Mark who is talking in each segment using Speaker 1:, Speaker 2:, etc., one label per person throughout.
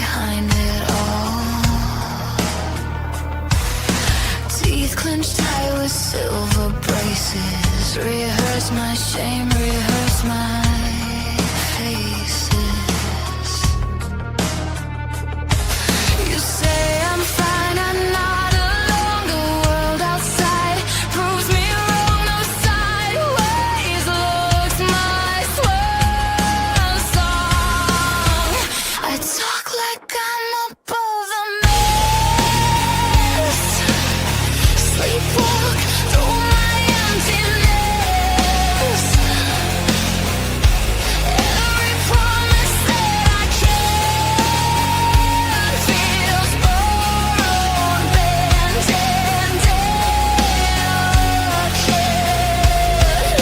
Speaker 1: behind it all. Teeth clenched tight with silver braces. Rehearse my shame, rehearse my faces. You say I'm fine, I'm not alone. The world outside proves me wrong. No sideways looks my swan song. I talk like I'm above the mess. Sleepwalk through my emptiness. Every promise that I can't feels borrowed, bent and delicate.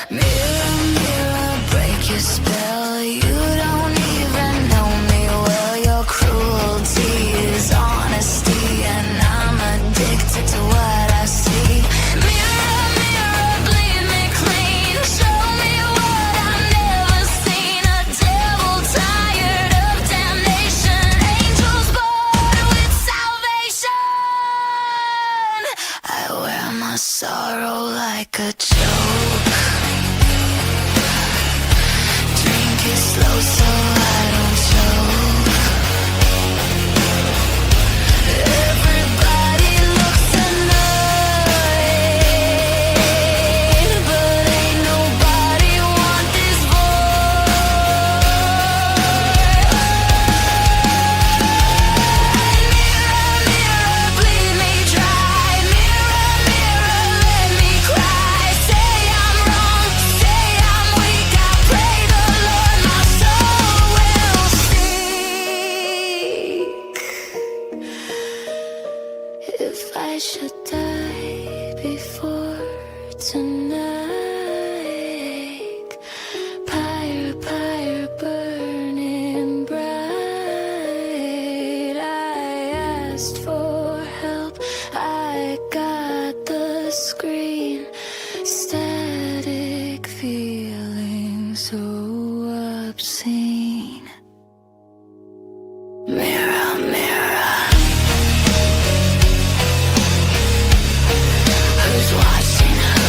Speaker 1: Mirror, mirror, break your spell. You don't even know me well. Your cruelty is honesty, and I'm addicted to what I see. Mirror, mirror, bleed me clean. Show me what I've never seen. A devil tired of damnation. Angels born with salvation. I wear my sorrow like a joke. Drink it slow so I don't choke. Everybody looks annoyed, but ain't nobody want this void. Mirror, mirror, bleed me dry. Mirror, mirror, let me cry. Say I'm wrong, say I'm weak. I pray the Lord my soul will seek. If I should die before tonight, pyre, pyre, burning bright. I asked for help, I got the screen. Static feeling so obscene. Mirror, mirror, who's watching who?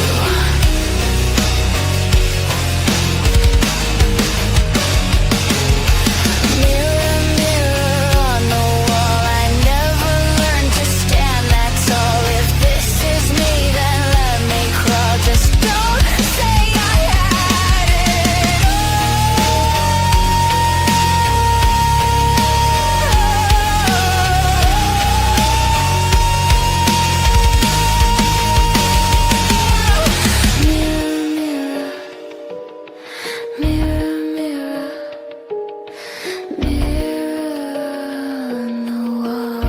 Speaker 1: Mirror, mirror on the wall, I never learned to stand that tall. If this is me, then let me crawl. Just don't say I had it all. Mirror, mirror, mirror, mirror, mirror on the wall.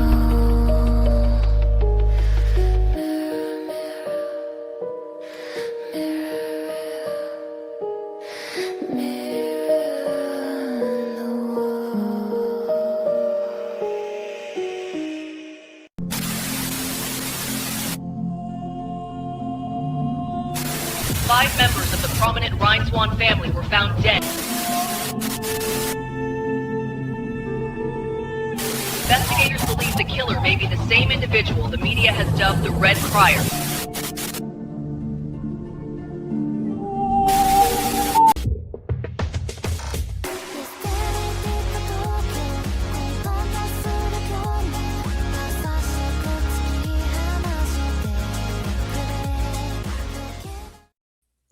Speaker 1: Mirror, mirror, mirror on the wall.
Speaker 2: 5 members of the prominent Rhine Swan family were found dead. Investigators believe the killer may be the same individual the media has dubbed the Red Crier.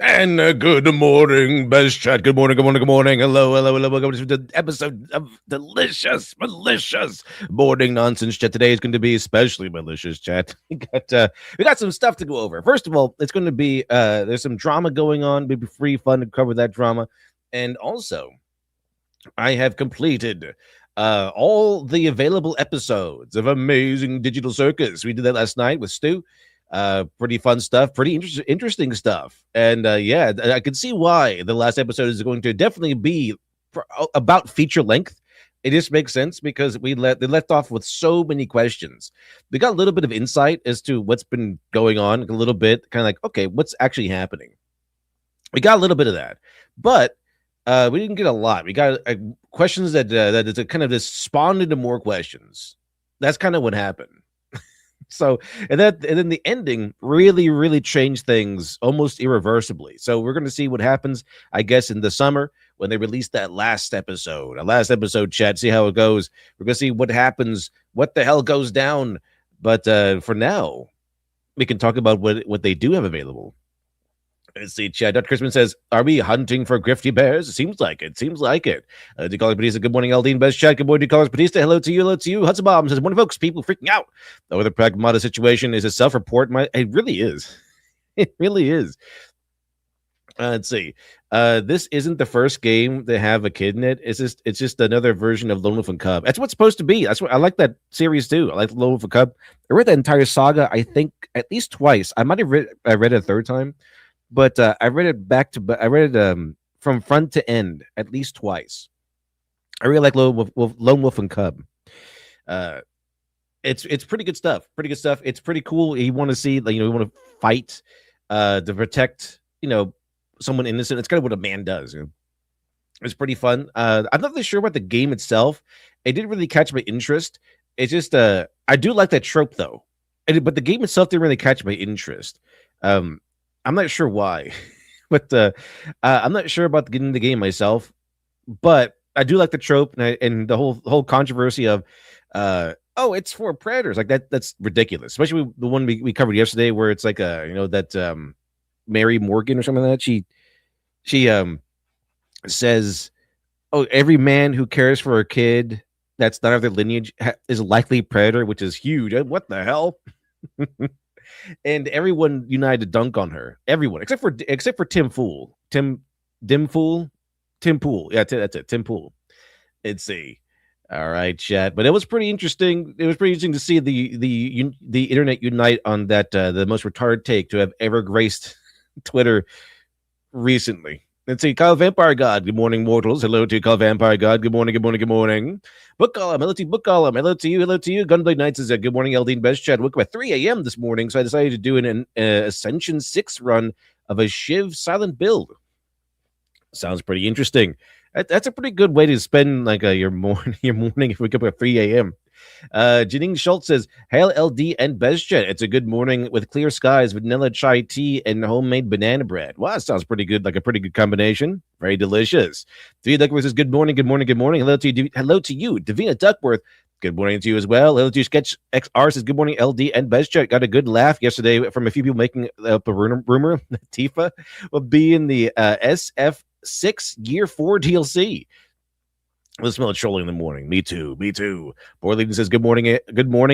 Speaker 3: And good morning, best chat. Good morning, good morning, good morning. Hello, hello, hello. Welcome to the episode of delicious, malicious morning nonsense chat. Today is going to be especially malicious chat. We got some stuff to go over. First of all, it's going to be there's some drama going on. Maybe free fun to cover that drama, and also I have completed all the available episodes of Amazing Digital Circus. We did that last night with Stu. Pretty fun stuff, pretty interesting stuff. And yeah, I can see why the last episode is going to definitely be about feature length. It just makes sense because they left off with so many questions. We got a little bit of insight as to what's been going on, a little bit, kind of like, okay, what's actually happening? We got a little bit of that. But We didn't get a lot. We got questions that kind of just spawned into more questions. That's kind of what happened. So, and then the ending really changed things almost irreversibly. So we're going to see what happens, I guess, in the summer when they release that last episode, chat, see how it goes. We're going to see what happens, what the hell goes down. But for now, we can talk about what they do have available. Let's see, Chad. Dr. Crispin says, "Are we hunting for grifty bears?" It seems like it. DeCollar Batista, good morning, Aldine. Best chat. Good morning, DeCollar Batista. Hello to you. Hudson Bob says, "Morning, folks. People freaking out over the Pragmata situation is a self-report." It really is. It really is. Let's see. This isn't the first game to have a kid in it. It's just another version of Lone Wolf and Cub. That's what's supposed to be. That's what I like that series too. I like Lone Wolf and Cub. I read that entire saga, I think, at least twice. I read it a third time. But I read it I read it from front to end at least twice. I really like Lone Wolf and Cub. It's pretty good stuff. It's pretty cool. You want to see, like, you want to fight to protect, someone innocent. It's kind of what a man does. It's pretty fun. I'm not really sure about the game itself. It didn't really catch my interest. It's just I do like that trope though, but the game itself didn't really catch my interest. I'm not sure why, but I'm not sure about getting the game myself. But I do like the trope and the whole controversy of, it's for predators. Like that's ridiculous. Especially the one we covered yesterday, where it's like that Mary Morgan or something like that. She says, "Oh, every man who cares for a kid that's not of their lineage is a likely predator," which is huge. What the hell? And everyone united to dunk on her. Everyone except for Tim Pool. Tim Pool. Yeah, that's it. Tim Pool. Let's see. All right, chat. But it was pretty interesting. It was pretty interesting to see the internet unite on that the most retarded take to have ever graced Twitter recently. Let's see, Kyle Vampire God. Good morning, mortals. Hello to Kyle Vampire God. Good morning. Book column. Hello to Book column. Hello to you. Gunblade Knights is a good morning, Eldine Best Chat. Woke up at 3 a.m. this morning, so I decided to do an Ascension 6 run of a Shiv silent build. Sounds pretty interesting. That's a pretty good way to spend like your morning if we wake up at 3 a.m. Janine Schultz says, "Hail LD and Bezjet. It's a good morning with clear skies, vanilla chai tea, and homemade banana bread." Wow, that sounds pretty good. Like a pretty good combination. Very delicious. Davina Duckworth says, "Good morning. Hello to you, Davina Duckworth. Good morning to you as well. Hello to you, Sketch XR says, "Good morning, LD and Bezjet. Got a good laugh yesterday from a few people making up a rumor that Tifa will be in the SF6 Year 4 DLC. Let's smell it trolling in the morning. Me too. Boar Legion says, "Good morning,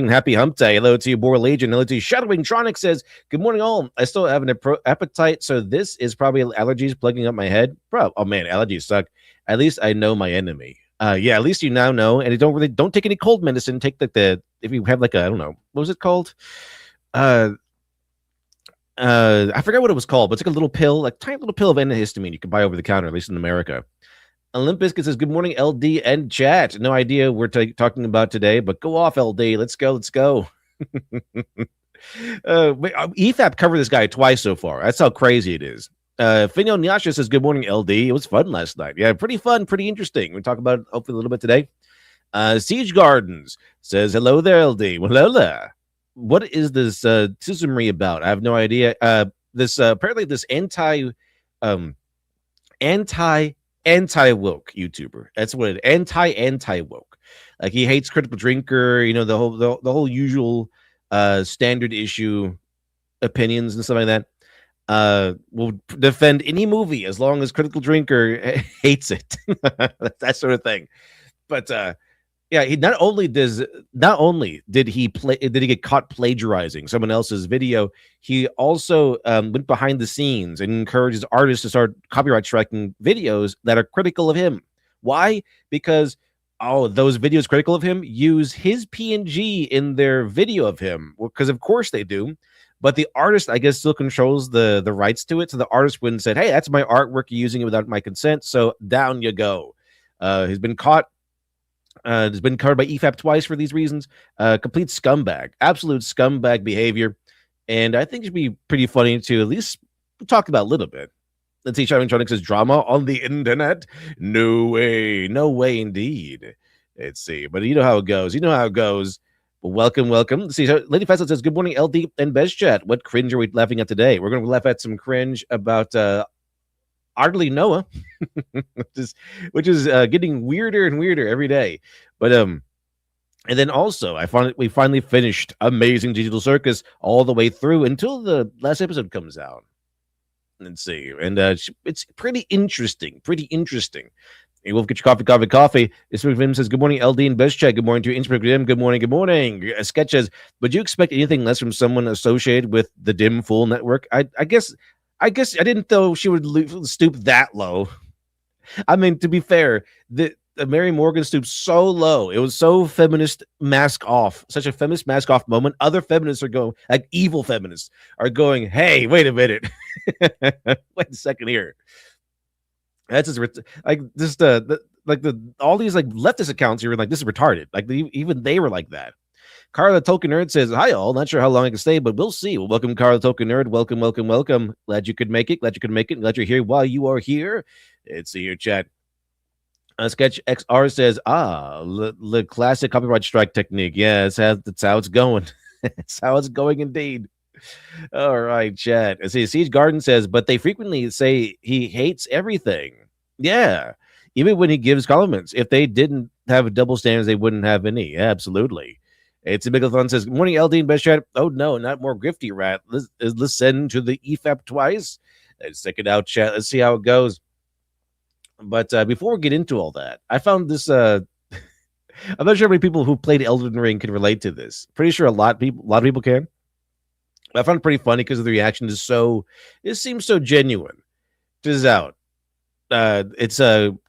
Speaker 3: happy hump day." Hello to you, Boar Legion. Hello to you, Shadowwing Tronic says, "Good morning, all. I still have an appetite, so this is probably allergies plugging up my head." Bro, oh man, allergies suck. At least I know my enemy. Yeah, at least you now know, and don't take any cold medicine. Take the if you have like I don't know, what was it called? I forgot what it was called, but it's like a little pill, like tiny little pill of antihistamine you can buy over the counter, at least in America. Olympus says, "Good morning, LD and chat." No idea we're talking about today, but go off, LD. Let's go. EFAP covered this guy twice so far. That's how crazy it is. Finyo Nyasha says, "Good morning, LD. It was fun last night." Yeah, pretty fun, pretty interesting. We'll talk about it hopefully a little bit today. Siege Gardens says, "Hello there, LD." Well, hello there. What is this Tizumri about? I have no idea. This apparently this anti woke YouTuber. That's what it anti woke. Like he hates Critical Drinker, the whole usual standard issue opinions and stuff like that. Will defend any movie as long as Critical Drinker hates it. That sort of thing. But yeah, he not only did he get caught plagiarizing someone else's video, he also went behind the scenes and encourages artists to start copyright striking videos that are critical of him. Why? Because those videos critical of him use his PNG in their video of him. Because of course they do. But the artist, I guess, still controls the rights to it. So the artist wouldn't say, "Hey, that's my artwork. You're using it without my consent." So down you go. He's been caught. Has been covered by EFAP twice for these reasons. Complete scumbag, absolute scumbag behavior, and I think it should be pretty funny to at least talk about a little bit. Let's see, Shining Tronic says drama on the internet. No way indeed. Let's see, but you know how it goes. Well, welcome. Let's see, so Lady Festa says, good morning, LD and Best Chat. What cringe are we laughing at today? We're going to laugh at some cringe about OtterlyNoah, which is getting weirder and weirder every day. But and then also we finally finished Amazing Digital Circus all the way through until the last episode comes out. Let's see, and it's pretty interesting. Hey, Wolf, get your coffee. This Vim says, good morning, LD and Best Chat. Good morning to Innsbruck Dim. Good morning. Sketch says, would you expect anything less from someone associated with the Dim Fool Network? I guess I didn't know she would stoop that low. I mean, to be fair, the Mary Morgan stooped so low. It was so feminist mask off, such a feminist mask off moment. Other feminists are going, like evil feminists, are going, hey, wait a minute. Wait a second here. That's just like this. All these like leftist accounts. You were like, this is retarded. Like even they were like that. Carla Token Nerd says, hi all. Not sure how long I can stay, but we'll see. Well, welcome, Carla Token Nerd. Welcome. Glad you could make it. Glad you're here while you are here. Let's see your chat. Sketch XR says, the classic copyright strike technique. Yeah, that's how it's going. It's how it's going indeed. All right, chat. I see Siege Garden says, but they frequently say he hates everything. Yeah, even when he gives compliments. If they didn't have double standards, they wouldn't have any. Yeah, absolutely. It's a Bigathon says, good morning, LD and Best Chat. Oh, no, not more grifty rat. Let's send to the EFAP twice. Let's check it out, chat. Let's see how it goes. But before we get into all that, I found this. I'm not sure how many people who played Elden Ring can relate to this. Pretty sure a lot of people can. I found it pretty funny because the reaction is it seems so genuine. This is out. It's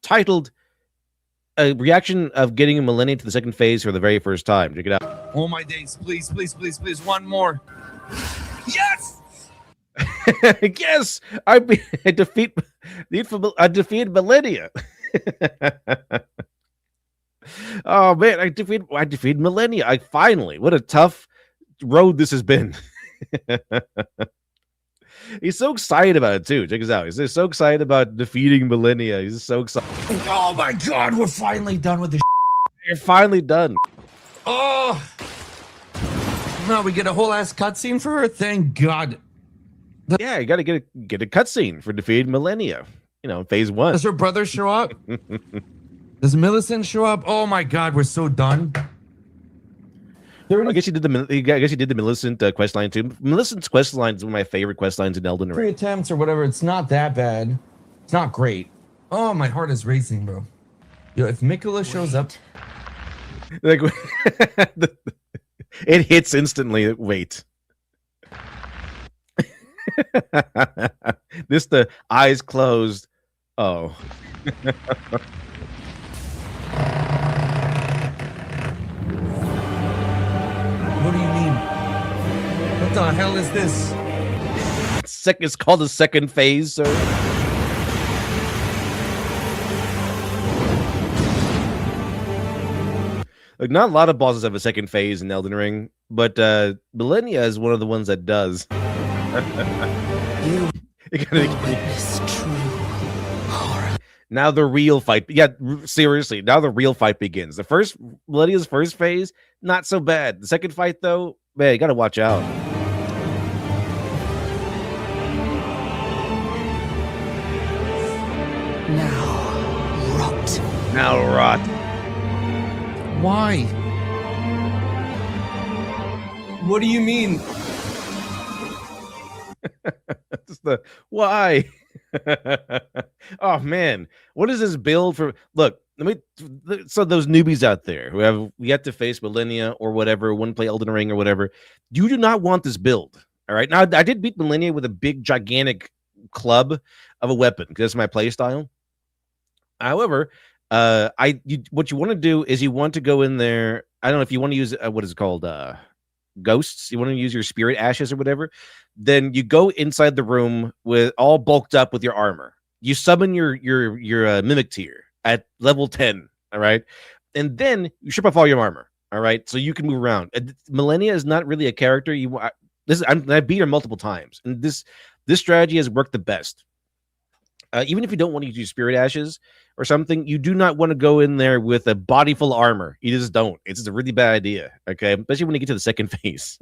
Speaker 3: titled a reaction of getting a millennium to the second phase for the very first time. Check it out.
Speaker 4: Oh my days, please, one more. Yes!
Speaker 3: Yes! I defeated millennia. Oh man, I defeated millennia. What a tough road this has been. He's so excited about it too. Check this out. He's so excited about defeating millennia. He's so excited.
Speaker 4: Oh my god, we're finally done with this.
Speaker 3: You're finally done.
Speaker 4: Oh, no, we get a whole ass cutscene for her. Thank God.
Speaker 3: Yeah, you gotta get a cutscene for defeating millennia. Phase 1.
Speaker 4: Does her brother show up? Does Millicent show up? Oh my God, we're so done.
Speaker 3: I guess you did the Millicent quest line too. Millicent's quest line is one of my favorite quest lines in Elden Ring.
Speaker 4: 3 attempts or whatever. It's not that bad. It's not great. Oh, my heart is racing, bro. Yo, if Mikola shows up,
Speaker 3: like it hits instantly. Wait. The eyes closed. Oh.
Speaker 4: What do you mean? What the hell is this?
Speaker 3: It's called the second phase, sir. Like, not a lot of bosses have a second phase in Elden Ring, but Millennia is one of the ones that does.
Speaker 1: You witness true horror.
Speaker 3: Now the real fight. Yeah, seriously. Now the real fight begins. Millennia's first phase, not so bad. The second fight, though, man, you gotta watch out. Now rot.
Speaker 4: Why? What do you mean?
Speaker 3: Just the why. Oh man, what is this build for? Look, so those newbies out there who have yet to face Millennia or whatever, want to play Elden Ring or whatever, you do not want this build. All right, now I did beat Millennia with a big gigantic club of a weapon because that's my play style. However, what you want to do is you want to go in there. I don't know if you want to use what is it called, ghosts. You want to use your spirit ashes or whatever. Then you go inside the room with all bulked up with your armor. You summon your mimic tier at level 10. All right, and then you strip off all your armor. All right, so you can move around. Millennia is not really a character. I beat her multiple times, and this strategy has worked the best. even if you don't want to use spirit ashes or something, you do not want to go in there with a body full of armor. You just don't. It's a really bad idea. Okay, especially when you get to the second phase,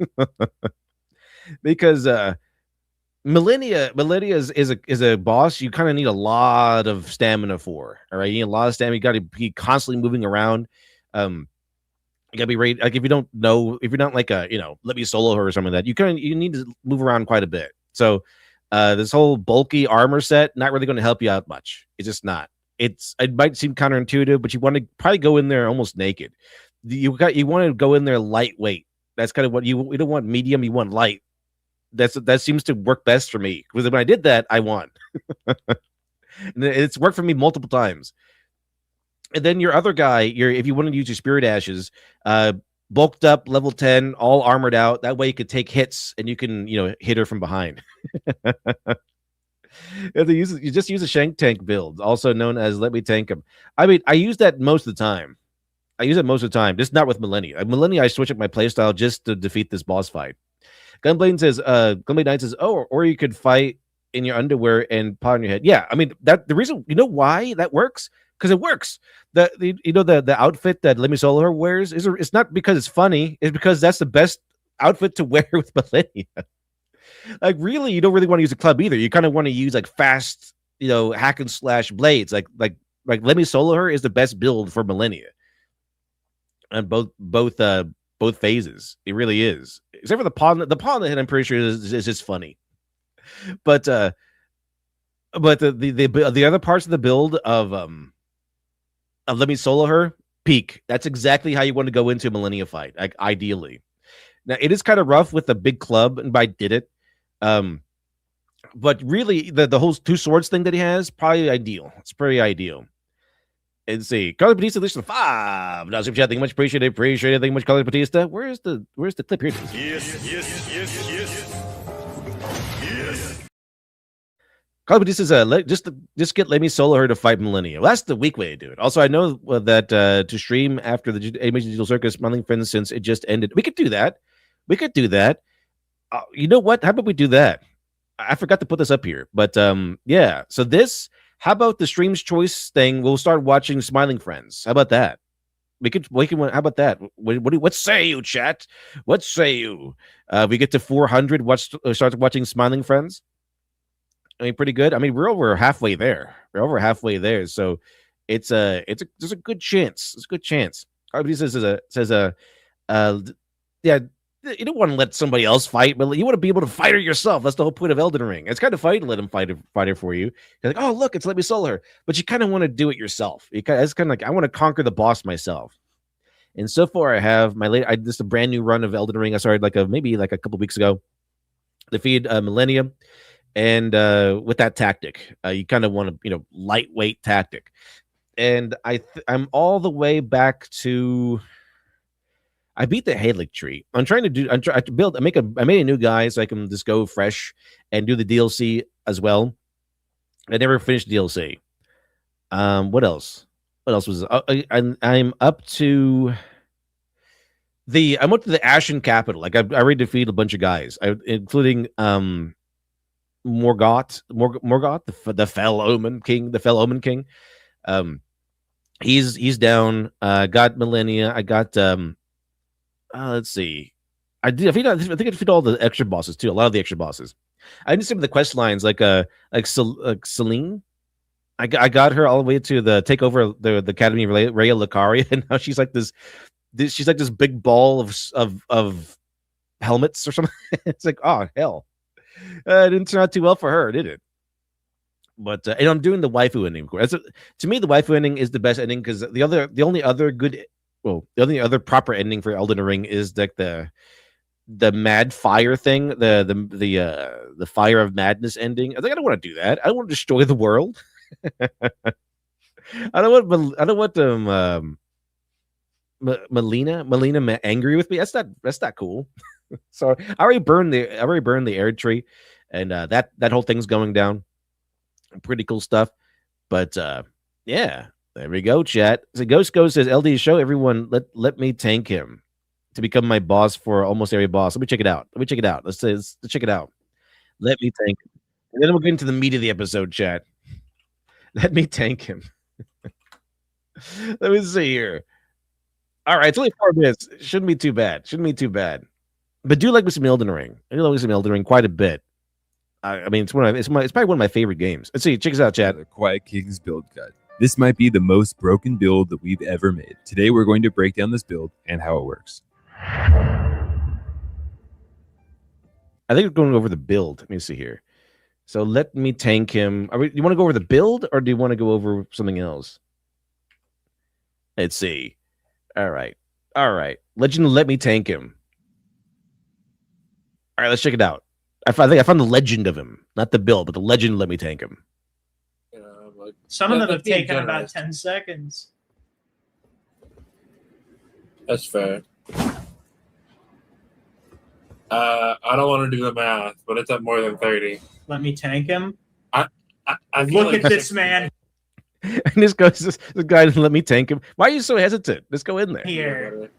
Speaker 3: because Millennia is a boss you kind of need a lot of stamina for. All right, you need a lot of stamina. You got to be constantly moving around. You gotta be ready. Like if you're not like a let me solo her or something like that, you need to move around quite a bit. So this whole bulky armor set not really going to help you out much. It's just not. It might seem counterintuitive, but you want to probably go in there almost naked. You want to go in there lightweight. That's kind of what you don't want medium. You want light. That seems to work best for me because when I did that, I won. And it's worked for me multiple times. And then your other guy, if you want to use your spirit ashes, bulked up, level 10, all armored out. That way you could take hits and you can, hit her from behind. You just use a shank tank build, also known as let me tank him. I mean, I use that most of the time. Just not with Millennia. Millennia, I switch up my playstyle just to defeat this boss fight. Gunblade Knight says, oh, or you could fight in your underwear and pot on your head. Yeah, I mean the reason why that works. Because it works. The outfit that Let Me Solo Her wears it's not because it's funny. It's because that's the best outfit to wear with Millennia. Like really, you don't really want to use a club either. You kind of want to use like fast, hack and slash blades. Like Let Me Solo Her is the best build for Millennia. And both phases, it really is. Except for the pawn. The pawn on the head, I'm pretty sure is just funny. But the other parts of the build of Let Me Solo Her, peak. That's exactly how you want to go into a Millennia fight, like ideally. Now it is kind of rough with the big club, and I did it. But really, the whole two swords thing that he has, probably ideal. It's pretty ideal. And see, Carlos Batista, listen 5. Now, super chat, thank you much. Appreciate it. Thank you much, Carlos Batista. Where's the clip here? Yes. Carlos Batista says, just get Let Me Solo Her to fight Millennia. Well, that's the weak way to do it. Also, I know that to stream after the Animation Digital Circus, Smiling for instance, it just ended. We could do that. You know what? How about we do that? I forgot to put this up here, but yeah. So how about the stream's choice thing? We'll start watching Smiling Friends. How about that? We can. How about that? What say you, chat? What say you? We get to 400. Start watching Smiling Friends. I mean, pretty good. I mean, we're over halfway there. So there's a good chance. It's a good chance. He says yeah. You don't want to let somebody else fight, but you want to be able to fight her yourself. That's the whole point of Elden Ring. It's kind of fun to let him fight her for you. You're like, oh, look, it's Let Me Solo Her. But you kind of want to do it yourself. It's kind of like, I want to conquer the boss myself. And so far, I have this is a brand new run of Elden Ring. I started maybe a couple weeks ago. Defeated Millennium. And with that tactic, you kind of want to, lightweight tactic. And I'm all the way back to... I beat the Halic tree. I made a new guy so I can just go fresh and do the DLC as well. I never finished DLC. What else? What else was I'm up to the Ashen Capital. Like I already defeated a bunch of guys, including Morgoth, the Fell Omen King. He's down. Got Millennia. I got let's see. I think I defeated all the extra bosses too. A lot of the extra bosses. I didn't see the quest lines like Celine. I got her all the way to the take over the Academy of Rhea Lucaria, and now she's like this big ball of helmets or something. It's like, oh hell, it didn't turn out too well for her, did it? But and I'm doing the waifu ending. Of course, to me, the waifu ending is the best ending because the only other proper ending for Elden Ring is like the mad fire thing, the fire of madness ending. I don't want to do that. I don't want to destroy the world. I don't want Melina angry with me. That's not cool. So I already burned the air tree, and that whole thing's going down. Pretty cool stuff. But yeah. There we go, chat. So Ghost says, LD, show everyone, let me tank him to become my boss for almost every boss. Let me check it out. Let's check it out. Let me tank him. And then we'll get into the meat of the episode, chat. Let me tank him. Let me see here. All right, it's only 4 minutes. Shouldn't be too bad. Shouldn't be too bad. But do like me some Elden Ring. I do like me some Elden Ring quite a bit. I mean, it's probably one of my favorite games. Let's see. Check this out, chat.
Speaker 5: The Quiet King's build guide. This might be the most broken build that we've ever made. Today, we're going to break down this build and how it works.
Speaker 3: I think we're going over the build. Let me see here. So let me tank him. You want to go over the build, or do you want to go over something else? Let's see. All right. Legend, let me tank him. All right, let's check it out. I think I found the legend of him, not the build, but the legend. Let me tank him.
Speaker 6: Some of them have taken about 10 seconds.
Speaker 7: That's fair. I don't want to do the math, but it's at more than 30.
Speaker 6: Let me tank him.
Speaker 7: I
Speaker 6: Look
Speaker 7: like
Speaker 6: at this man
Speaker 3: And this guy doesn't let me tank him. Why are you so hesitant? Let's go in there.
Speaker 6: here.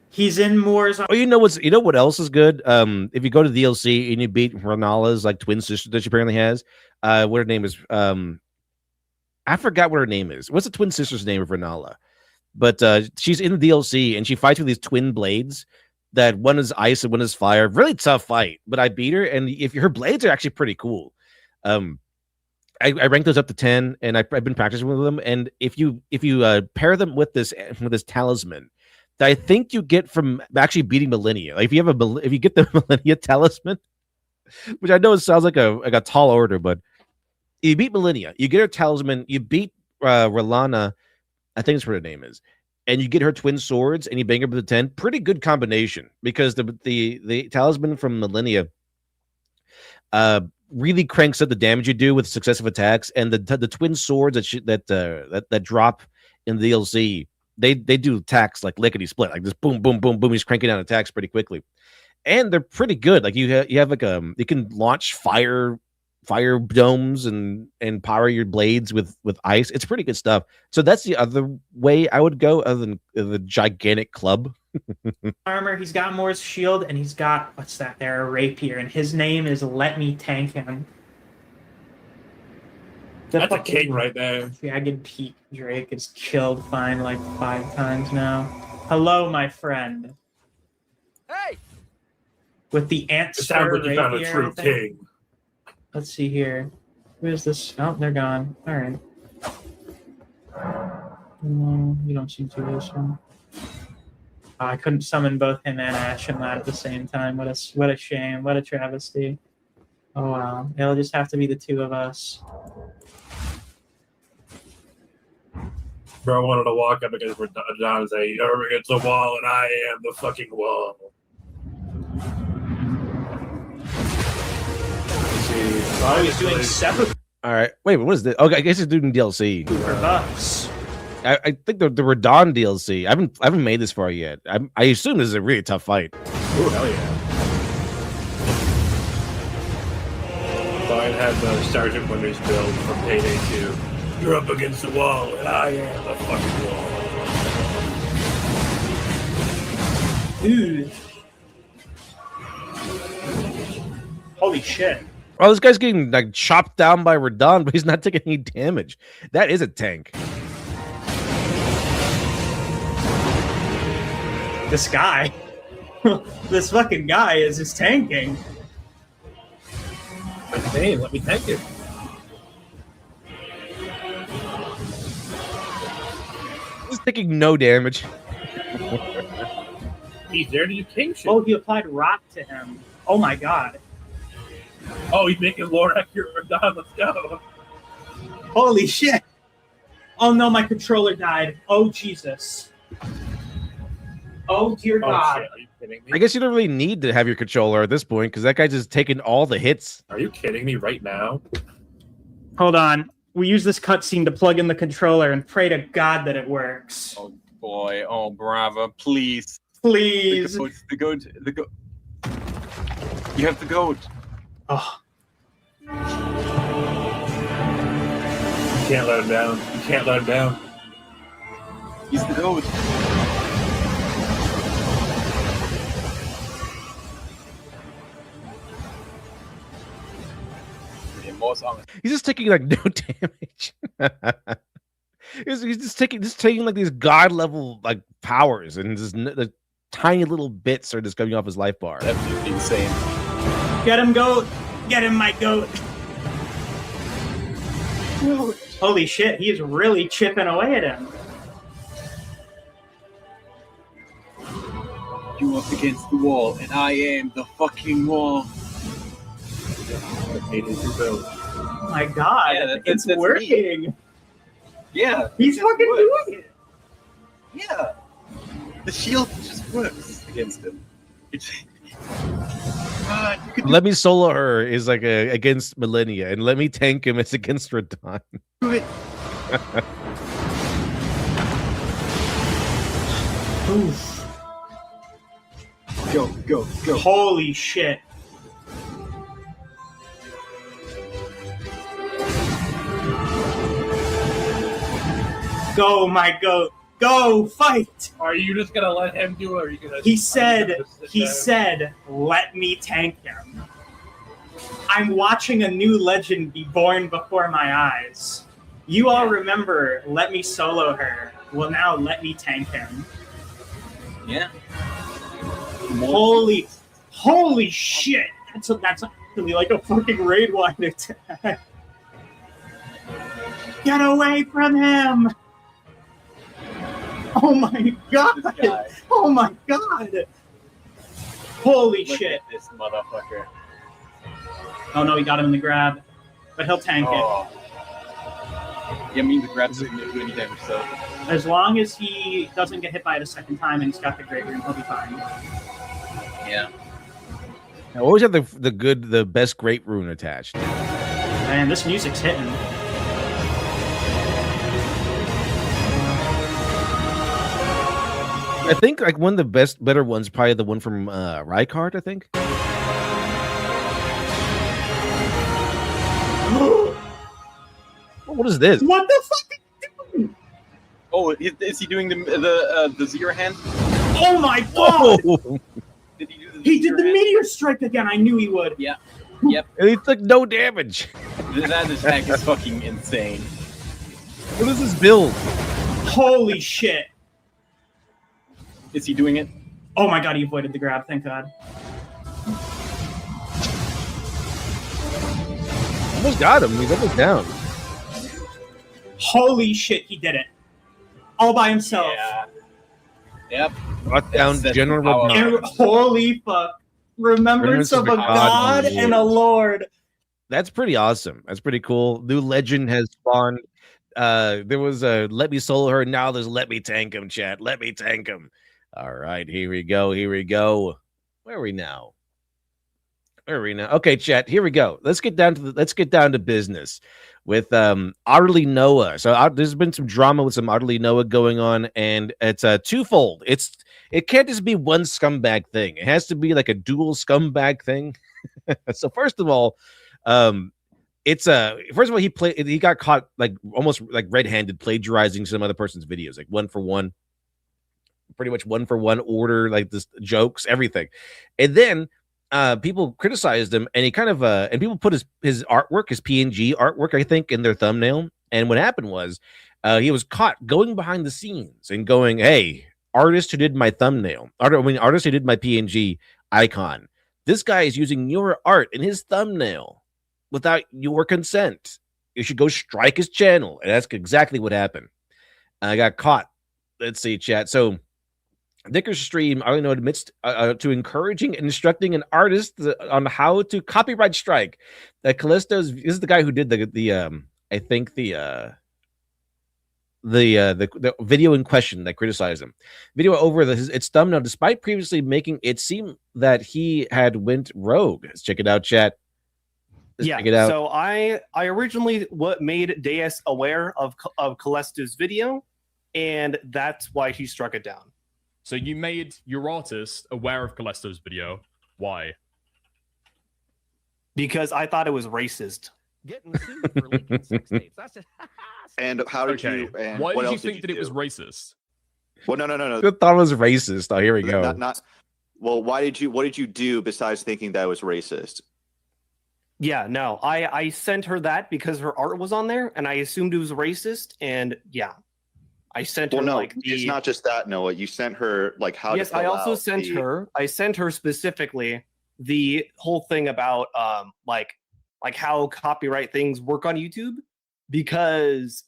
Speaker 6: He's in Moore's.
Speaker 3: Oh, you know what else is good? If you go to DLC and you beat Renala's like twin sister that she apparently has, what her name is? I forgot what her name is. What's the twin sister's name of Renala? But she's in the DLC and she fights with these twin blades. That one is ice and one is fire. Really tough fight, but I beat her. And if her blades are actually pretty cool. I ranked those up to 10, and I've been practicing with them. And if you pair them with this talisman, that I think you get from actually beating Millennia. Like if you get the Millennia talisman, which I know it sounds like a tall order, but you beat Millennia, you get her talisman, you beat Rolana, I think that's what her name is, and you get her twin swords, and you bang her up to 10. Pretty good combination because the talisman from Millennia really cranks up the damage you do with successive attacks, and the twin swords that drop in the DLC, they do attacks like lickety split, like this boom boom boom boom. He's cranking down attacks pretty quickly, and they're pretty good. Like you have like you can launch fire domes and power your blades with ice. It's pretty good stuff. So that's the other way I would go, other than the gigantic club.
Speaker 6: Armor. He's got Moore's shield, and he's got what's that there? A rapier, and his name is Let Me Tank Him.
Speaker 7: That's a king right there.
Speaker 6: Jagged Peak Drake is killed fine like 5 times now. Hello, my friend.
Speaker 7: Hey!
Speaker 6: With the ant
Speaker 7: It sounds like you found a
Speaker 6: rapier,
Speaker 7: true
Speaker 6: I think.
Speaker 7: king.
Speaker 6: Let's see here. Where's this? Oh, they're gone. All right. No, you don't seem to this one. Oh, I couldn't summon both him and Ash and Lad at the same time. What a shame. What a travesty. Oh wow. It'll just have to be the 2 of us.
Speaker 7: Bro wanted to walk up against Radon and say, "You're up against the wall, and I am the fucking wall."
Speaker 6: Oh, he's doing separate
Speaker 3: All right, wait, what is this? Okay, I guess he's doing DLC.
Speaker 6: for buffs.
Speaker 3: I think the Radon DLC. I haven't made this far yet. I assume this is a really tough fight.
Speaker 7: Oh hell yeah! Fine had the Sergeant Winters build from Payday 2. You're up against the wall, and I am the fucking wall.
Speaker 6: Dude. Holy shit.
Speaker 3: Oh, this guy's getting like chopped down by Radon, but he's not taking any damage. That is a tank.
Speaker 6: This guy. This fucking guy is just tanking.
Speaker 7: Hey, let me tank it.
Speaker 3: He's taking no damage.
Speaker 7: He's there to do king shit.
Speaker 6: Oh, he applied rock to him. Oh my god.
Speaker 7: Oh, he's making Lord accurate Radon. Let's go.
Speaker 6: Holy shit. Oh no, my controller died. Oh Jesus. Oh dear
Speaker 7: Oh
Speaker 6: God.
Speaker 7: shit, are you kidding me?
Speaker 3: I guess you don't really need to have your controller at this point because that guy's just taking all the hits.
Speaker 7: Are you kidding me right now?
Speaker 6: Hold on. We use this cutscene to plug in the controller and pray to God that it works.
Speaker 8: Oh boy, oh brava, please.
Speaker 6: Please.
Speaker 8: The goat. You have the goat.
Speaker 6: Oh.
Speaker 7: You can't let him down. You can't let him down.
Speaker 8: He's the goat.
Speaker 3: He's just taking like no damage. he's just taking like these god level like powers, and just the tiny little bits are just coming off his life bar.
Speaker 8: Absolutely insane.
Speaker 6: Get him, goat! Get him, my goat! Holy shit, he's really chipping away at him.
Speaker 8: You up against the wall, and I am the fucking wall.
Speaker 6: Oh my god,
Speaker 8: Yeah,
Speaker 6: it's
Speaker 8: that's
Speaker 6: working!
Speaker 8: Me. Yeah.
Speaker 6: He's fucking doing it!
Speaker 8: Yeah. The shield just works against him. It's... God, you could
Speaker 3: Let me solo her is like against Millennia, and let me tank him is against Radon.
Speaker 8: do it.
Speaker 6: Oof.
Speaker 8: Go, go, go.
Speaker 6: Holy shit. Go, my goat. Go, fight!
Speaker 7: Are you just gonna let him do it, or are you gonna?
Speaker 6: He said, let me tank him. I'm watching a new legend be born before my eyes. You all remember, let me solo her. Well, now let me tank him.
Speaker 8: Yeah.
Speaker 6: Holy shit! That's actually like a fucking raid-wide attack. Get away from him! Oh my god! Oh my god! Holy
Speaker 8: Look
Speaker 6: shit!
Speaker 8: at this motherfucker.
Speaker 6: Oh no, he got him in the grab, but he'll tank
Speaker 8: Oh. Yeah, I mean the grabs didn't do any damage, so.
Speaker 6: it. As long as he doesn't get hit by it a second time and he's got the great rune, he'll be fine.
Speaker 8: Yeah.
Speaker 3: I always have the best great rune attached.
Speaker 6: Man, this music's hitting.
Speaker 3: I think like one of the better ones, probably the one from Rykard, I think. What is this?
Speaker 6: What the fuck are you doing?
Speaker 8: Oh, is he doing the zero hand?
Speaker 6: Oh my god!
Speaker 3: Oh,
Speaker 8: Did he do the
Speaker 6: He did
Speaker 8: zero
Speaker 6: the
Speaker 8: hand?
Speaker 6: meteor strike again. I knew he would.
Speaker 8: Yeah. Yep.
Speaker 3: and he took no damage.
Speaker 8: That attack is fucking insane.
Speaker 3: What is this build?
Speaker 6: Holy shit!
Speaker 8: Is he doing it?
Speaker 6: Oh my god, he avoided the grab. Thank god.
Speaker 3: Almost got him. He's almost down.
Speaker 6: Holy shit, he did it. All by himself.
Speaker 8: Yeah. Yep.
Speaker 3: Brought down
Speaker 8: That's
Speaker 3: General
Speaker 8: power.
Speaker 3: Radon.
Speaker 6: And holy fuck. Remembrance of a god and a lord.
Speaker 3: That's pretty awesome. That's pretty cool. New legend has spawned. There was a let me solo her. Now there's let me tank him, chat. Let me tank him. All right, here we go. Here we go. Where are we now? Where are we now? Okay, chat. Here we go. Let's get down to business with OtterlyNoah. So there's been some drama with some OtterlyNoah going on, and it's twofold. It can't just be one scumbag thing. It has to be like a dual scumbag thing. So first of all, he got caught like almost like red-handed plagiarizing some other person's videos, like one for one, pretty much one for one order, like this jokes, everything. And then people criticized him, and he kind of and people put his artwork, his PNG artwork, I think, in their thumbnail. And what happened was he was caught going behind the scenes and going, "Hey, artist who did my thumbnail, artist who did my PNG icon, this guy is using your art in his thumbnail without your consent. You should go strike his channel." And that's exactly what happened. I got caught. Let's see, chat. So Dicker's stream, I know, admits to encouraging and instructing an artist on how to copyright strike. Callisto's, this is the guy who did the video in question that criticized him. Video over its thumbnail, despite previously making it seem that he had went rogue. Let's check it out, chat.
Speaker 9: Check it out. So I originally made Deus aware of Callisto's video, and that's why he struck it down.
Speaker 10: So you made your artist aware of Callisto's video. Why?
Speaker 9: Because I thought it was racist.
Speaker 3: Getting sued for leaking sex tapes. That's it.
Speaker 11: And how did you? And
Speaker 10: why
Speaker 11: what
Speaker 10: did you
Speaker 11: else
Speaker 10: think
Speaker 11: did
Speaker 10: that
Speaker 11: you
Speaker 10: it was
Speaker 11: do?
Speaker 10: racist?
Speaker 11: Well, no.
Speaker 3: I thought it was racist. Oh, here we go.
Speaker 11: Well, why did you? What did you do besides thinking that it was racist?
Speaker 9: Yeah, no, I sent her that because her art was on there, and I assumed it was racist. And yeah, I sent her like
Speaker 11: it's not just that, Noah. You sent her like how.
Speaker 9: Yes,
Speaker 11: to
Speaker 9: I
Speaker 11: fill
Speaker 9: also
Speaker 11: out
Speaker 9: sent
Speaker 11: the...
Speaker 9: her. I sent her specifically the whole thing about like how copyright things work on YouTube, because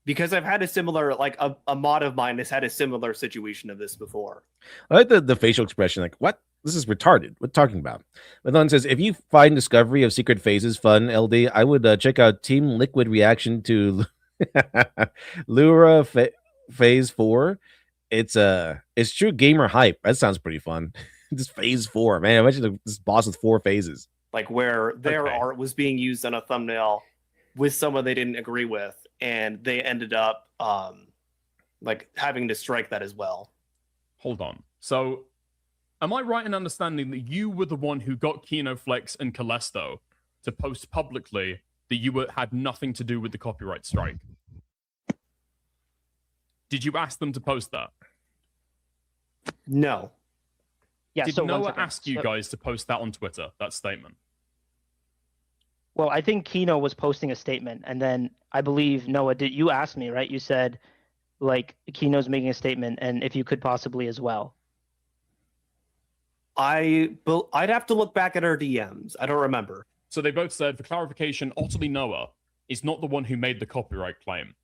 Speaker 9: because I've had a similar, like a mod of mine has had a similar situation of this before.
Speaker 3: I like the facial expression, like, what? This is retarded. What talking about? But then says, if you find discovery of secret phases fun, LD, I would check out Team Liquid reaction to Lura Phase 4. It's true gamer hype. That sounds pretty fun. Just Phase 4, man. Imagine this boss with 4 phases.
Speaker 9: Like where their art was being used on a thumbnail with someone they didn't agree with, and they ended up like having to strike that as well.
Speaker 10: Hold on. So, am I right in understanding that you were the one who got KinoFlex and Callisto to post publicly that you had nothing to do with the copyright strike? Did you ask them to post that?
Speaker 9: No.
Speaker 12: Yeah.
Speaker 10: Did
Speaker 12: So
Speaker 10: Noah ask you guys to post that on Twitter? That statement.
Speaker 12: Well, I think Kino was posting a statement, and then I believe Noah, did you ask me, right? You said like Kino's making a statement, and if you could possibly as well.
Speaker 9: I'd have to look back at our DMs. I don't remember.
Speaker 10: So they both said, for clarification, OtterlyNoah is not the one who made the copyright claim.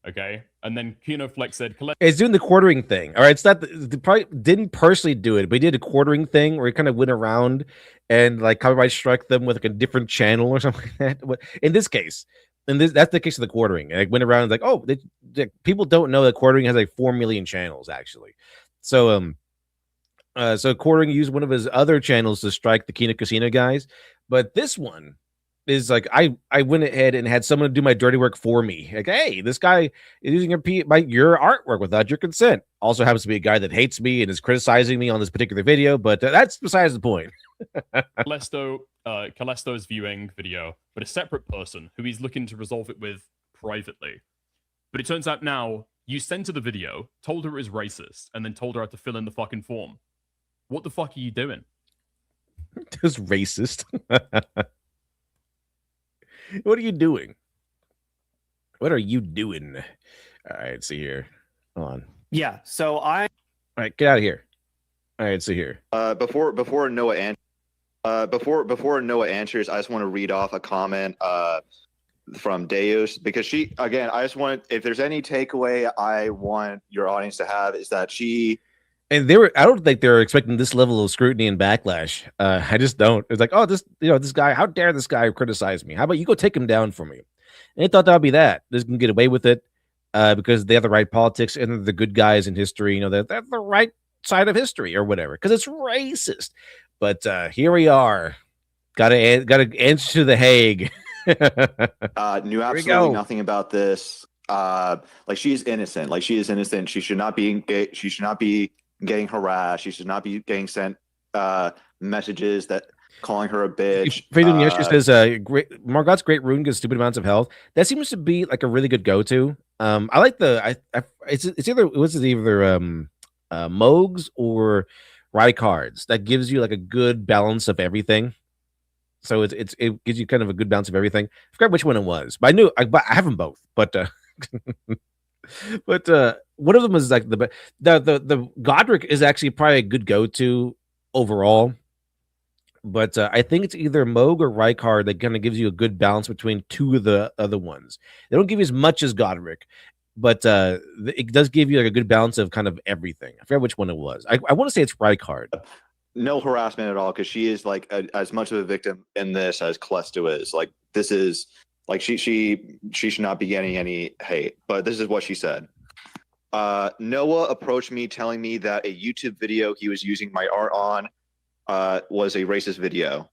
Speaker 10: Okay, and then KinoFlex said,
Speaker 3: it's doing the quartering thing. All right, it's not the probably didn't personally do it, but he did a quartering thing where he kind of went around and like copyright struck them with like a different channel or something like that. In this case, that's the case of the quartering. And like went around and like, oh, people don't know that quartering has like 4 million channels actually. So so quartering used one of his other channels to strike the Kino Casino guys, but this one is like I went ahead and had someone do my dirty work for me. Like, hey, this guy is using your artwork without your consent. Also happens to be a guy that hates me and is criticizing me on this particular video, but that's besides the point.
Speaker 10: Callisto is viewing video, but a separate person who he's looking to resolve it with privately. But it turns out now you sent her the video, told her it was racist, and then told her how to fill in the fucking form. What the fuck are you doing?
Speaker 3: It was racist. What are you doing? What are you doing? All right, see here. Hold on.
Speaker 9: Yeah, so
Speaker 3: All right, get out of here. All right, see here.
Speaker 11: Before Noah answers, I just want to read off a comment from Deus, because she, again, I just want, if there's any takeaway I want your audience to have, is that she...
Speaker 3: And I don't think they were expecting this level of scrutiny and backlash. I just don't. It's like, oh, this guy, how dare this guy criticize me? How about you go take him down for me? And they thought that would be that. They can get away with it because they have the right politics and they're the good guys in history. You know, they're the right side of history or whatever, because it's racist. But here we are. Gotta answer to the Hague.
Speaker 11: Knew absolutely nothing about this. Like, she is innocent. Like, she is innocent. She should not be getting harassed. She should not be getting sent messages that calling her a bitch.
Speaker 3: Freedom Yeshua says, Margot's great rune gives stupid amounts of health. That seems to be like a really good go-to. I like it's either Mogs or Rycards that gives you like a good balance of everything. So it gives you kind of a good balance of everything. I forgot which one it was, but I have them both. But one of them is like the Godric is actually probably a good go-to overall. But I think it's either Moog or Rykard that kind of gives you a good balance between two of the other ones. They don't give you as much as Godric, but it does give you like a good balance of kind of everything. I forget which one it was. I want to say it's Rykard.
Speaker 11: No harassment at all, because she is like as much of a victim in this as Callisto is. Like, this is like she should not be getting any hate. But this is what she said. Noah approached me telling me that a YouTube video he was using my art on was a racist video.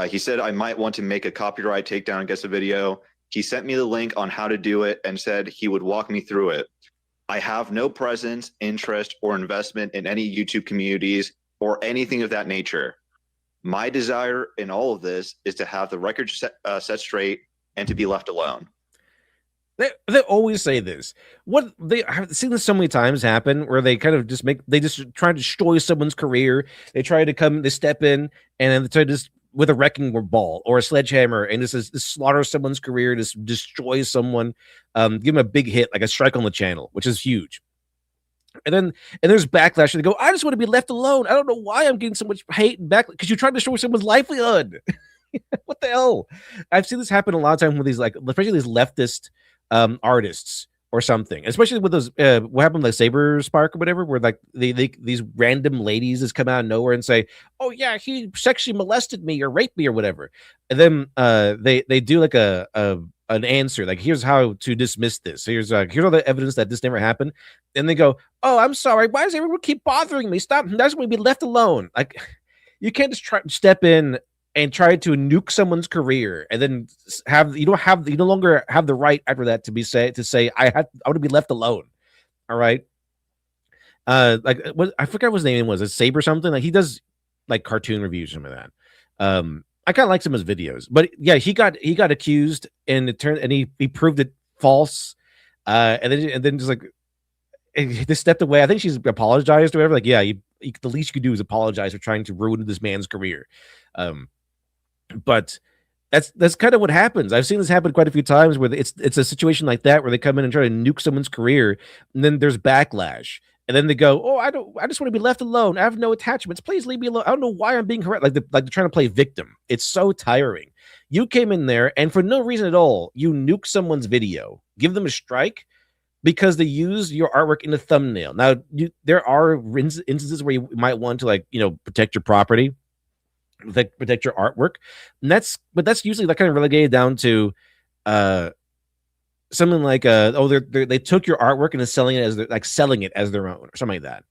Speaker 11: He said I might want to make a copyright takedown against the video. He sent me the link on how to do it and said he would walk me through it. I have no presence, interest, or investment in any YouTube communities or anything of that nature. My desire in all of this is to have the record set straight and to be left alone.
Speaker 3: They always say this. What they I've seen this so many times happen where they kind of just try to destroy someone's career. They try to step in and then they try to just with a wrecking ball or a sledgehammer and just slaughter someone's career, just destroy someone, give them a big hit like a strike on the channel, which is huge. And there's backlash. They go, I just want to be left alone. I don't know why I'm getting so much hate and backlash because you tried to destroy someone's livelihood. What the hell? I've seen this happen a lot of times with these, like, especially these leftist artists or something, especially with those what happened like Saber Spark or whatever, where like these random ladies just come out of nowhere and say, oh yeah, he sexually molested me or raped me or whatever, and then they do like an answer like, here's how to dismiss this, here's all the evidence that this never happened, and they go, oh, I'm sorry, why does everyone keep bothering me? Stop, I just want to be left alone. Like, you can't just try to step in and try to nuke someone's career and then you no longer have the right after that to say I want to be left alone. All right. Like what, I forgot what his name was. It's Saber something. Like he does like cartoon reviews and some of that. I kind of like some of his videos, but yeah, he got accused and he proved it false. And then just like he just stepped away. I think she's apologized or whatever. Like, yeah, the least you could do is apologize for trying to ruin this man's career. But that's kind of what happens. I've seen this happen quite a few times where it's a situation like that where they come in and try to nuke someone's career, and then there's backlash, and then they go, "Oh, I just want to be left alone. I have no attachments. Please leave me alone. I don't know why I'm being harassed." Like they're trying to play victim. It's so tiring. You came in there and for no reason at all, you nuke someone's video, give them a strike because they use your artwork in the thumbnail. Now, there are instances where you might want to, like, protect your property, protect your artwork, and that's usually like kind of relegated down to something like they took your artwork and is selling it as their own or something like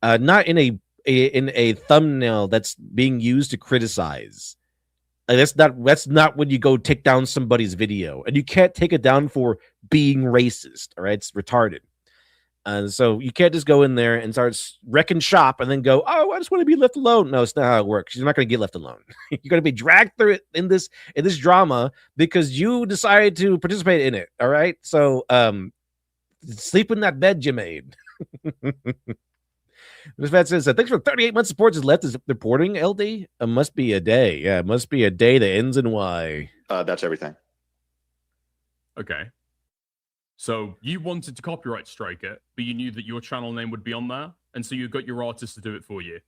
Speaker 3: that. Not in a thumbnail that's being used to criticize. Like, that's not when you go take down somebody's video, and you can't take it down for being racist. All right, it's retarded. So you can't just go in there and start wrecking shop and then go, oh, I just want to be left alone. No, it's not how it works. You're not going to get left alone. You're going to be dragged through it in this drama because you decided to participate in it. All right. So sleep in that bed you made. Ms. Fat says, thanks for 38 months support. Is left is reporting, LD? It must be a day. Yeah, it must be a day that ends in Y.
Speaker 11: That's everything.
Speaker 10: Okay. So you wanted to copyright strike it, but you knew that your channel name would be on there, and so you got your artist to do it for you.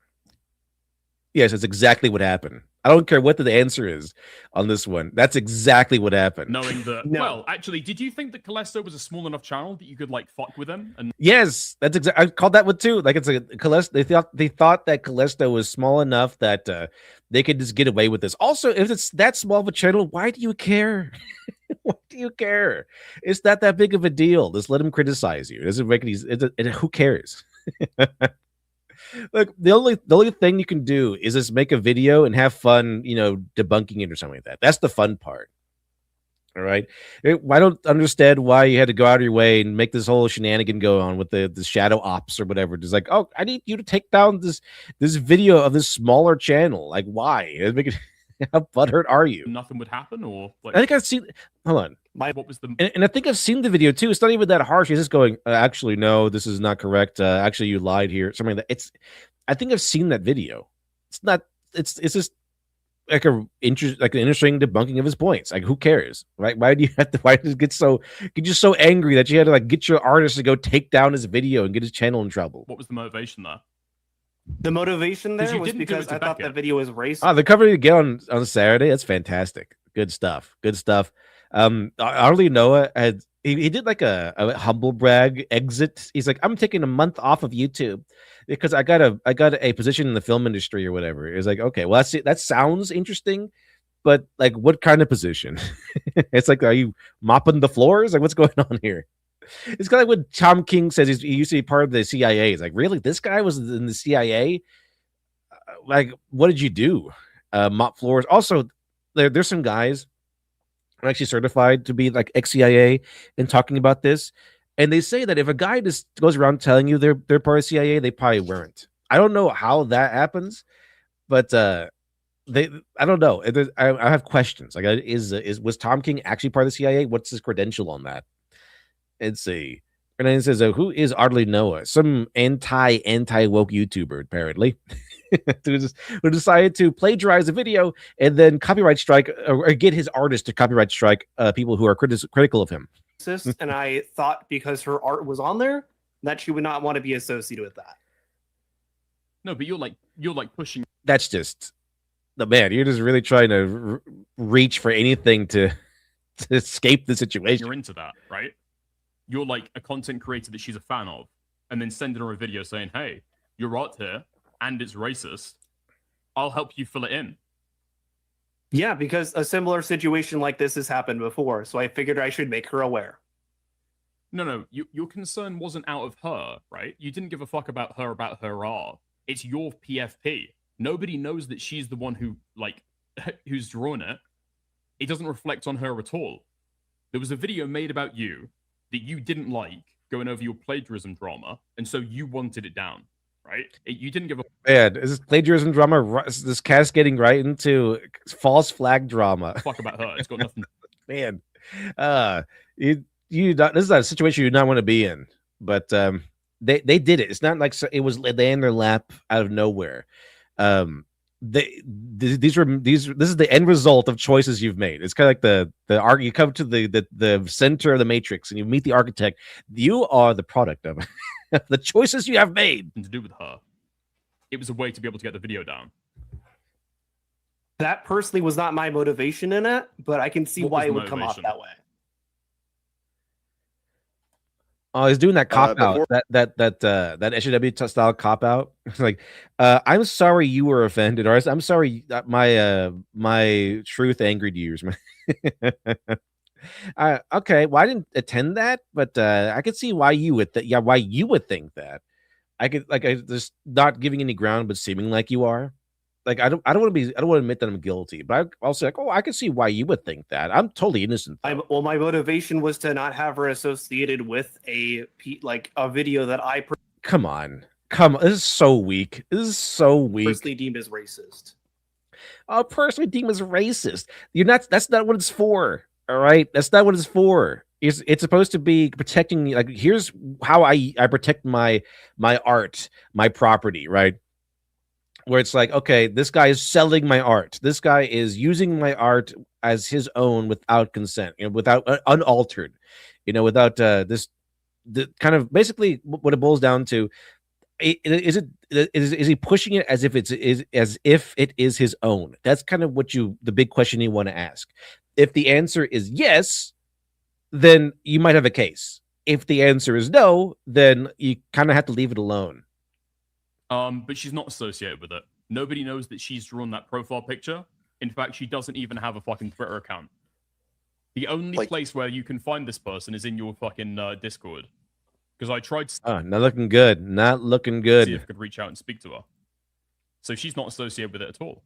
Speaker 3: Yes, that's exactly what happened. I don't care what the answer is on this one. That's exactly what happened.
Speaker 10: Knowing that, well, actually, did you think that Callisto was a small enough channel that you could like fuck with him? And
Speaker 3: yes, that's exactly. I called that one too. Like, it's a Callisto. They thought that Callisto was small enough that they could just get away with this. Also, if it's that small of a channel, why do you care? Why do you care? It's not that big of a deal. Just let him criticize you. It doesn't make it. Who cares? Look, the only thing you can do is just make a video and have fun, debunking it or something like that. That's the fun part. All right. I don't understand why you had to go out of your way and make this whole shenanigan go on with the shadow ops or whatever. Just like, oh, I need you to take down this video of this smaller channel. Like, why? How butthurt are you?
Speaker 10: Nothing would happen, or like,
Speaker 3: I think I've seen. Hold on.
Speaker 10: What was the?
Speaker 3: And I think I've seen the video too. It's not even that harsh. He's just going, actually, no, this is not correct. Actually, you lied here. Something like that. I think I've seen that video. It's not. It's just like an interesting debunking of his points. Like, who cares, right? Why do you have to? Why did it get so angry that you had to like get your artist to go take down his video and get his channel in trouble?
Speaker 10: What was the motivation there?
Speaker 9: The motivation there was because I thought that video was racist.
Speaker 3: Oh, they're covering it again on Saturday. That's fantastic. Good stuff. Good stuff. OtterlyNoah he did like a humble brag exit. He's like, I'm taking a month off of YouTube because I got a position in the film industry or whatever. It's like, okay, well, that sounds interesting, but like, what kind of position? It's like, are you mopping the floors? Like, what's going on here? It's kind of like when Tom King says he used to be part of the CIA. It's like, really? This guy was in the CIA? Like, what did you do? Mop floors. Also, there's some guys who are actually certified to be like ex-CIA and talking about this. And they say that if a guy just goes around telling you they're part of CIA, they probably weren't. I don't know how that happens, but I don't know. I have questions. Like, was Tom King actually part of the CIA? What's his credential on that? Let's see. And then it says, who is OtterlyNoah? Some anti-woke YouTuber, apparently, who decided to plagiarize a video and then copyright strike or get his artist to copyright strike people who are critical of him.
Speaker 9: And I thought because her art was on there that she would not want to be associated with that.
Speaker 10: No, but you're like pushing.
Speaker 3: That's just the man. You're just really trying to reach for anything to escape the situation.
Speaker 10: You're into that, right? You're like a content creator that she's a fan of, and then sending her a video saying, "Hey, your art here, and it's racist. I'll help you fill it in."
Speaker 9: Yeah, because a similar situation like this has happened before, so I figured I should make her aware.
Speaker 10: No, your concern wasn't out of her, right? You didn't give a fuck about her art. It's your PFP. Nobody knows that she's the one who's drawn it. It doesn't reflect on her at all. There was a video made about you that you didn't like, going over your plagiarism drama, and so you wanted it down, right? You didn't give a...
Speaker 3: Man, is this plagiarism drama, is this cascading right into false flag drama?
Speaker 10: Fuck about her. It's got nothing...
Speaker 3: Man, this is a situation you do not want to be in, but they did it. It's not like it was they in their lap out of nowhere. This is the end result of choices you've made. It's kind of like the you come to the center of the matrix and you meet the architect. You are the product of the choices you have made.
Speaker 10: To do with her, it was a way to be able to get the video down.
Speaker 9: That personally was not my motivation in it, but I can see why it would come off that way.
Speaker 3: Oh, he's doing that cop out, that SJW style cop out. It's like, I'm sorry you were offended, or I'm sorry that my truth angered you. Okay, well, I didn't attend that, but I could see why you would why you would think that. I just not giving any ground, but seeming like you are. Like I don't want to admit that I'm guilty, but I also like, I can see why you would think that. I'm totally innocent.
Speaker 9: Well, my motivation was to not have her associated with a video that I
Speaker 3: come on. This is so weak. Personally
Speaker 9: deemed as racist.
Speaker 3: Personally deemed as racist. That's not what it's for. All right, that's not what it's for. It's supposed to be protecting. Like, here's how I protect my art, my property, right? Where it's like, okay, this guy is selling my art. This guy is using my art as his own without consent, without unaltered, without the kind of basically what it boils down to. Is he pushing it as if it is his own? That's kind of the big question you want to ask. If the answer is yes, then you might have a case. If the answer is no, then you kind of have to leave it alone.
Speaker 10: But she's not associated with it. Nobody knows that she's drawn that profile picture. In fact, she doesn't even have a fucking Twitter account. The only place where you can find this person is in your fucking Discord. Because I tried...
Speaker 3: not looking good. Not looking good.
Speaker 10: See if I could reach out and speak to her. So she's not associated with it at all.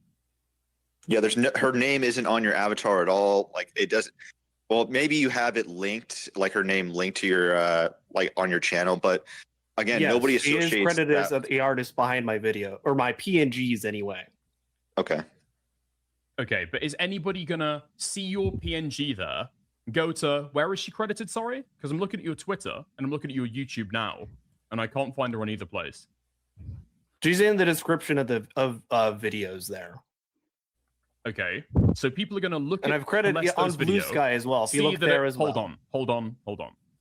Speaker 11: Yeah, her name isn't on your avatar at all. Like, it doesn't... Well, maybe you have it linked, like her name linked to your, on your channel, but... Again, yes, nobody associates
Speaker 9: she is credited as the artist behind my video, or my PNGs anyway.
Speaker 11: Okay,
Speaker 10: but is anybody gonna see your PNG there? Go to, where is she credited? Sorry, because I'm looking at your Twitter and I'm looking at your YouTube now, and I can't find her on either place.
Speaker 9: She's in the description of the videos there.
Speaker 10: Okay, so people are gonna look.
Speaker 9: And I've credited on Blue Sky as well. If you look there as well.
Speaker 10: Hold on.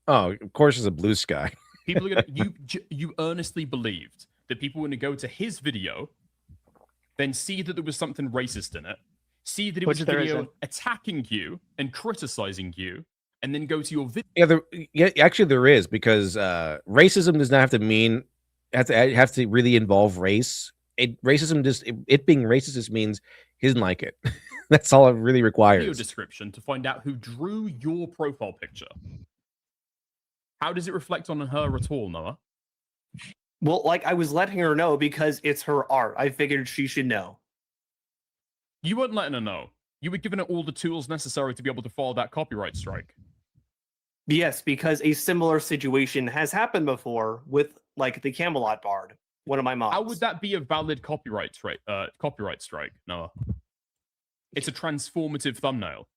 Speaker 3: Oh, of course, it's a Blue Sky.
Speaker 10: People are gonna you earnestly believed that people were gonna go to his video, then see that there was something racist in it, see that it was a video attacking you and criticizing you, and then go to your video.
Speaker 3: Actually there is, because racism does not have to mean have to really involve race. Racism it being racist just means he doesn't like it. That's all it really requires.
Speaker 10: Video description to find out who drew your profile picture. How does it reflect on her at all, Noah?
Speaker 9: Well, I was letting her know because it's her art. I figured she should know.
Speaker 10: You weren't letting her know. You were giving her all the tools necessary to be able to file that copyright strike.
Speaker 9: Yes, because a similar situation has happened before with, the Camelot Bard, one of my mods.
Speaker 10: How would that be a valid copyright strike, Noah? It's a transformative thumbnail.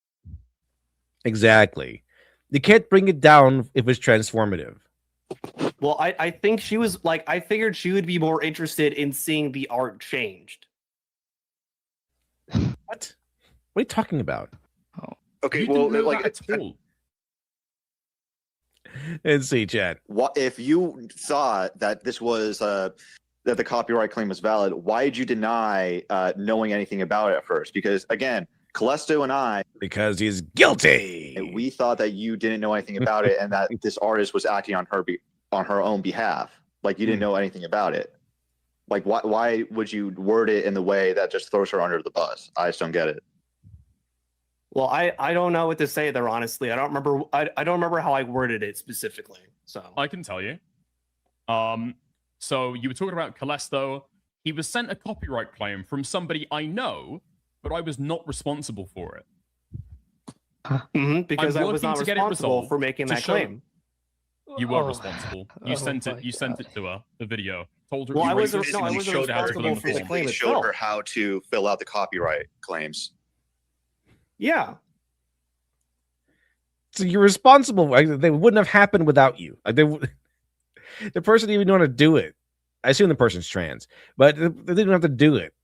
Speaker 3: Exactly. You can't bring it down if it's transformative.
Speaker 9: Well, I think she was like, I figured she would be more interested in seeing the art changed.
Speaker 3: What? What are you talking about?
Speaker 11: Okay,
Speaker 10: You
Speaker 11: well,
Speaker 10: didn't know
Speaker 11: like
Speaker 10: that at all.
Speaker 3: Let's see, chat.
Speaker 11: what if you thought that this was that the copyright claim was valid? Why did you deny knowing anything about it at first? Because again, Callisto and I,
Speaker 3: because he's guilty.
Speaker 11: We thought that you didn't know anything about it, and that this artist was acting on her own behalf. Like you didn't know anything about it. Like why would you word it in the way that just throws her under the bus? I just don't get it.
Speaker 9: Well, I don't know what to say there, honestly. I don't remember. I don't remember how I worded it specifically. So
Speaker 10: I can tell you. So you were talking about Callisto. He was sent a copyright claim from somebody I know, but I was not responsible for it.
Speaker 9: Because I was not responsible for making that claim.
Speaker 10: You were responsible. You sent it. You sent it to her. The video. Told her.
Speaker 9: Well,
Speaker 10: you
Speaker 9: I wasn't
Speaker 11: Physically showed her how to fill out the copyright claims.
Speaker 9: Yeah.
Speaker 3: So you're responsible. They wouldn't have happened without you. Like the person didn't even know how to do it. I assume the person's trans, but they didn't have to do it.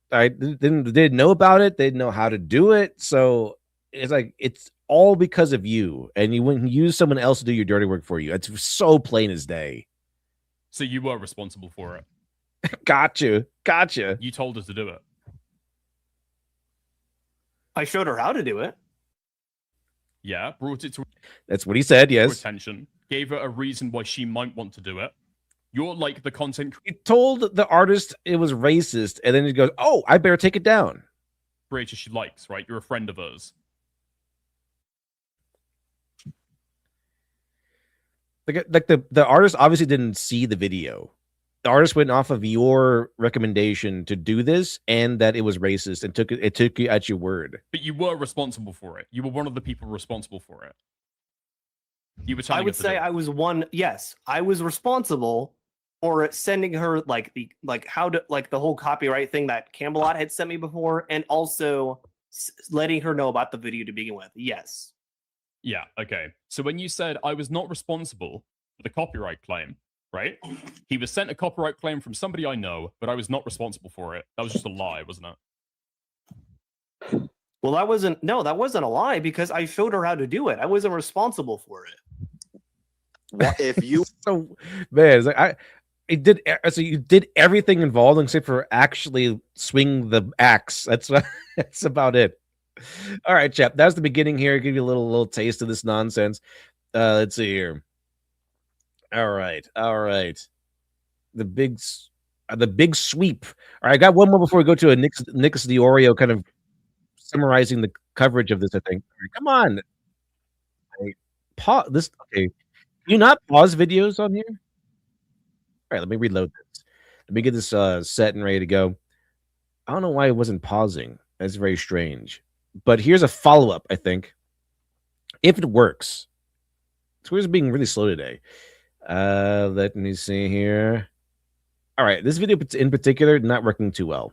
Speaker 3: They didn't know about it. They didn't know how to do it. So it's like it's all because of you, and you wouldn't use someone else to do your dirty work for you. It's so plain as day.
Speaker 10: So you were responsible for it.
Speaker 3: Gotcha.
Speaker 10: You told us to do it.
Speaker 9: I showed her how to do it.
Speaker 10: Yeah, brought it to.
Speaker 3: That's what he said. Yes.
Speaker 10: Attention. Gave her a reason why she might want to do it. You're like the content.
Speaker 3: He told the artist it was racist, and then he goes, "Oh, I better take it down."
Speaker 10: Creator she likes, right? You're a friend of hers.
Speaker 3: Like the artist obviously didn't see the video. The artist went off of your recommendation to do this, and that it was racist, and took you at your word.
Speaker 10: But you were responsible for it. You were one of the people responsible for it. You were telling
Speaker 9: I would say I was one. Yes, I was responsible for sending her the whole copyright thing that Camelot had sent me before, and also letting her know about the video to begin with. Yes.
Speaker 10: Yeah. Okay. So when you said I was not responsible for the copyright claim, right? He was sent a copyright claim from somebody I know, but I was not responsible for it. That was just a lie, wasn't it?
Speaker 9: Well, that wasn't a lie, because I showed her how to do it. I wasn't responsible for it.
Speaker 11: What if you
Speaker 3: so man, it's like so you did everything involved except for actually swing the axe. That's about it. All right, chap. That's the beginning here. Give you a little taste of this nonsense. Let's see here. All right. The big sweep. All right, I got one more before we go to a Nix Diorio kind of summarizing the coverage of this. I think. All right, come on. Pause this. Okay. Can you not pause videos on here? All right, let me reload this. Let me get this set and ready to go. I don't know why it wasn't pausing. That's very strange. But here's a follow-up, I think. If it works. Twitter's being really slow today. Let me see here. All right, this video in particular, not working too well.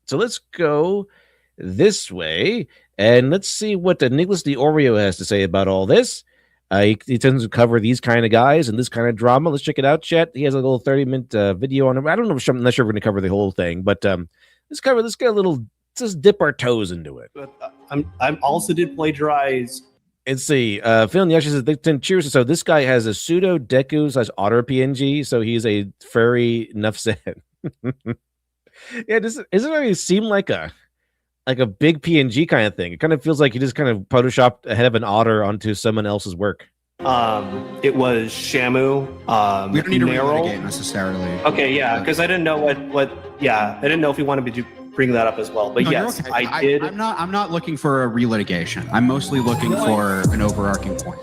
Speaker 3: So let's go this way, and let's see what Nicholas Diorio has to say about all this. He tends to cover these kind of guys and this kind of drama. Let's check it out, chat. He has a little 30-minute video on him. I don't know if I'm not sure we're going to cover the whole thing, but let's get a little. Let's just dip our toes into it.
Speaker 9: I'm also did plagiarize.
Speaker 3: Let's see. Phil Yashi says, cheers. So this guy has a pseudo Deku / Otter PNG, so he's a furry. Enough said. Yeah, doesn't it really seem like a big PNG kind of thing? It kind of feels like you just kind of photoshopped a head of an otter onto someone else's work.
Speaker 9: It was Shamu.
Speaker 13: We don't need to relitigate necessarily.
Speaker 9: Okay, yeah, because I didn't know what. Yeah, I didn't know if he wanted me to bring that up as well. But
Speaker 13: no,
Speaker 9: yes,
Speaker 13: okay.
Speaker 9: I did.
Speaker 13: I'm not looking for a relitigation. I'm mostly looking for an overarching point.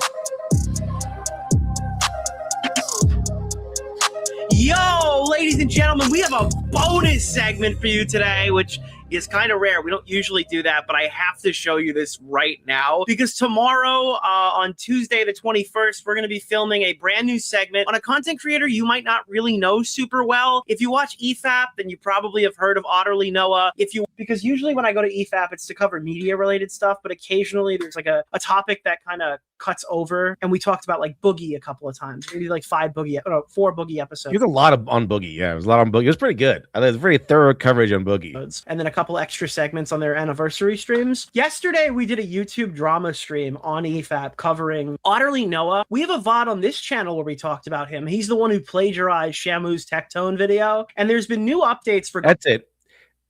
Speaker 14: Yo, ladies and gentlemen, we have a bonus segment for you today, which is kind of rare. We don't usually do that, but I have to show you this right now because tomorrow, on Tuesday the 21st, we're going to be filming a brand new segment on a content creator you might not really know super well. If you watch EFAP, then you probably have heard of OtterlyNoah. Because usually when I go to EFAP, it's to cover media-related stuff, but occasionally there's like a topic that kind of cuts over, and we talked about like Boogie a couple of times. Maybe like 4 Boogie episodes.
Speaker 3: There's a lot on Boogie. Yeah, there's a lot on Boogie. It was pretty good. I think it's very thorough coverage on Boogie.
Speaker 14: And then a couple extra segments on their anniversary streams. Yesterday, we did a YouTube drama stream on EFAP covering OtterlyNoah. We have a VOD on this channel where we talked about him. He's the one who plagiarized Shamu's Tectone video. And there's been new updates for...
Speaker 3: That's it.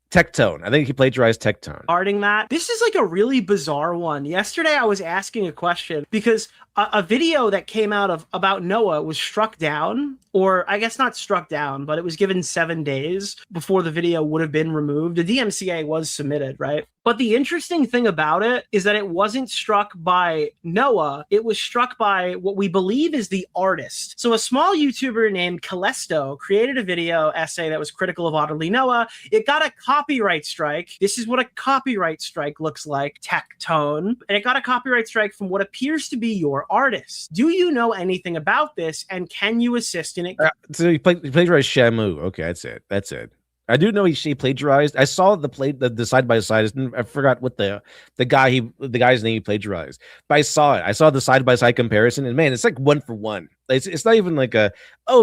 Speaker 3: Tectone. I think he plagiarized Tectone.
Speaker 14: Regarding that, this is like a really bizarre one. Yesterday, I was asking a question because a video that came out about Noah was struck down, or I guess not struck down, but it was given 7 days before the video would have been removed. The DMCA was submitted, right? But the interesting thing about it is that it wasn't struck by Noah. It was struck by what we believe is the artist. So a small YouTuber named Calesto created a video essay that was critical of OtterlyNoah. It got a copyright strike. This is what a copyright strike looks like, Tectone. And it got a copyright strike from what appears to be your artist. Do you know anything about this, and can you assist in it?
Speaker 3: So he plagiarized Shamu. Okay, that's it. That's it. I do know he plagiarized. I saw the side by side. I forgot what the guy's name he plagiarized, but I saw it. I saw the side by side comparison, and man, it's like 1 for 1. It's not even like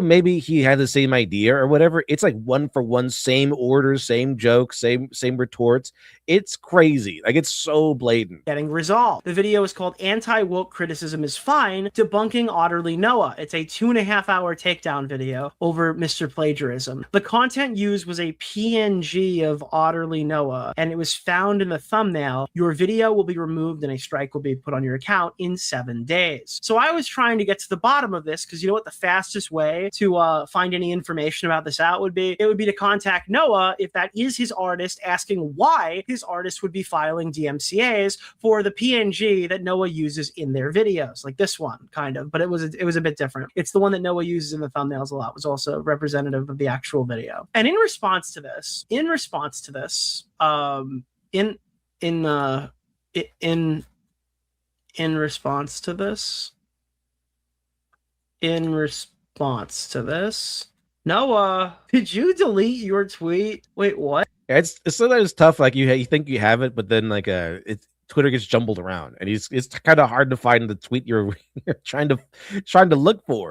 Speaker 3: maybe he had the same idea or whatever. It's like 1 for 1, same orders, same jokes, same retorts. It's crazy. Like, it's so blatant.
Speaker 14: Getting resolved. The video is called Anti-Woke Criticism is Fine, Debunking OtterlyNoah. It's a 2.5-hour takedown video over Mr. Plagiarism. The content used was a PNG of OtterlyNoah, and it was found in the thumbnail. Your video will be removed and a strike will be put on your account in 7 days. So I was trying to get to the bottom of this, because you know what the fastest way to find any information about this out would be? It would be to contact Noah, if that is his artist, asking why his artist would be filing DMCAs for the PNG that Noah uses in their videos, like this one, kind of, but it was a bit different. It's the one that Noah uses in the thumbnails a lot, was also representative of the actual video. And in response to this, in response to this, Noah, did you delete your tweet? Wait, what?
Speaker 3: It's sometimes tough. Like you think you have it, but then like Twitter gets jumbled around, and it's kind of hard to find the tweet you're trying to look for.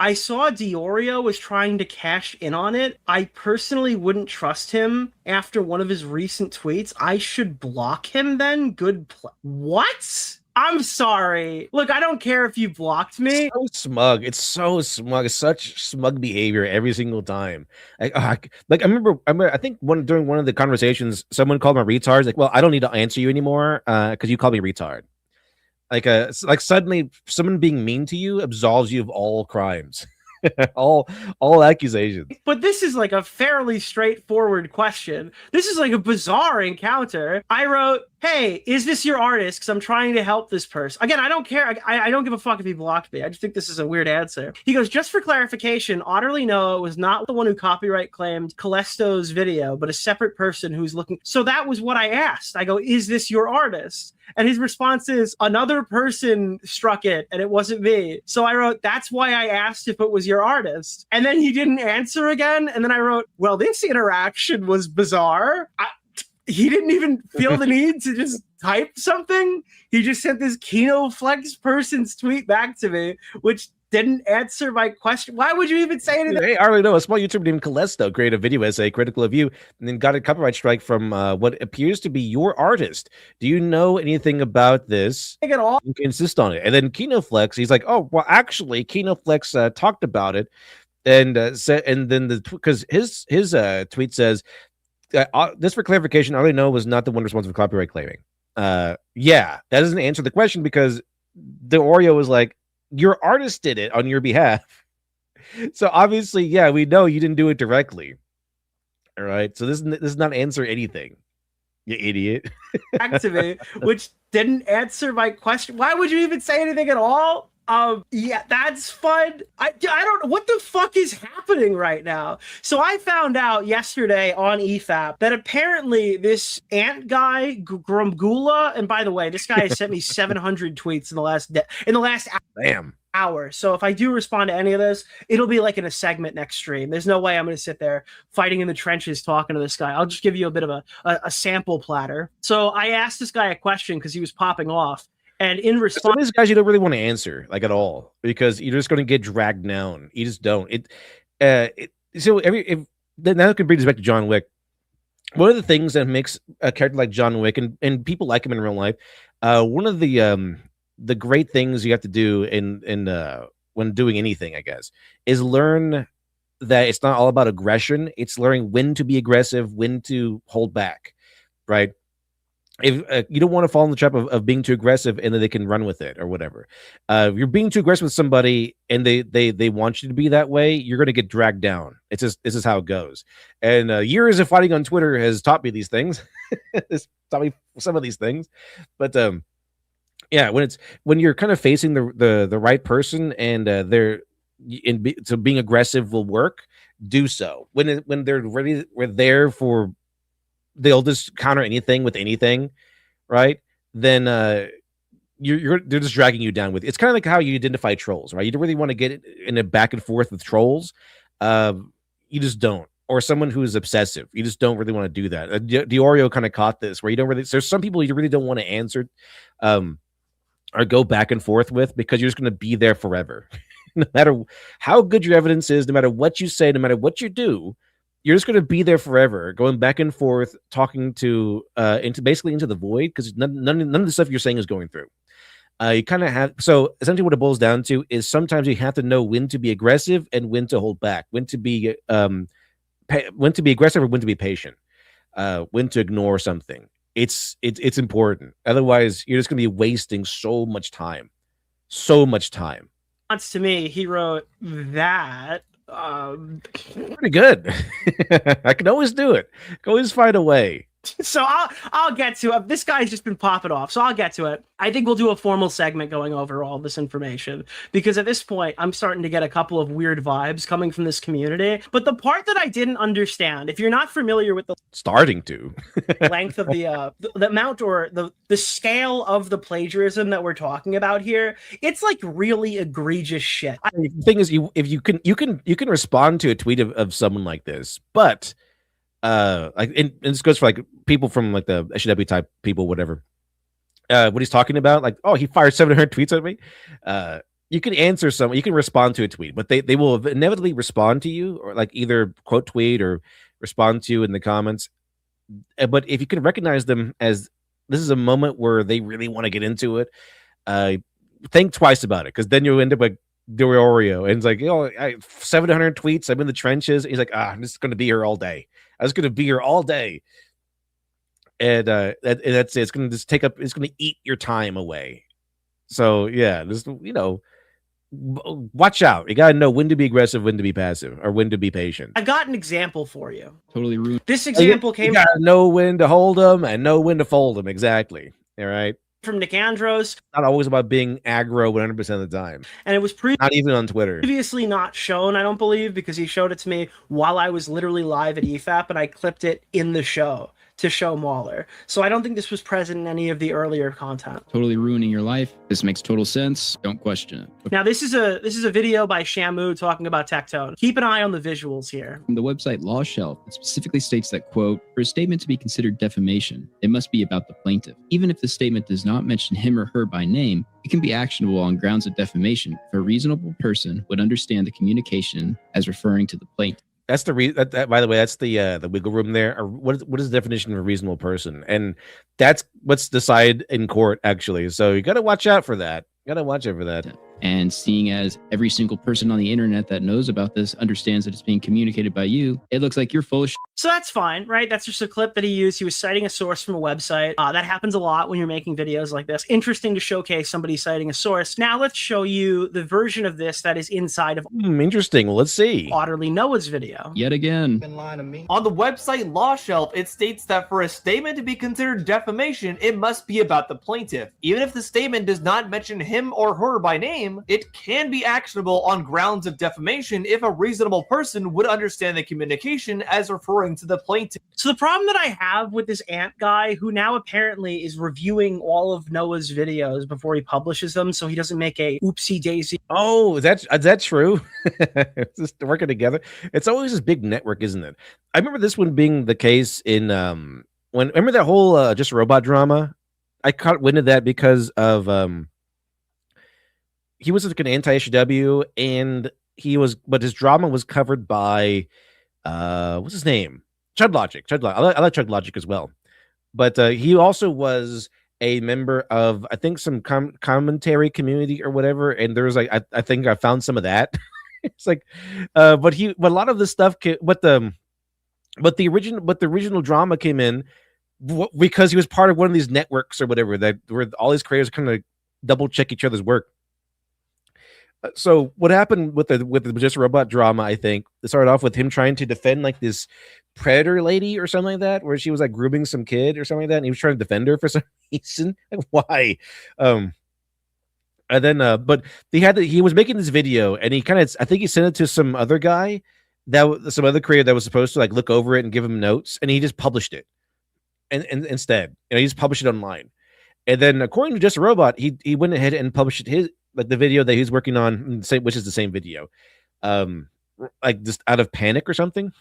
Speaker 14: I saw Diorio was trying to cash in on it. I personally wouldn't trust him after one of his recent tweets. I should block him then? What? I'm sorry. Look, I don't care if you blocked me.
Speaker 3: So smug. It's so smug. It's such smug behavior every single time. I remember. I think during one of the conversations, someone called me retard. Like, well, I don't need to answer you anymore because you called me retard. Like suddenly someone being mean to you absolves you of all crimes. all accusations.
Speaker 14: But this is like a fairly straightforward question. This is like a bizarre encounter. I wrote, hey, is this your artist? Because I'm trying to help this person. Again, I don't care. I don't give a fuck if he blocked me. I just think this is a weird answer. He goes, just for clarification, OtterlyNoah was not the one who copyright claimed Calesto's video, but a separate person who's looking. So that was what I asked. I go, is this your artist? And his response is, another person struck it, and it wasn't me. So I wrote, that's why I asked if it was your artist. And then he didn't answer again. And then I wrote, well, this interaction was bizarre. He didn't even feel the need to just type something. He just sent this Kino Flex person's tweet back to me, which didn't answer my question. Why would you even say anything?
Speaker 3: Hey, I already know a small YouTuber named Calesto created a video essay critical of you and then got a copyright strike from what appears to be your artist. Do you know anything about this?
Speaker 14: At all?
Speaker 3: You can insist on it. And then Kino Flex, he's like, oh, well, actually, Kino Flex talked about it and said, and then because his tweet says, this for clarification, OtterlyNoah was not the one responsible for copyright claiming. Yeah, that doesn't answer the question because the Oreo was like, your artist did it on your behalf. So obviously, yeah, we know you didn't do it directly. All right. So this does not answer anything. You idiot.
Speaker 14: Back to me, which didn't answer my question. Why would you even say anything at all? Yeah, that's fun. I don't know what the fuck is happening right now. So I found out yesterday on EFAP that apparently this ant guy Grumgula, and by the way, this guy has sent me 700 tweets in the last hour. So if I do respond to any of this, it'll be like in a segment next stream. There's no way I'm going to sit there fighting in the trenches talking to this guy. I'll just give you a bit of a sample platter. So I asked this guy a question because he was popping off. And in
Speaker 3: Some
Speaker 14: response,
Speaker 3: of these guys you don't really want to answer like at all because you're just going to get dragged down. You just don't. So now it can bring us back to John Wick. One of the things that makes a character like John Wick and people like him in real life, one of the great things you have to do in when doing anything, I guess, is learn that it's not all about aggression. It's learning when to be aggressive, when to hold back, right? If you don't want to fall in the trap of being too aggressive and then they can run with it or whatever. If you're being too aggressive with somebody and they want you to be that way, you're going to get dragged down. This is how it goes. And years of fighting on Twitter has taught me these things. It's taught me some of these things. But yeah, when you're kind of facing the right person and so being aggressive will work, do so. When they're ready, we're there for. They'll just counter anything with anything, right? Then they're just dragging you down with. It's kind of like how you identify trolls, right? You don't really want to get in a back and forth with trolls. You just don't. Or someone who's obsessive, you just don't really want to do that. Diorio kind of caught this, where you don't really. There's some people you really don't want to answer, or go back and forth with because you're just going to be there forever, no matter how good your evidence is, no matter what you say, no matter what you do. You're just going to be there forever, going back and forth, talking to into the void because none of the stuff you're saying is going through. You kind of have so essentially what it boils down to is sometimes you have to know when to be aggressive and when to hold back, when to be aggressive or when to be patient, when to ignore something. It's important. Otherwise, you're just going to be wasting so much time.
Speaker 14: to me, he wrote that.
Speaker 3: Pretty good. I can always do it. Can always find a way.
Speaker 14: So I'll get to it. This guy's just been popping off, so I'll get to it. I think we'll do a formal segment going over all this information because at this point, I'm starting to get a couple of weird vibes coming from this community. But the part that I didn't understand, if you're not familiar with the length of the amount or the scale of the plagiarism that we're talking about here, it's like really egregious shit.
Speaker 3: The thing is, if you can respond to a tweet of someone like this, but and this goes for like people from like the SW type people, whatever. What he's talking about, like, oh, he fired 700 tweets at me. You can answer someone, you can respond to a tweet, but they will inevitably respond to you or like either quote tweet or respond to you in the comments. But if you can recognize them as this is a moment where they really want to get into it, think twice about it because then you'll end up like Diorio and it's like, 700 tweets. I'm in the trenches. He's like, I'm just going to be here all day. I was going to be here all day. And that's it. It's going to just it's going to eat your time away. So yeah, just, watch out. You got to know when to be aggressive, when to be passive, or when to be patient.
Speaker 14: I got an example for you.
Speaker 13: Totally rude.
Speaker 14: This example came.
Speaker 3: You got to know when to hold them and know when to fold them. Exactly. All right.
Speaker 14: From Nick Andros.
Speaker 3: Not always about being aggro 100% of the time.
Speaker 14: And it was
Speaker 3: not even on Twitter.
Speaker 14: Previously not shown, I don't believe, because he showed it to me while I was literally live at EFAP and I clipped it in the show to show Mahler. So I don't think this was present in any of the earlier content.
Speaker 13: Totally ruining your life. This makes total sense. Don't question it.
Speaker 14: Now this is a video by Shamu talking about Tectone. Keep an eye on the visuals here.
Speaker 13: From the website Law Shelf, it specifically states that, quote, for a statement to be considered defamation, it must be about the plaintiff. Even if the statement does not mention him or her by name, it can be actionable on grounds of defamation if a reasonable person would understand the communication as referring to the plaintiff.
Speaker 3: That's the that by the way, that's the wiggle room there. Or what is the definition of a reasonable person? And that's what's decided in court, actually. So you got to watch out for that.
Speaker 13: And seeing as every single person on the internet that knows about this understands that it's being communicated by you, it looks like you're full of shit.
Speaker 14: So that's fine, right? That's just a clip that he used. He was citing a source from a website. That happens a lot when you're making videos like this. Interesting to showcase somebody citing a source. Now let's show you the version of this that is inside of
Speaker 3: interesting. Well, let's see.
Speaker 14: OtterlyNoah's video.
Speaker 13: Yet again.
Speaker 9: On the website Law Shelf, it states that for a statement to be considered defamation, it must be about the plaintiff. Even if the statement does not mention him or her by name, it can be actionable on grounds of defamation if a reasonable person would understand the communication as referring to the plaintiff.
Speaker 14: So the problem that I have with this Ant guy, who now apparently is reviewing all of Noah's videos before he publishes them, so he doesn't make a oopsie daisy.
Speaker 3: Oh, that's true. Just working together. It's always this big network, isn't it? I remember this one being the case in remember that whole Just Robot drama. I caught wind of that because of he was like an anti-SJW, and but his drama was covered by what's his name? Chud Logic. I like Chud Logic as well. But he also was a member of, I think, some commentary community or whatever. And there was like, I think I found some of that. It's like, but a lot of this stuff, but the original drama came in because he was part of one of these networks or whatever where all these creators kind of double check each other's work. So what happened with the Just a Robot drama, I think, it started off with him trying to defend like this predator lady or something like that, where she was like grooming some kid or something like that, and he was trying to defend her for some reason. Like, why? And then but he was making this video, and he I think he sent it to some other guy, some other creator that was supposed to like look over it and give him notes, and he just published it. And instead, he just published it online. And then according to Just a Robot, he went ahead and published the video that he's working on, which is the same video, like just out of panic or something.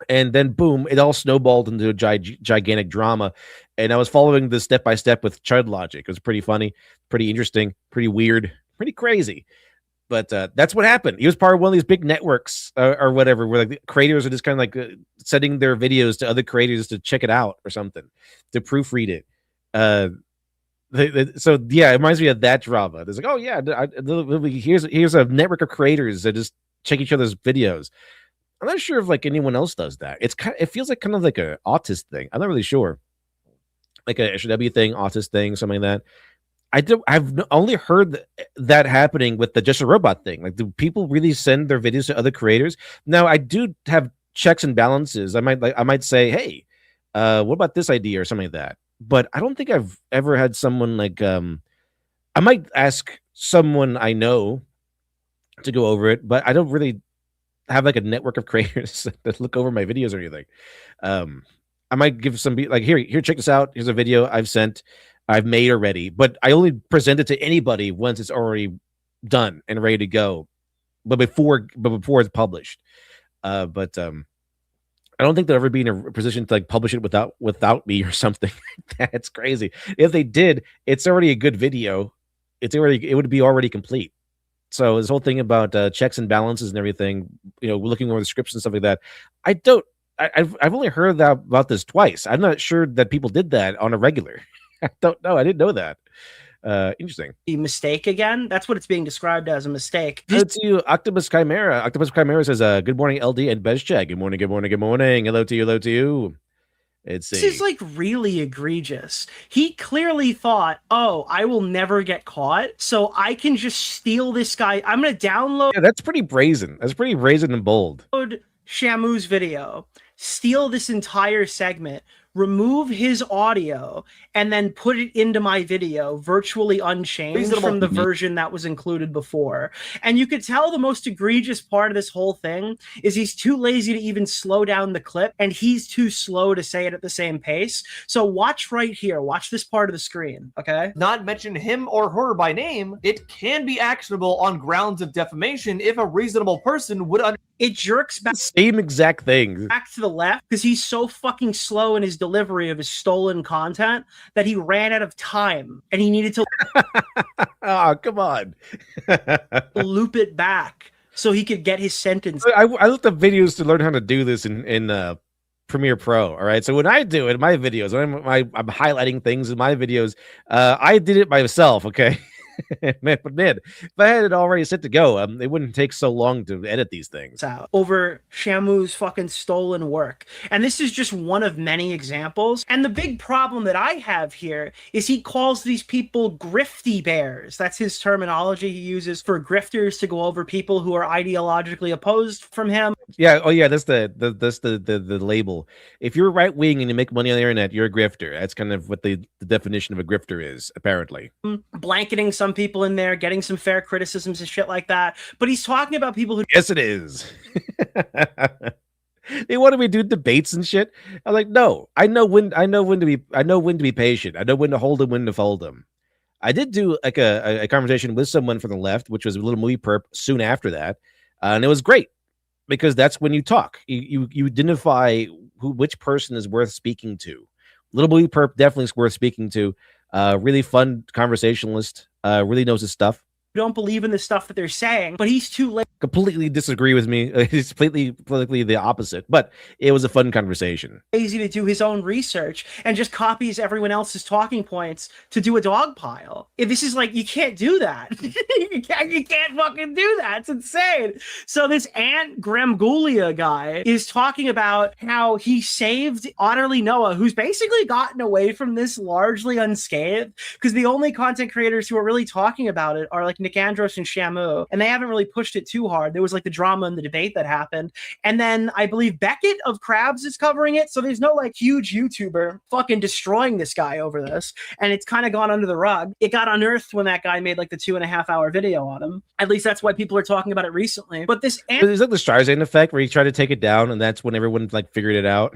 Speaker 3: And then boom, it all snowballed into a gigantic drama. And I was following this step by step with Chud Logic. It was pretty funny, pretty interesting, pretty weird, pretty crazy. But that's what happened. He was part of one of these big networks or whatever, where like the creators are just kind of like sending their videos to other creators to check it out or something, to proofread it. So yeah, it reminds me of that drama. There's like, oh yeah, here's a network of creators that just check each other's videos. I'm not sure if like anyone else does that. It feels like kind of like a autist thing. I'm not really sure, like a SJW thing, autist thing, something like that. I've only heard that happening with the Just a Robot thing. Like, do people really send their videos to other creators? Now, I do have checks and balances. I might say, hey, what about this idea or something like that? But I don't think I've ever had someone like I might ask someone I know to go over it, but I don't really have like a network of creators that look over my videos or anything. I might give somebody like, here, check this out. Here's a video I've made already, but I only present it to anybody once it's already done and ready to go, but before it's published. But I don't think they'll ever be in a position to like publish it without me or something. That's crazy. If they did, it's already a good video. It would be already complete. So this whole thing about checks and balances and everything, looking over the scripts and stuff like that, I've only heard about this twice. I'm not sure that people did that on a regular. I don't know. I didn't know that. Interesting.
Speaker 14: The mistake again. That's what it's being described as, a mistake.
Speaker 3: Hello to you, Octopus Chimera. Octopus Chimera says, good morning, LD and Bezcheck. Good morning, good morning, good morning. Hello to you. This
Speaker 14: is like really egregious. He clearly thought, oh, I will never get caught, so I can just steal this guy. I'm going to download.
Speaker 3: Yeah, that's pretty brazen. That's pretty brazen and bold.
Speaker 14: Shamu's video, steal this entire segment, remove his audio, and then put it into my video virtually unchanged from the version that was included before. And you could tell the most egregious part of this whole thing is he's too lazy to even slow down the clip, and he's too slow to say it at the same pace. So watch right here. Watch this part of the screen, okay?
Speaker 9: Not mention him or her by name, it can be actionable on grounds of defamation if a reasonable person would
Speaker 14: It jerks back.
Speaker 3: Same exact thing.
Speaker 14: Back to the left because he's so fucking slow in his delivery of his stolen content that he ran out of time and he needed to
Speaker 3: oh, come on.
Speaker 14: loop it back so he could get his sentence.
Speaker 3: I looked up videos to learn how to do this in Premiere Pro. All right. So when I do it in my videos, when I'm highlighting things in my videos, I did it myself. Okay. Man, if I had it already set to go, it wouldn't take so long to edit these things.
Speaker 14: Out over Shamu's fucking stolen work. And this is just one of many examples. And the big problem that I have here is he calls these people grifty bears. That's his terminology he uses for grifters to go over people who are ideologically opposed from him.
Speaker 3: Yeah. Oh, yeah. That's the label. If you're right wing and you make money on the internet, you're a grifter. That's kind of what the definition of a grifter is, apparently.
Speaker 14: Blanketing some people in there, getting some fair criticisms and shit like that. But he's talking about people who.
Speaker 3: Yes, it is. They wanted me to do debates and shit. I'm like, no. I know when to be patient. I know when to hold them, when to fold them. I did do like a conversation with someone from the left, which was a little movie perp soon after that, and it was great because that's when you talk. You identify which person is worth speaking to. Little Booty Perp definitely is worth speaking to. Really fun conversationalist. Really knows his stuff.
Speaker 14: Don't believe in the stuff that they're saying, but he's too late.
Speaker 3: Completely disagree with me. He's completely the opposite, but it was a fun conversation.
Speaker 14: Lazy to do his own research and just copies everyone else's talking points to do a dog pile. If this is like, you can't do that. you can't fucking do that. It's insane. So this Ant Gramgulia guy is talking about how he saved OtterlyNoah, who's basically gotten away from this largely unscathed, because the only content creators who are really talking about it are like Nick Andros and Shamu, and they haven't really pushed it too hard. There was like the drama and the debate that happened, and then I believe Beckett of Krabs is covering it, so there's no like huge YouTuber fucking destroying this guy over this, and it's kind of gone under the rug. It got unearthed when that guy made like the 2.5 hour video on him. At least that's why people are talking about it recently. But this
Speaker 3: It's like the Starzane effect where he tried to take it down, and that's when everyone like figured it out.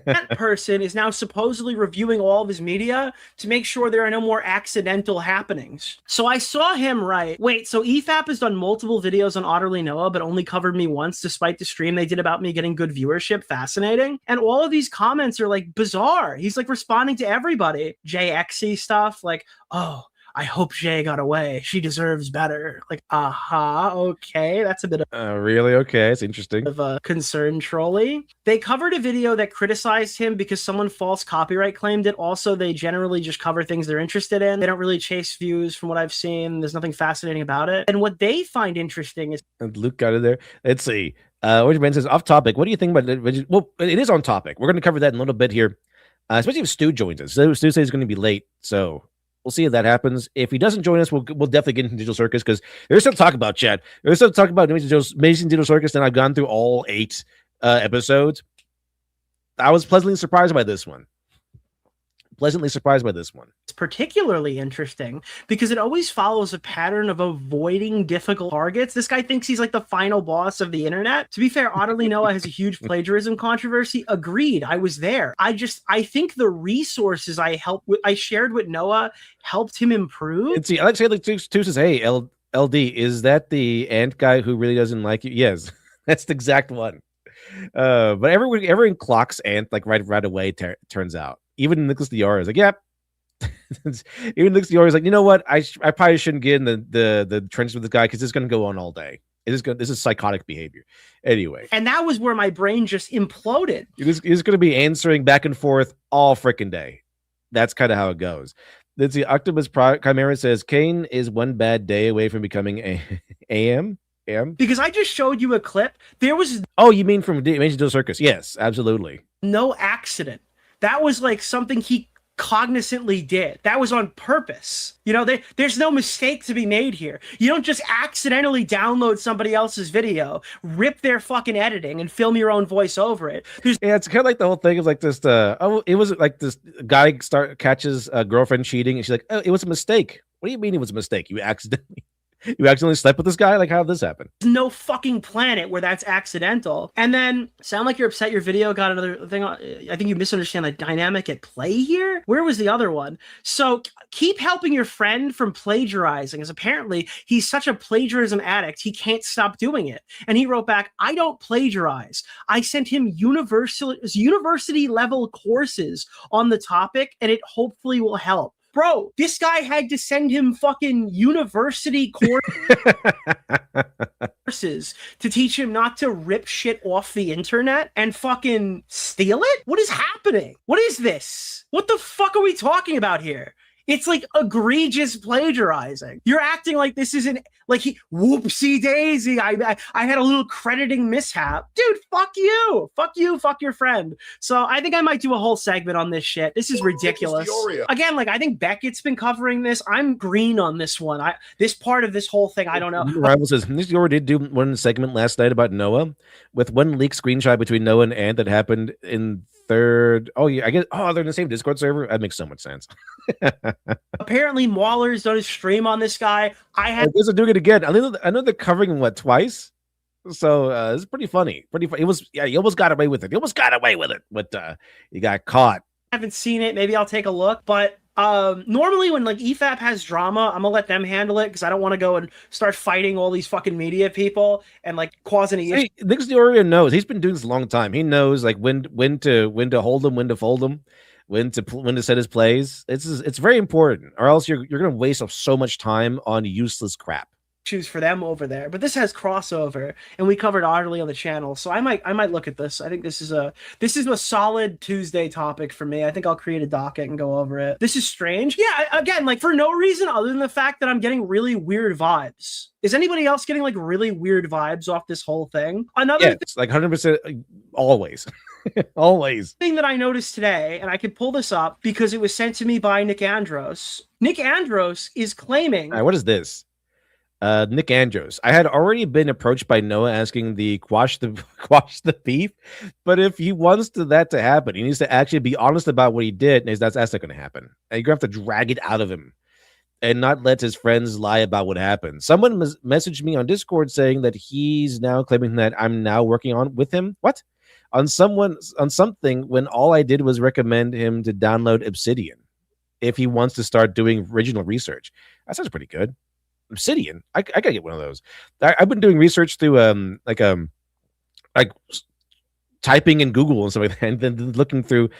Speaker 14: That person is now supposedly reviewing all of his media to make sure there are no more accidental happenings. So I saw him right. Wait, so EFAP has done multiple videos on OtterlyNoah, but only covered me once despite the stream they did about me getting good viewership. Fascinating. And all of these comments are like bizarre. He's like responding to everybody. JXC stuff like, oh, I hope Jay got away. She deserves better. Like, okay. That's a bit of
Speaker 3: really? Okay. It's interesting.
Speaker 14: Of a concern trolley. They covered a video that criticized him because someone false copyright claimed it. Also, they generally just cover things they're interested in. They don't really chase views from what I've seen. There's nothing fascinating about it. And what they find interesting is...
Speaker 3: And Luke got it there. Let's see. Ben says, off topic. What do you think about it? Well, it is on topic. We're going to cover that in a little bit here. Especially if Stu joins us. Stu says he's going to be late, so... We'll see if that happens. If he doesn't join us, we'll definitely get into Digital Circus because there's still talk about Chad. There's still talk about Amazing Digital Circus, and I've gone through all 8 episodes. I was pleasantly surprised by this one. It's
Speaker 14: particularly interesting because it always follows a pattern of avoiding difficult targets. This guy thinks he's like the final boss of the internet. To be fair, OtterlyNoah has a huge plagiarism controversy. Agreed. I was there. I think the resources I shared with Noah helped him improve.
Speaker 3: And see, I like to say like Stu says, hey, LD, is that the ant guy who really doesn't like you? Yes, that's the exact one. But everyone clocks Ant like right away, turns out. Even Nicholas Dior is like, yep. Even Nicholas Dior is like, you know what? I probably shouldn't get in the trenches with this guy because it's going to go on all day. This is psychotic behavior. Anyway.
Speaker 14: And that was where my brain just imploded.
Speaker 3: He's going to be answering back and forth all freaking day. That's kind of how it goes. Let's see. Octopus Chimera says, Kane is one bad day away from becoming AM.
Speaker 14: Because I just showed you a clip. There was...
Speaker 3: Oh, you mean from Amazing Digital Circus? Yes, absolutely.
Speaker 14: No accident. That was like something he cognizantly did. That was on purpose. You know, there's no mistake to be made here. You don't just accidentally download somebody else's video, rip their fucking editing, and film your own voice over it.
Speaker 3: Yeah, it's kind of like the whole thing of like this. It was like this guy catches a girlfriend cheating, and she's like, "Oh, it was a mistake." What do you mean it was a mistake? You accidentally slept with this guy? Like, how did this happen?
Speaker 14: No fucking planet where that's accidental. And then, sound like you're upset your video got another thing. I think you misunderstand the dynamic at play here. Where was the other one? So keep helping your friend from plagiarizing, as apparently he's such a plagiarism addict, he can't stop doing it. And he wrote back, I don't plagiarize. I sent him university level courses on the topic, and it hopefully will help. Bro, this guy had to send him fucking university courses to teach him not to rip shit off the internet and fucking steal it? What is happening? What is this? What the fuck are we talking about here? It's like egregious plagiarizing. You're acting like this isn't like whoopsie daisy. I had a little crediting mishap. Dude, fuck you. Fuck you. Fuck your friend. So I think I might do a whole segment on this shit. This is ridiculous. Again, like I think Beckett's been covering this. I'm green on this one. This part of this whole thing, I don't know.
Speaker 3: Rival says, Nick Dior did do one segment last night about Noah with one leaked screenshot between Noah and Ant that happened in third. Oh yeah, I guess. Oh, they're in the same Discord server. That makes so much sense.
Speaker 14: Apparently, Mauler's done a stream on this guy.
Speaker 3: They're doing it again. I know they're covering him twice. So it's pretty funny. He almost got away with it. But he got caught.
Speaker 14: I haven't seen it. Maybe I'll take a look. But normally when like EFAP has drama, I'm gonna let them handle it because I don't want to go and start fighting all these fucking media people and like cause any issues.
Speaker 3: Nick Dior knows. He's been doing this a long time. He knows like when to hold them, when to fold them. when to set his plays. It's very important, or else you're going to waste so much time on useless crap.
Speaker 14: Choose for them over there, but this has crossover, and we covered Otterly on the channel, so I might look at this. I think this is a solid Tuesday topic for me. I think I'll create a docket and go over it. This is strange. Yeah, again, like for no reason other than the fact that I'm getting really weird vibes. Is anybody else getting like really weird vibes off this whole thing? Another
Speaker 3: it's like 100% always. Always.
Speaker 14: thing that I noticed today, and I can pull this up because it was sent to me by Nick Andros. Nick Andros is claiming.
Speaker 3: All right, what is this? Nick Andros. I had already been approached by Noah asking the quash the beef, but if he wants that to happen, he needs to actually be honest about what he did, and that's not going to happen. And you're gonna have to drag it out of him and not let his friends lie about what happened. Someone messaged me on Discord saying that he's now claiming that I'm now working with him. What? On something when all I did was recommend him to download Obsidian if he wants to start doing original research. That sounds pretty good. Obsidian, I gotta get one of those. I've been doing research through like typing in Google and stuff like that, and then looking through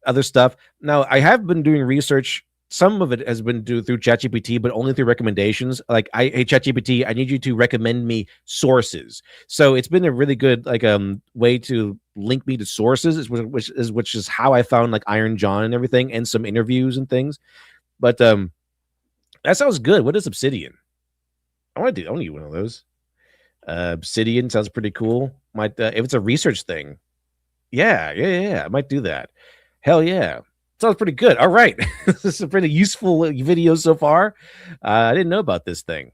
Speaker 3: other stuff. Now I have been doing research. Some of it has been through ChatGPT, but only through recommendations. Like, hey ChatGPT, I need you to recommend me sources. So it's been a really good way to link me to sources, which is how I found like Iron John and everything, and some interviews and things. But that sounds good. What is Obsidian? I want to get one of those. Obsidian sounds pretty cool. Might if it's a research thing. Yeah. I might do that. Hell yeah. Sounds pretty good. All right. This is a pretty useful video so far. I didn't know about this thing.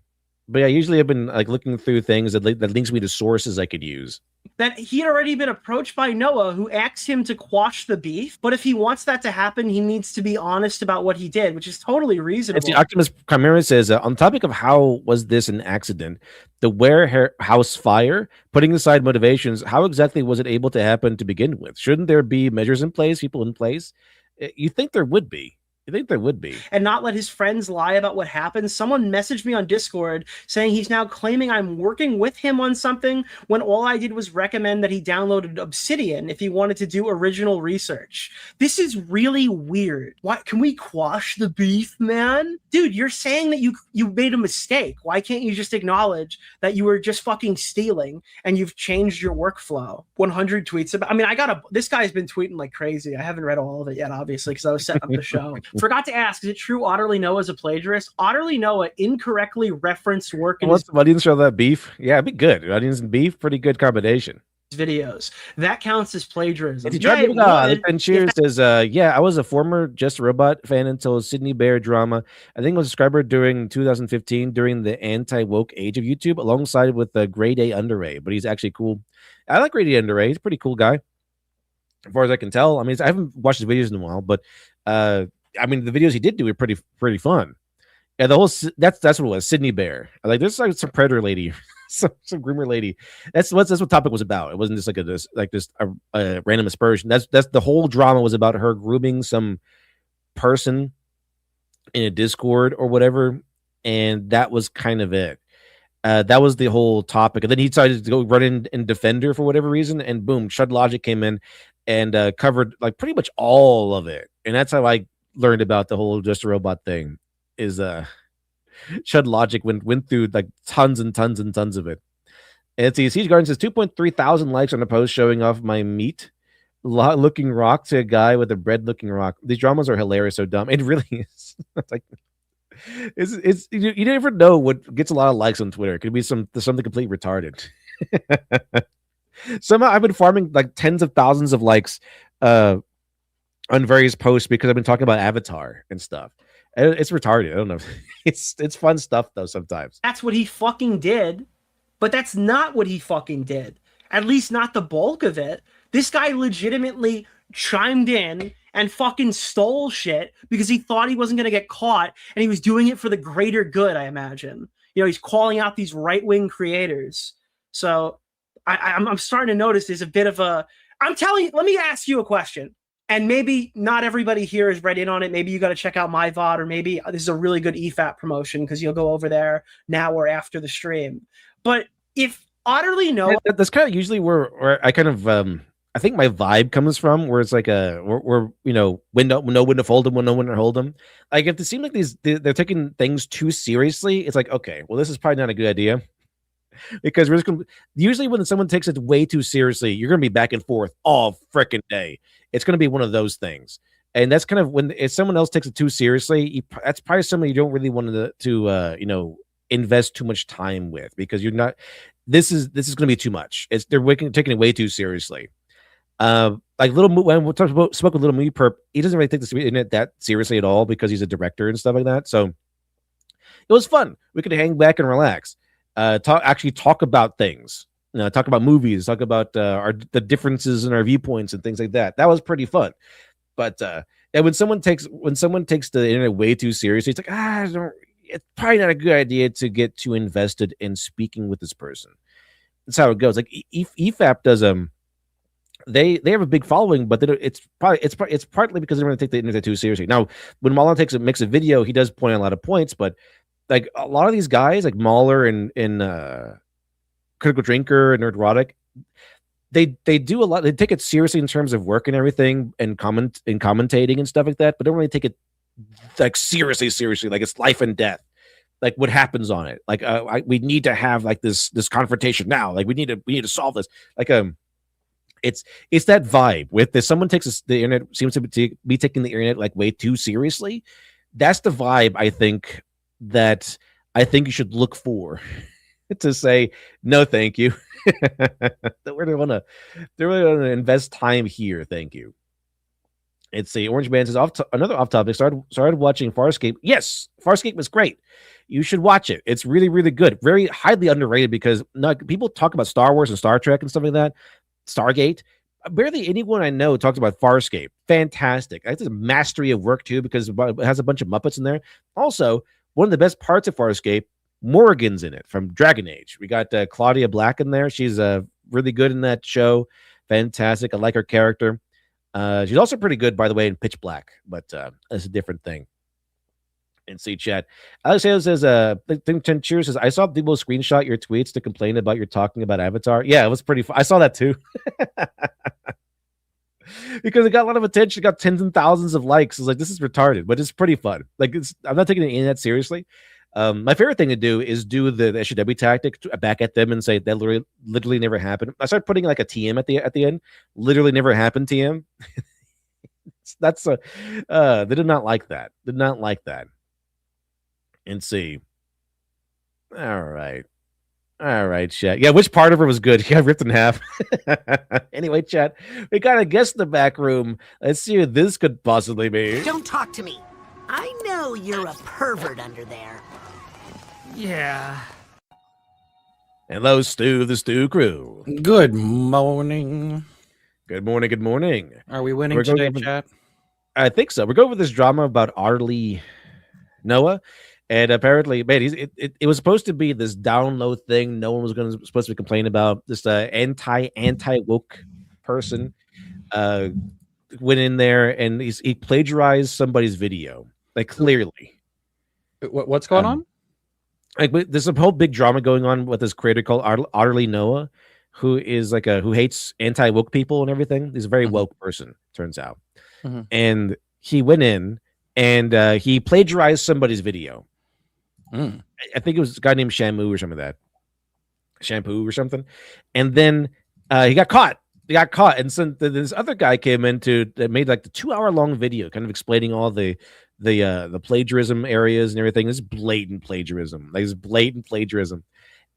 Speaker 3: But yeah, usually I've been like looking through things that links me to sources I could use.
Speaker 14: That he had already been approached by Noah, who asked him to quash the beef. But if he wants that to happen, he needs to be honest about what he did, which is totally reasonable.
Speaker 3: See, Optimus Chimera says, on the topic of how was this an accident, the warehouse fire, putting aside motivations, how exactly was it able to happen to begin with? Shouldn't there be measures in place, people in place? You think there would be.
Speaker 14: And not let his friends lie about what happened. Someone messaged me on Discord saying he's now claiming I'm working with him on something when all I did was recommend that he downloaded Obsidian if he wanted to do original research. This is really weird. Why can we quash the beef, man? Dude, you're saying that you made a mistake. Why can't you just acknowledge that you were just fucking stealing and you've changed your workflow? 100 tweets about. I mean, this guy's been tweeting like crazy. I haven't read all of it yet, obviously, because I was setting up the show. Forgot to ask, is it true OtterlyNoah is a plagiarist? OtterlyNoah incorrectly referenced work in his
Speaker 3: audience show that beef. Yeah, it'd be good. Audience and beef, pretty good combination.
Speaker 14: Videos. That counts as plagiarism.
Speaker 3: And Cheers says, I was a former Just a Robot fan until Sydney Bear drama. I think I was a subscriber during 2015 during the anti-woke age of YouTube, alongside with Grade A Underray. But he's actually cool. I like Grade A Underray. He's a pretty cool guy, as far as I can tell. I mean, I haven't watched his videos in a while, but I mean, the videos he did do were pretty fun. Yeah, that's what it was. Sydney Bear. Like, there's like some predator lady, some groomer lady. That's what topic was about. It wasn't just like a random aspersion. That's the whole drama was about her grooming some person in a Discord or whatever, and that was kind of it. That was the whole topic. And then he decided to go run in and defend her for whatever reason, and boom, Shud Logic came in and covered like pretty much all of it. And that's how I learned about the whole Just a Robot thing. Is Shud Logic went through like tons and tons and tons of it. And see, Siege Garden says 2.3 thousand likes on a post showing off my meat looking rock to a guy with a bread looking rock. These dramas are hilarious, so dumb. It really is. It's like it's you never know what gets a lot of likes on Twitter. It could be something completely retarded. Somehow I've been farming like tens of thousands of likes on various posts because I've been talking about Avatar and stuff. It's retarded. I don't know. It's fun stuff though sometimes.
Speaker 14: That's what he fucking did, but that's not what he fucking did. At least not the bulk of it. This guy legitimately chimed in and fucking stole shit because he thought he wasn't going to get caught, and he was doing it for the greater good, I imagine. You know, he's calling out these right-wing creators. So I'm starting to notice there's a bit of a... I'm telling you, let me ask you a question. And maybe not everybody here has read in on it. Maybe you got to check out my VOD, or maybe this is a really good EFAP promotion because you'll go over there now or after the stream. But if OtterlyNoah...
Speaker 3: That's kind of usually where I kind of I think my vibe comes from where it's like we're you know when to fold them, when to hold them. Like if it seems like they're taking things too seriously, it's like okay, well this is probably not a good idea because we're just gonna usually when someone takes it way too seriously, you're gonna be back and forth all freaking day. It's gonna be one of those things, and that's kind of when if someone else takes it too seriously, that's probably someone you don't really want to you know invest too much time with because you're not. This is gonna be too much. They're taking it way too seriously. Like when we spoke with Little Movie Perp, he doesn't really take the internet that seriously at all because he's a director and stuff like that. So it was fun. We could hang back and relax. Talk about things. You know, talk about movies. Talk about the differences in our viewpoints and things like that. That was pretty fun. But and when someone takes the internet way too seriously, it's like it's probably not a good idea to get too invested in speaking with this person. That's how it goes. Like EFAP does they have a big following, but it's partly because they don't really take the internet too seriously. Now, when Mauler makes a video, he does point out a lot of points, but like a lot of these guys, like Mauler and Critical Drinker and Nerdrotic, they do a lot. They take it seriously in terms of work and everything, and commentating and stuff like that, but don't really take it like seriously, like it's life and death. Like what happens on it? Like we need to have like this confrontation now. Like we need to solve this. Like it's that vibe with this. Someone takes the internet seems to be taking the internet like way too seriously. That's the vibe I think you should look for to say no, thank you. They really want to invest time here. Thank you. It's the Orange Man says another off topic. Started watching Farscape. Yes, Farscape was great. You should watch it. It's really, really good. Very highly underrated because people talk about Star Wars and Star Trek and stuff like that. Stargate. Barely anyone I know talks about Farscape. Fantastic. It's a mastery of work too because it has a bunch of Muppets in there. Also, one of the best parts of Farscape, Morrigan's in it from Dragon Age. We got Claudia Black in there. She's really good in that show. Fantastic. I like her character. She's also pretty good, by the way, in Pitch Black, but that's a different thing. And see chat. Alexander says, cheers says, I saw people screenshot your tweets to complain about your talking about Avatar. Yeah, it was pretty fun. I saw that too. Because it got a lot of attention, it got tens and thousands of likes. It's like, this is retarded, but it's pretty fun. Like, I'm not taking it that seriously. My favorite thing to do is do the SJW tactic back at them and say that literally never happened. I started putting like a TM at the end. Literally never happened TM. That's they did not like that. Did not like that. And see. All right, chat. Yeah, which part of her was good? Yeah, ripped in half. Anyway, chat, we got a guest in the back room. Let's see who this could possibly be.
Speaker 15: Don't talk to me. I know you're a pervert under there.
Speaker 16: Yeah.
Speaker 3: Hello, Stu, the Stu crew.
Speaker 16: Good morning.
Speaker 3: Good morning. Good morning.
Speaker 16: Are we winning today, chat?
Speaker 3: I think so. We're going with this drama about OtterlyNoah. And apparently, man, it was supposed to be this down low thing. No one was supposed to be complaining about this anti woke person. Went in there and he plagiarized somebody's video, like clearly.
Speaker 16: What's going on?
Speaker 3: Like there's a whole big drama going on with this creator called OtterlyNoah, who is like who hates anti woke people and everything. He's a very woke person, turns out. And he went in and he plagiarized somebody's video. I think it was a guy named Shampoo or something. And then he got caught. And so this other guy came in that made like the 2-hour-long video, kind of explaining all the plagiarism areas and everything. This is blatant plagiarism.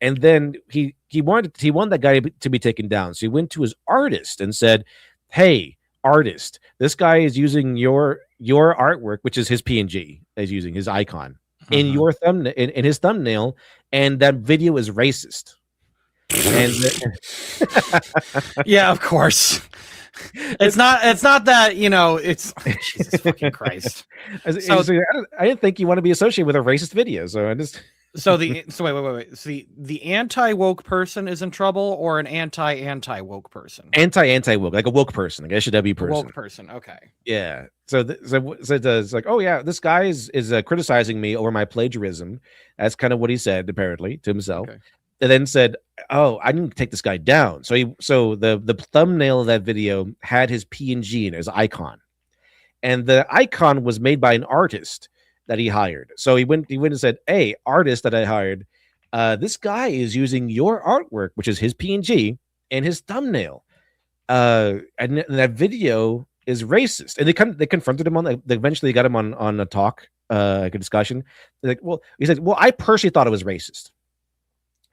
Speaker 3: And then he wanted that guy to be taken down. So he went to his artist and said, "Hey, artist, this guy is using your artwork, which is his PNG, is using his icon in your thumbnail, in his thumbnail, and that video is racist." And
Speaker 16: yeah, of course. It's not that, it's Jesus fucking Christ.
Speaker 3: I didn't think you want to be associated with a racist video, so I just
Speaker 16: So wait. So the anti-woke person is in trouble, or an anti-woke person?
Speaker 3: Anti-woke, like a woke person, like a SJW person.
Speaker 16: Woke person, okay.
Speaker 3: Yeah. So it's like, oh yeah, this guy is criticizing me over my plagiarism. That's kind of what he said apparently to himself. Okay. and then said, "Oh, I need to take this guy down." So the thumbnail of that video had his PNG and his icon, and the icon was made by an artist that he hired. So he went and said, "Hey, artist that I hired, this guy is using your artwork, which is his PNG and his thumbnail, and that video is racist." And they confronted him on they eventually got him on a talk, like a discussion. They're like, well, he said, "Well, I personally thought it was racist."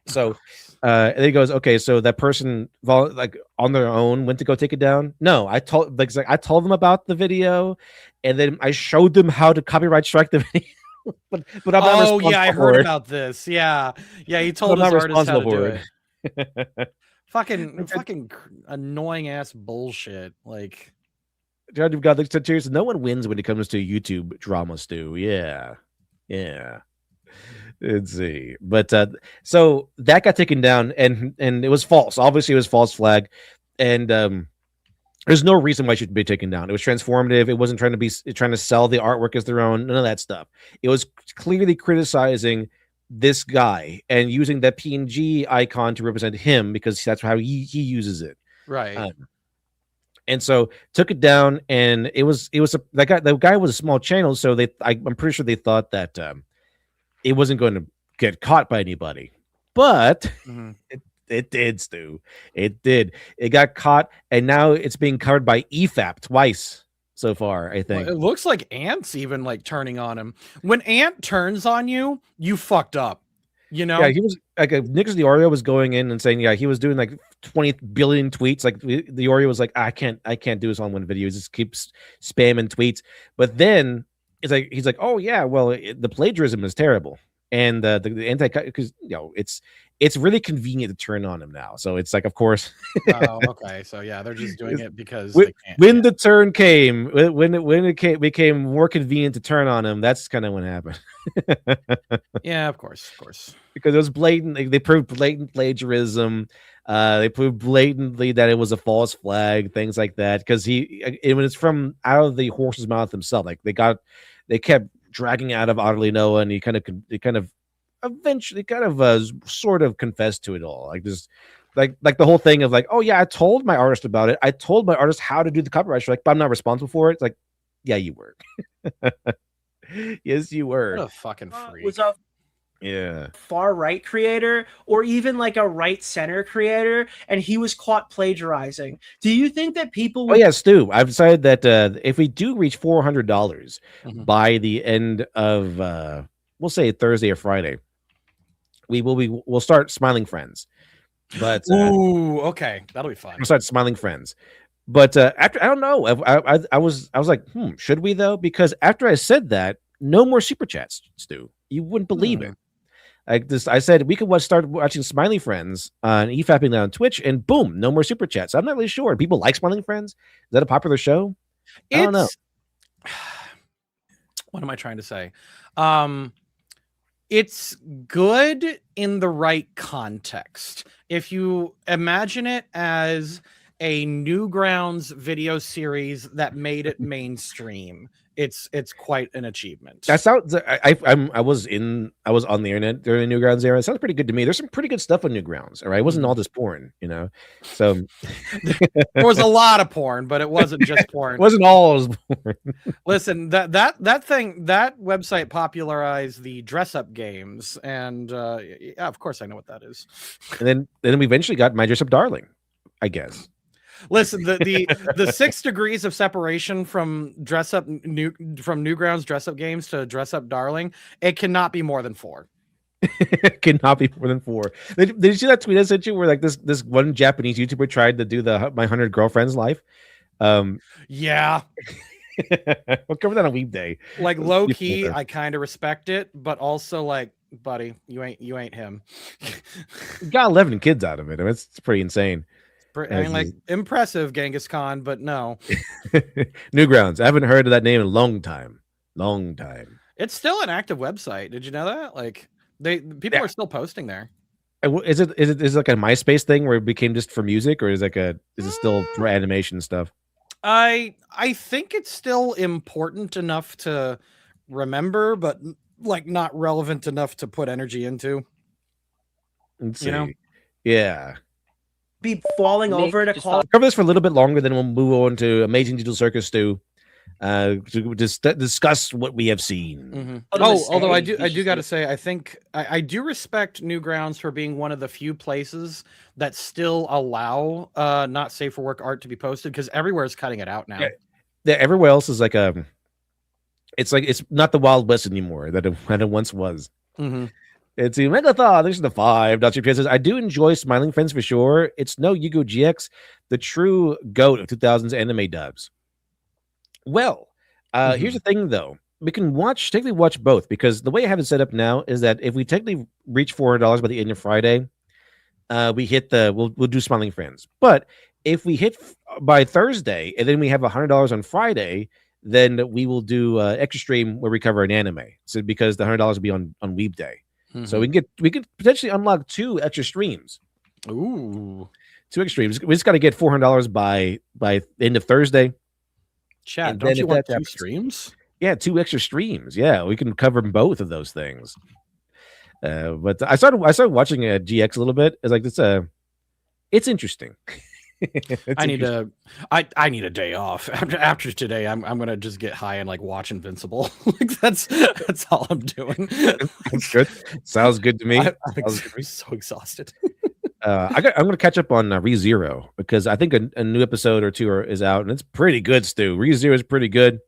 Speaker 3: So and he goes, "Okay, so that person like on their own went to go take it down?" No, I told them about the video, and then I showed them how to copyright strike the video. but I'm not responsible
Speaker 16: I
Speaker 3: for
Speaker 16: heard
Speaker 3: it.
Speaker 16: about this. Yeah, he
Speaker 3: But
Speaker 16: told
Speaker 3: I'm
Speaker 16: his
Speaker 3: not
Speaker 16: artist how to
Speaker 3: responsible
Speaker 16: do
Speaker 3: for
Speaker 16: it. fucking annoying ass bullshit. Like,
Speaker 3: Judge of God, seriously, no one wins when it comes to YouTube drama, Stu. Yeah. Let's see, but so that got taken down, and it was false. Obviously, it was false flag, and there's no reason why it should be taken down. It was transformative. It wasn't trying to sell the artwork as their own. None of that stuff. It was clearly criticizing this guy and using that PNG icon to represent him because that's how he uses it.
Speaker 16: right.
Speaker 3: And so took it down, and the guy was a small channel, so I'm pretty sure they thought that it wasn't going to get caught by anybody, but it did, Stu. It did. It got caught, and now it's being covered by EFAP twice so far, I think.
Speaker 16: Well, it looks like Ant's even like turning on him. When Ant turns on you, you fucked up. You know?
Speaker 3: Yeah, he was like Nicholas the Oreo was going in and saying, he was doing like 20 billion tweets. Like the Oreo was like, I can't do this on one video. He just keeps spamming tweets. But then he's like, oh yeah, well the plagiarism is terrible, and the anti, because it's really convenient to turn on him now. So it's like, of course.
Speaker 16: Oh, okay. So yeah, they're just doing it because
Speaker 3: when the turn came, when it became more convenient to turn on him, that's kind of what happened.
Speaker 16: Yeah, of course.
Speaker 3: Because it was blatant. They proved blatant plagiarism. They proved blatantly that it was a false flag, things like that. Because when it's from out of the horse's mouth himself, like they kept dragging out of OtterlyNoah, and he kind of eventually sort of confessed to it all. Like this, like the whole thing of like, oh yeah, I told my artist about it. I told my artist how to do the copyright strike, but I'm not responsible for it. It's like, yeah, you were. Yes, you were.
Speaker 16: What a fucking freak.
Speaker 14: Was a
Speaker 3: Yeah.
Speaker 14: far right creator or even like a right center creator, and he was caught plagiarizing. Do you think that people would...
Speaker 3: Oh yeah, Stu, I've decided that if we do reach $400 by the end of we'll say Thursday or Friday, we'll start Smiling Friends. But
Speaker 16: ooh, okay, that'll be fun.
Speaker 3: We'll start Smiling Friends. But after, I don't know, I was like, should we though? Because after I said that, no more super chats, Stu. You wouldn't believe it. I said we could start watching Smiley Friends and EFAPing that on Twitch, and boom, no more super chats. I'm not really sure. People like Smiling Friends. Is that a popular show? I don't know.
Speaker 16: What am I trying to say? It's good in the right context. If you imagine it as a Newgrounds video series that made it mainstream, it's quite an achievement.
Speaker 3: That sounds. I was on the internet during the Newgrounds era. It sounds pretty good to me. There's some pretty good stuff on Newgrounds. All right, it wasn't all just porn, So
Speaker 16: there was a lot of porn, but it wasn't just porn.
Speaker 3: It wasn't all porn. Listen,
Speaker 16: that website popularized the dress up games, and yeah, of course I know what that is.
Speaker 3: And then we eventually got My Dress Up Darling, I guess.
Speaker 16: Listen, the 6 degrees of separation from Newgrounds dress up games to Dress Up Darling, it cannot be more than 4.
Speaker 3: It cannot be more than 4. Did you see that tweet I sent you where like this one Japanese YouTuber tried to do the My 100 Girlfriends life?
Speaker 16: Yeah.
Speaker 3: We'll cover that on Weeb Day.
Speaker 16: Like low key, I kind of respect it, but also like, buddy, you ain't him.
Speaker 3: Got 11 kids out of it. I mean, it's pretty insane.
Speaker 16: I mean, like impressive, Genghis Khan, but no.
Speaker 3: Newgrounds. I haven't heard of that name in a long time.
Speaker 16: It's still an active website. Did you know that? Like people are still posting there.
Speaker 3: Is it like a MySpace thing where it became just for music, or is it still for animation stuff?
Speaker 16: I think it's still important enough to remember, but like not relevant enough to put energy into.
Speaker 3: Let's see.
Speaker 16: You know?
Speaker 3: Yeah.
Speaker 14: Be falling over to call.
Speaker 3: Cover this for a little bit longer, then we'll move on to Amazing Digital Circus Stew. To discuss what we have seen.
Speaker 16: Oh, although I do got to say, I think I do respect Newgrounds for being one of the few places that still allow not safe for work art to be posted, because everywhere is cutting it out now.
Speaker 3: Yeah, everywhere else is like it's not the Wild West anymore that it once was. It's a Megathon. This is the 5. Says, I do enjoy Smiling Friends for sure. It's no Yugo GX, the true GOAT of 2000s anime dubs. Well, here's the thing, though. We can technically watch both, because the way I have it set up now is that if we technically reach $400 by the end of Friday, we hit we'll do Smiling Friends. But if we hit by Thursday and then we have $100 on Friday, then we will do extra stream where we cover an anime. So because the $100 will be on Weeb Day, so we can potentially unlock 2 extra streams.
Speaker 16: Ooh,
Speaker 3: 2 extra streams. We just got to get $400 by the end of Thursday.
Speaker 16: Chat, don't you want 2 streams?
Speaker 3: Yeah, 2 extra streams. Yeah, we can cover both of those things. But I started watching GX a little bit. It's like it's interesting.
Speaker 16: I need a day off after today. I'm gonna just get high and like watch Invincible. Like that's all I'm doing.
Speaker 3: That's good. Sounds good to me.
Speaker 16: I'm so exhausted.
Speaker 3: I'm gonna catch up on ReZero, because I think a new episode or 2 is out, and it's pretty good. Stu, ReZero is pretty good.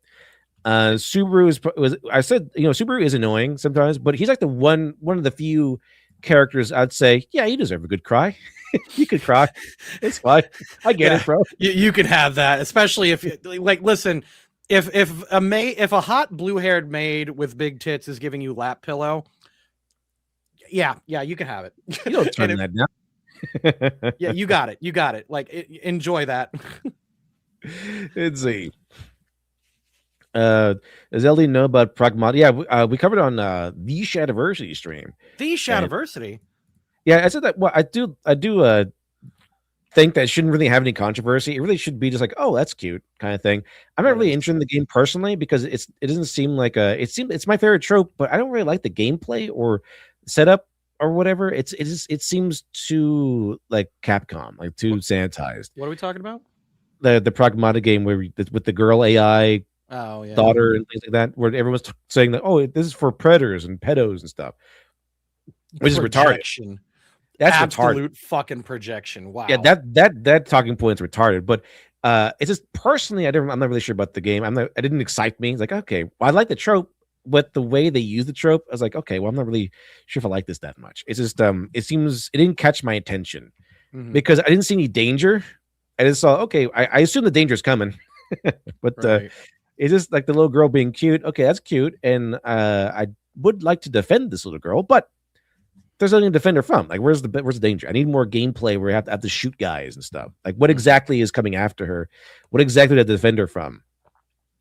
Speaker 3: Subaru Subaru is annoying sometimes, but he's like the one of the few characters I'd say, yeah, you deserve a good cry. You could cry. It's fine. I get it, bro.
Speaker 16: You can have that, especially if like listen, if a hot blue-haired maid with big tits is giving you lap pillow, yeah, you can have it.
Speaker 3: You don't turn that down.
Speaker 16: Yeah, you got it. Like enjoy that.
Speaker 3: Let's see. Does OtterlyNoah about Pragmatic? Yeah, we covered on the Shadiversity stream.
Speaker 16: The Shadiversity.
Speaker 3: Yeah, I said that. Well, I do think that it shouldn't really have any controversy. It really should be just like, oh, that's cute kind of thing. I'm not really interested in the game personally, because it doesn't seem like it's my favorite trope, but I don't really like the gameplay or setup or whatever. It seems too like Capcom, like too sanitized.
Speaker 16: What are we talking about?
Speaker 3: The Pragmatic game with the girl AI daughter and things like that, where everyone's saying that, oh, this is for predators and pedos and stuff, which is retarded. That's
Speaker 16: absolute
Speaker 3: retarded.
Speaker 16: Fucking projection. Wow.
Speaker 3: Yeah, that talking point's retarded. But it's just personally, I'm not really sure about the game. It didn't excite me. It's like, okay, well, I like the trope, but the way they use the trope, I was like, okay, well, I'm not really sure if I like this that much. It's just it didn't catch my attention because I didn't see any danger. I just saw, okay, I assume the danger is coming, but it's just like the little girl being cute. Okay, that's cute, and I would like to defend this little girl, but there's nothing to defend her from. Like, where's the danger? I need more gameplay where I have to shoot guys and stuff. Like, what exactly is coming after her? What exactly to defend her from?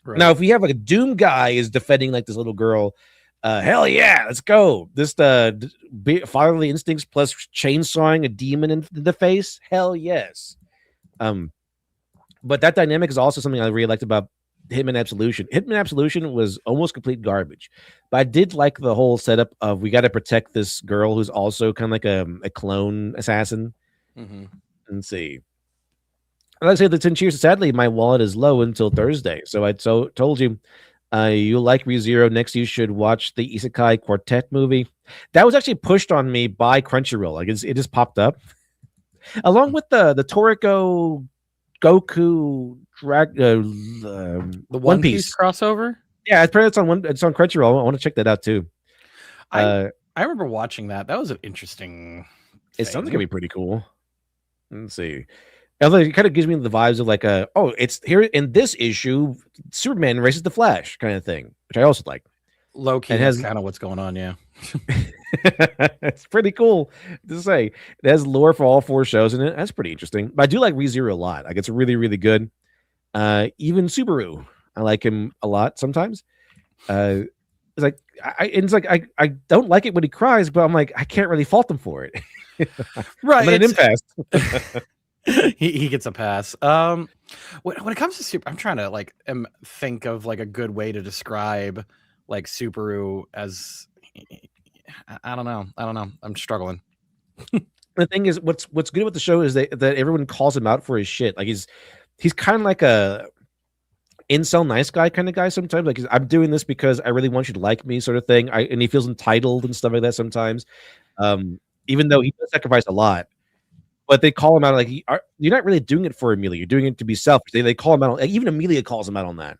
Speaker 3: Right. Now, if we have like a Doom guy is defending like this little girl, hell yeah, let's go. This fatherly instincts plus chainsawing a demon in the face, hell yes. But that dynamic is also something I really liked about Hitman Absolution. Hitman Absolution was almost complete garbage, but I did like the whole setup of we got to protect this girl who's also kind of like a clone assassin. Let's see. Like I say, the 10 cheers. Sadly, my wallet is low until Thursday, so I told you you like ReZero. Next, you should watch the Isekai Quartet movie. That was actually pushed on me by Crunchyroll. Like it just popped up along with the Toriko Goku the
Speaker 16: One Piece crossover.
Speaker 3: Yeah, it's on Crunchyroll. I want to check that out too.
Speaker 16: I remember watching that. That was an interesting.
Speaker 3: It sounds like it'd be pretty cool. Let's see. It kind of gives me the vibes of like it's here in this issue, Superman races the Flash kind of thing, which I also like.
Speaker 16: Low key, that's kind of what's going on. Yeah.
Speaker 3: It's pretty cool to say. It has lore for all 4 shows in it. That's pretty interesting. But I do like ReZero a lot. Like, it's really, really good. Even Subaru, I like him a lot sometimes. It's like I don't like it when he cries, but I'm like, I can't really fault him for it.
Speaker 16: Right.
Speaker 3: I'm at an impasse.
Speaker 16: he gets a pass. When it comes to Super, I'm trying to like think of like a good way to describe like Subaru as I don't know. I'm struggling.
Speaker 3: The thing is, what's good with the show is that everyone calls him out for his shit. Like he's kind of like a incel nice guy kind of guy sometimes. Like I'm doing this because I really want you to like me, sort of thing. And he feels entitled and stuff like that sometimes. Even though he does sacrifice a lot, but they call him out like you're not really doing it for Amelia. You're doing it to be selfish. They call him out. Like, even Amelia calls him out on that.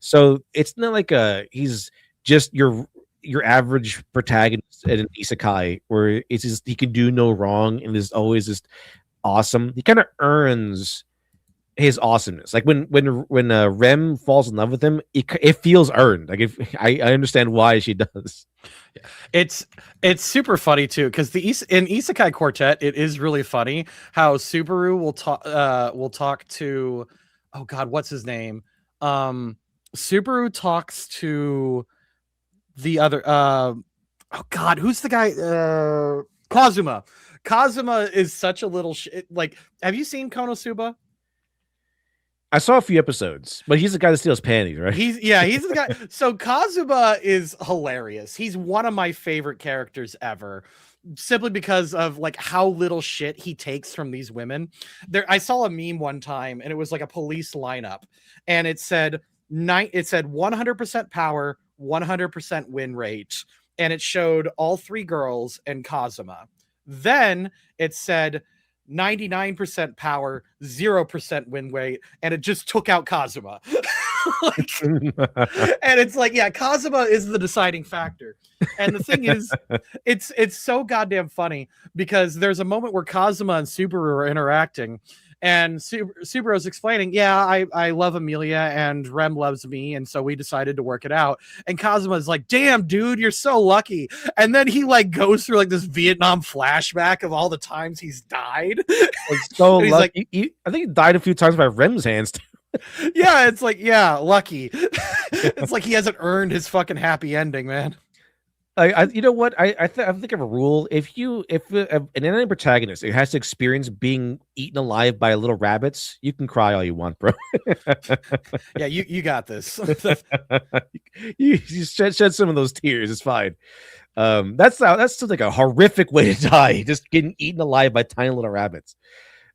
Speaker 3: So it's not like he's just your average protagonist in an isekai where it's just he can do no wrong and is always just awesome. He kind of earns his awesomeness. Like when Rem falls in love with him, it feels earned. Like if I understand why she does.
Speaker 16: It's super funny too because in Isekai Quartet it is really funny how Subaru will talk to, oh god, what's his name? Subaru talks to the other oh god, who's the guy? Kazuma. Kazuma is such a little shit. Like, have you seen Konosuba?
Speaker 3: I saw a few episodes, but he's the guy that steals panties, right?
Speaker 16: He's the guy. So Kazuma is hilarious. He's one of my favorite characters ever, simply because of like how little shit he takes from these women. I saw a meme one time, and it was like a police lineup, and it said 100% power, 100% win rate, and it showed all three girls and Kazuma. Then it said 99% power, 0% win rate, and it just took out Kazuma. And it's like, yeah, Kazuma is the deciding factor. And the thing is, it's so goddamn funny because there's a moment where Kazuma and Subaru are interacting, and Subaru's explaining, yeah, I love Amelia and Rem loves me, and so we decided to work it out. And Kazuma's like, damn, dude, you're so lucky. And then he like goes through like this Vietnam flashback of all the times he's died.
Speaker 3: It's so lucky. Like, I think he died a few times by Rem's hands too.
Speaker 16: Yeah, it's like, yeah, lucky. It's like he hasn't earned his fucking happy ending, man.
Speaker 3: You know what? I think of a rule. If an anime protagonist it has to experience being eaten alive by little rabbits, you can cry all you want, bro.
Speaker 16: Yeah, you got this.
Speaker 3: you shed some of those tears. It's fine. That's still like a horrific way to die. Just getting eaten alive by tiny little rabbits.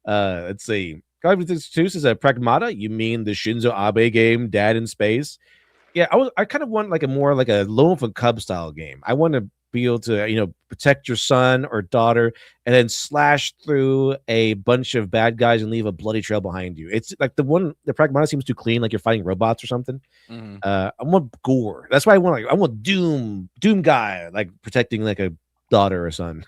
Speaker 3: Let's see. God Introduced as a Pragmata. You mean the Shinzo Abe game, Dad in Space? Yeah, I kind of want like a more like a Lone Wolf and Cub style game. I want to be able to, protect your son or daughter and then slash through a bunch of bad guys and leave a bloody trail behind you. It's like the Pragmata seems too clean, like you're fighting robots or something. I want gore. That's why I want Doom guy, like protecting like a daughter or son.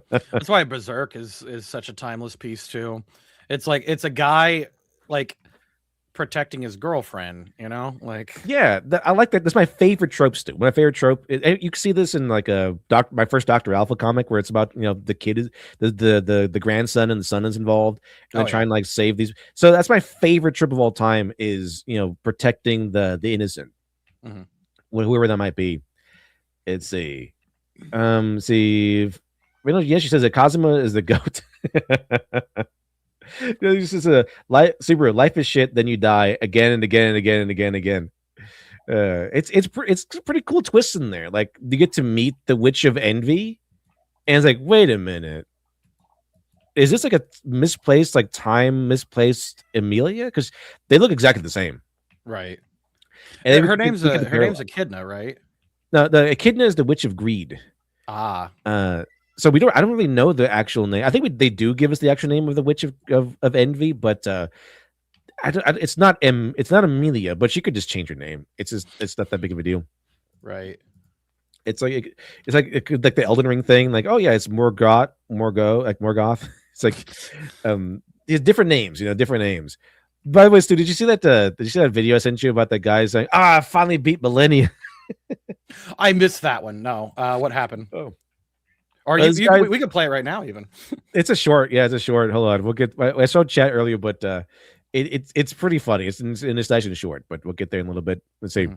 Speaker 16: That's why Berserk is such a timeless piece too. It's like it's a guy like protecting his girlfriend, like
Speaker 3: I like that. That's my favorite trope, Stu. My favorite trope. You can see this in like my first Dr. Alpha comic where it's about the kid is the grandson and the son is involved and trying to like save these. So that's my favorite trope of all time is protecting the innocent, whoever that might be. Let's see. She says that Kazuma is the goat. This is Subaru. Life is shit. Then you die again and again and again and again and again. It's a pretty cool twist in there. Like you get to meet the Witch of Envy, and it's like, wait a minute, is this like a misplaced misplaced Amelia? Because they look exactly the same,
Speaker 16: right?
Speaker 3: And
Speaker 16: her name's Echidna, right?
Speaker 3: No, the Echidna is the Witch of Greed. So I don't really know the actual name. I think they do give us the actual name of the Witch of Envy, but it's not Amelia, but she could just change her name. It's not that big of a deal,
Speaker 16: right?
Speaker 3: It's like the Elden Ring thing. Like, oh yeah, it's Morgoth. It's like these different names, different names. By the way, Stu, did you see that video I sent you about that guy saying, I finally beat Millennia?
Speaker 16: I missed that one. No, what happened?
Speaker 3: Oh.
Speaker 16: Or we could play it right now, even.
Speaker 3: It's a short. Yeah, it's a short. Hold on. We'll get. I saw chat earlier, but it's pretty funny. It's nice and short, but we'll get there in a little bit. Let's see.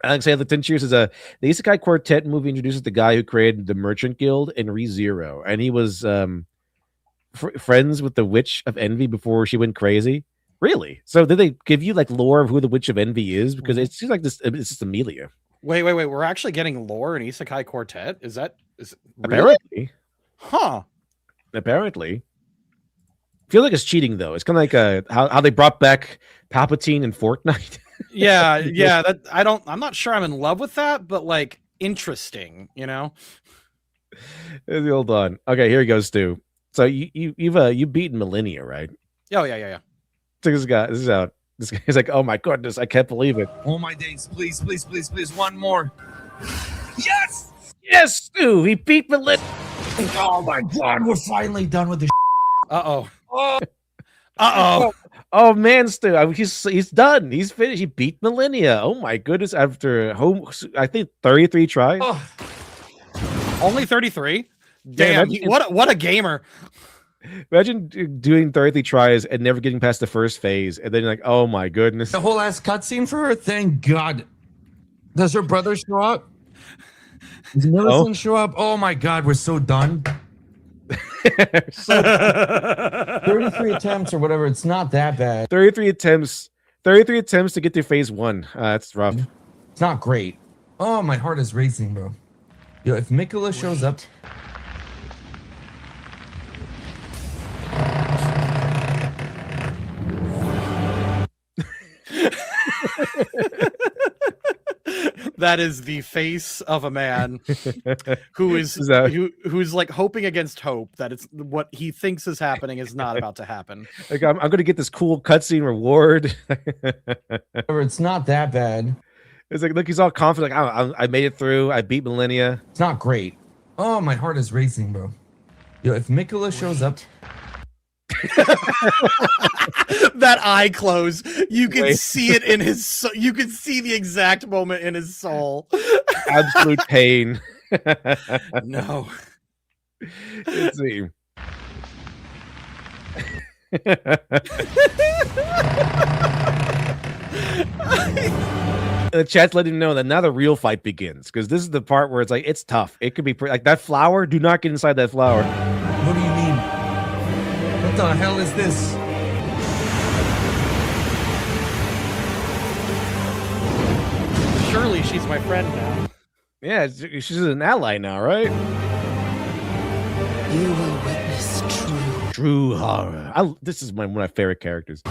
Speaker 3: Alexander Tintiers is the Isekai Quartet movie introduces the guy who created the Merchant Guild in ReZero, and he was friends with the Witch of Envy before she went crazy. Really? So did they give you like lore of who the Witch of Envy is? Because it seems like this. It's just Amelia.
Speaker 16: Wait. We're actually getting lore in Isekai Quartet. Is that?
Speaker 3: Apparently.
Speaker 16: Huh.
Speaker 3: Apparently. I feel like it's cheating though. It's kind of like how they brought back Palpatine in Fortnite.
Speaker 16: Yeah, that I'm not sure I'm in love with that, but like interesting, you know.
Speaker 3: Hold on. Okay, here he goes, Stu. So you've beaten Millennia, right?
Speaker 16: Oh yeah.
Speaker 3: Check this guy. This is out. This guy's like, oh my goodness, I can't believe it.
Speaker 4: Oh my days, please, one more.
Speaker 3: Yes! Yes, Stu, he beat Millennia.
Speaker 4: Oh my god, we're finally done with this.
Speaker 16: Uh-oh.
Speaker 3: Oh man, Stu, he's done. He's finished. He beat Millennia. Oh my goodness, after I think 33 tries.
Speaker 16: Only 33? Damn, what a gamer.
Speaker 3: Imagine doing 33 tries and never getting past the first phase, and then you're like, oh my goodness.
Speaker 4: The whole ass cutscene for her? Thank God. Does her brother show up? Does Millicent show up? Oh my God, we're so done. 33 attempts or whatever, it's not that bad.
Speaker 3: 33 attempts to get through phase 1. That's rough.
Speaker 4: It's not great. Oh, my heart is racing, bro. Yo, if Mikola shows up...
Speaker 16: That is the face of a man who's like hoping against hope that it's what he thinks is happening is not about to happen.
Speaker 3: Like I'm going to get this cool cutscene reward.
Speaker 4: It's not that bad.
Speaker 3: It's like, look, he's all confident. Like, I made it through. I beat Millennia.
Speaker 4: It's not great. Oh, my heart is racing, bro. Yo, if Mikola shows up...
Speaker 16: That eye close, you can see it in his you can see the exact moment in his soul.
Speaker 3: Absolute pain.
Speaker 16: No.
Speaker 3: Let's see. The chat's letting him know that now the real fight begins, because this is the part where it's like it's tough. It could be like that flower. Do not get inside that flower.
Speaker 4: What do you mean? What the hell is this?
Speaker 16: Surely she's my friend now.
Speaker 3: Yeah, she's an ally now, right?
Speaker 1: You will witness
Speaker 3: true horror. This is one of my favorite characters.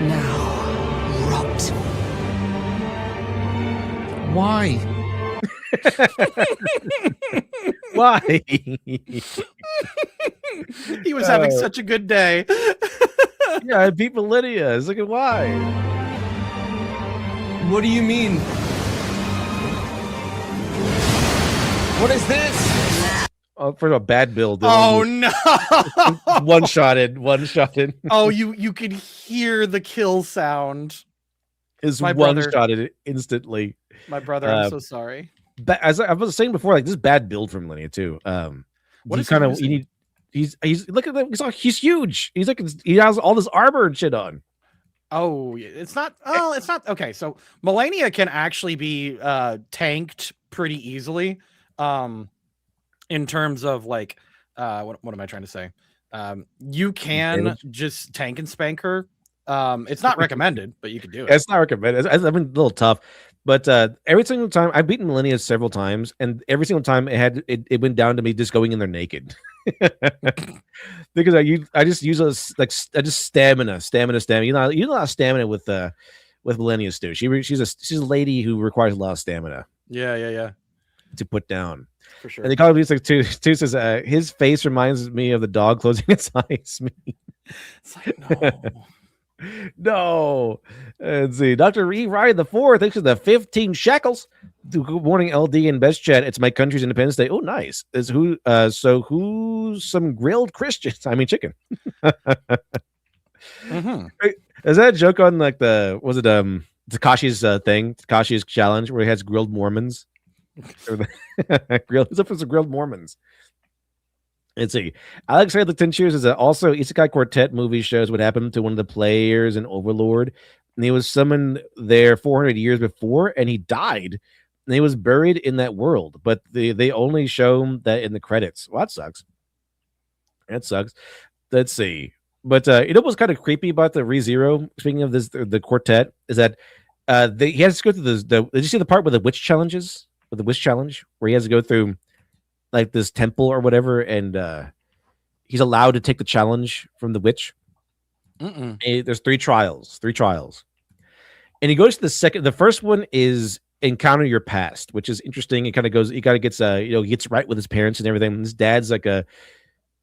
Speaker 1: now rot.
Speaker 4: Why?
Speaker 3: Why?
Speaker 16: He was having such a good day.
Speaker 3: Yeah, I beat Millennia. Look at why.
Speaker 4: What do you mean? What is this?
Speaker 3: Oh, for a bad build.
Speaker 16: Oh no!
Speaker 3: One-shotted.
Speaker 16: Oh, you could hear the kill sound.
Speaker 3: Is
Speaker 16: my brother
Speaker 3: one-shotted instantly.
Speaker 16: My brother, I'm so sorry.
Speaker 3: As I was saying before, like this bad build from Millennia too.
Speaker 16: What is
Speaker 3: kind of you need? He's look at that. He's huge. He's like he has all this armor and shit on.
Speaker 16: Oh, it's not. Oh, it's not. Okay, so Millennia can actually be tanked pretty easily. In terms of like, what am I trying to say? You can just tank and spank her. It's not recommended, but you can do it.
Speaker 3: It's not recommended. It's been a little tough, but every single time I've beaten Millennia several times, and every single time it went down to me just going in there naked. Because I just use stamina. You know a lot of stamina with Millennia Stu. She's a lady who requires a lot of stamina.
Speaker 16: Yeah.
Speaker 3: To put down.
Speaker 16: For sure.
Speaker 3: And they call it like two says his face reminds me of the dog closing its eyes.
Speaker 16: It's like no.
Speaker 3: No. Let's see. Dr. E. Ryan the Fourth, thanks for the 15 shekels. Good morning, LD and Best Chat. It's my country's Independence Day. Oh, nice. Who's some grilled Christians? I mean chicken.
Speaker 16: Mm-hmm.
Speaker 3: Is that a joke on like Takashi's thing? Takashi's challenge where he has grilled Mormons? What's up with some grilled Mormons? Let's see. Alex Ray the 10 Cheers is also Isekai Quartet movie shows what happened to one of the players in Overlord. And he was summoned there 400 years before, and he died. And he was buried in that world, but they only show that in the credits. Well, that sucks. Let's see. But you know what's kind of creepy about the ReZero? Speaking of this, the quartet is that he has to go through the. Did you see the part with the witch challenges? With the witch challenge, where he has to go through like this temple or whatever, and he's allowed to take the challenge from the witch. There's three trials, and he goes to the second. The first one is encounter your past, which is interesting. It kind of goes. He kind of gets he gets right with his parents and everything. His dad's like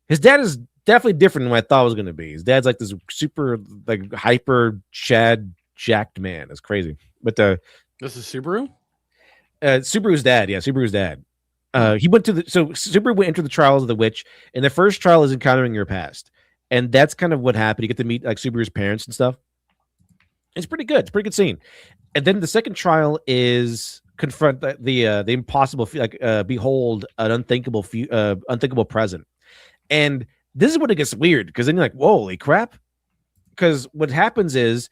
Speaker 3: his dad is definitely different than what I thought it was going to be. His dad's like this super like hyper Chad jacked man. It's crazy. But
Speaker 16: this is Subaru.
Speaker 3: Subaru's dad. Yeah, Subaru's dad. He went to Subaru went into the trials of the witch, and the first trial is encountering your past, and that's kind of what happened. You get to meet like Subaru's parents and stuff. It's pretty good. It's a pretty good scene. And then the second trial is confront the impossible, behold an unthinkable present. And this is when it gets weird, because then you're like, whoa, holy crap. Because what happens is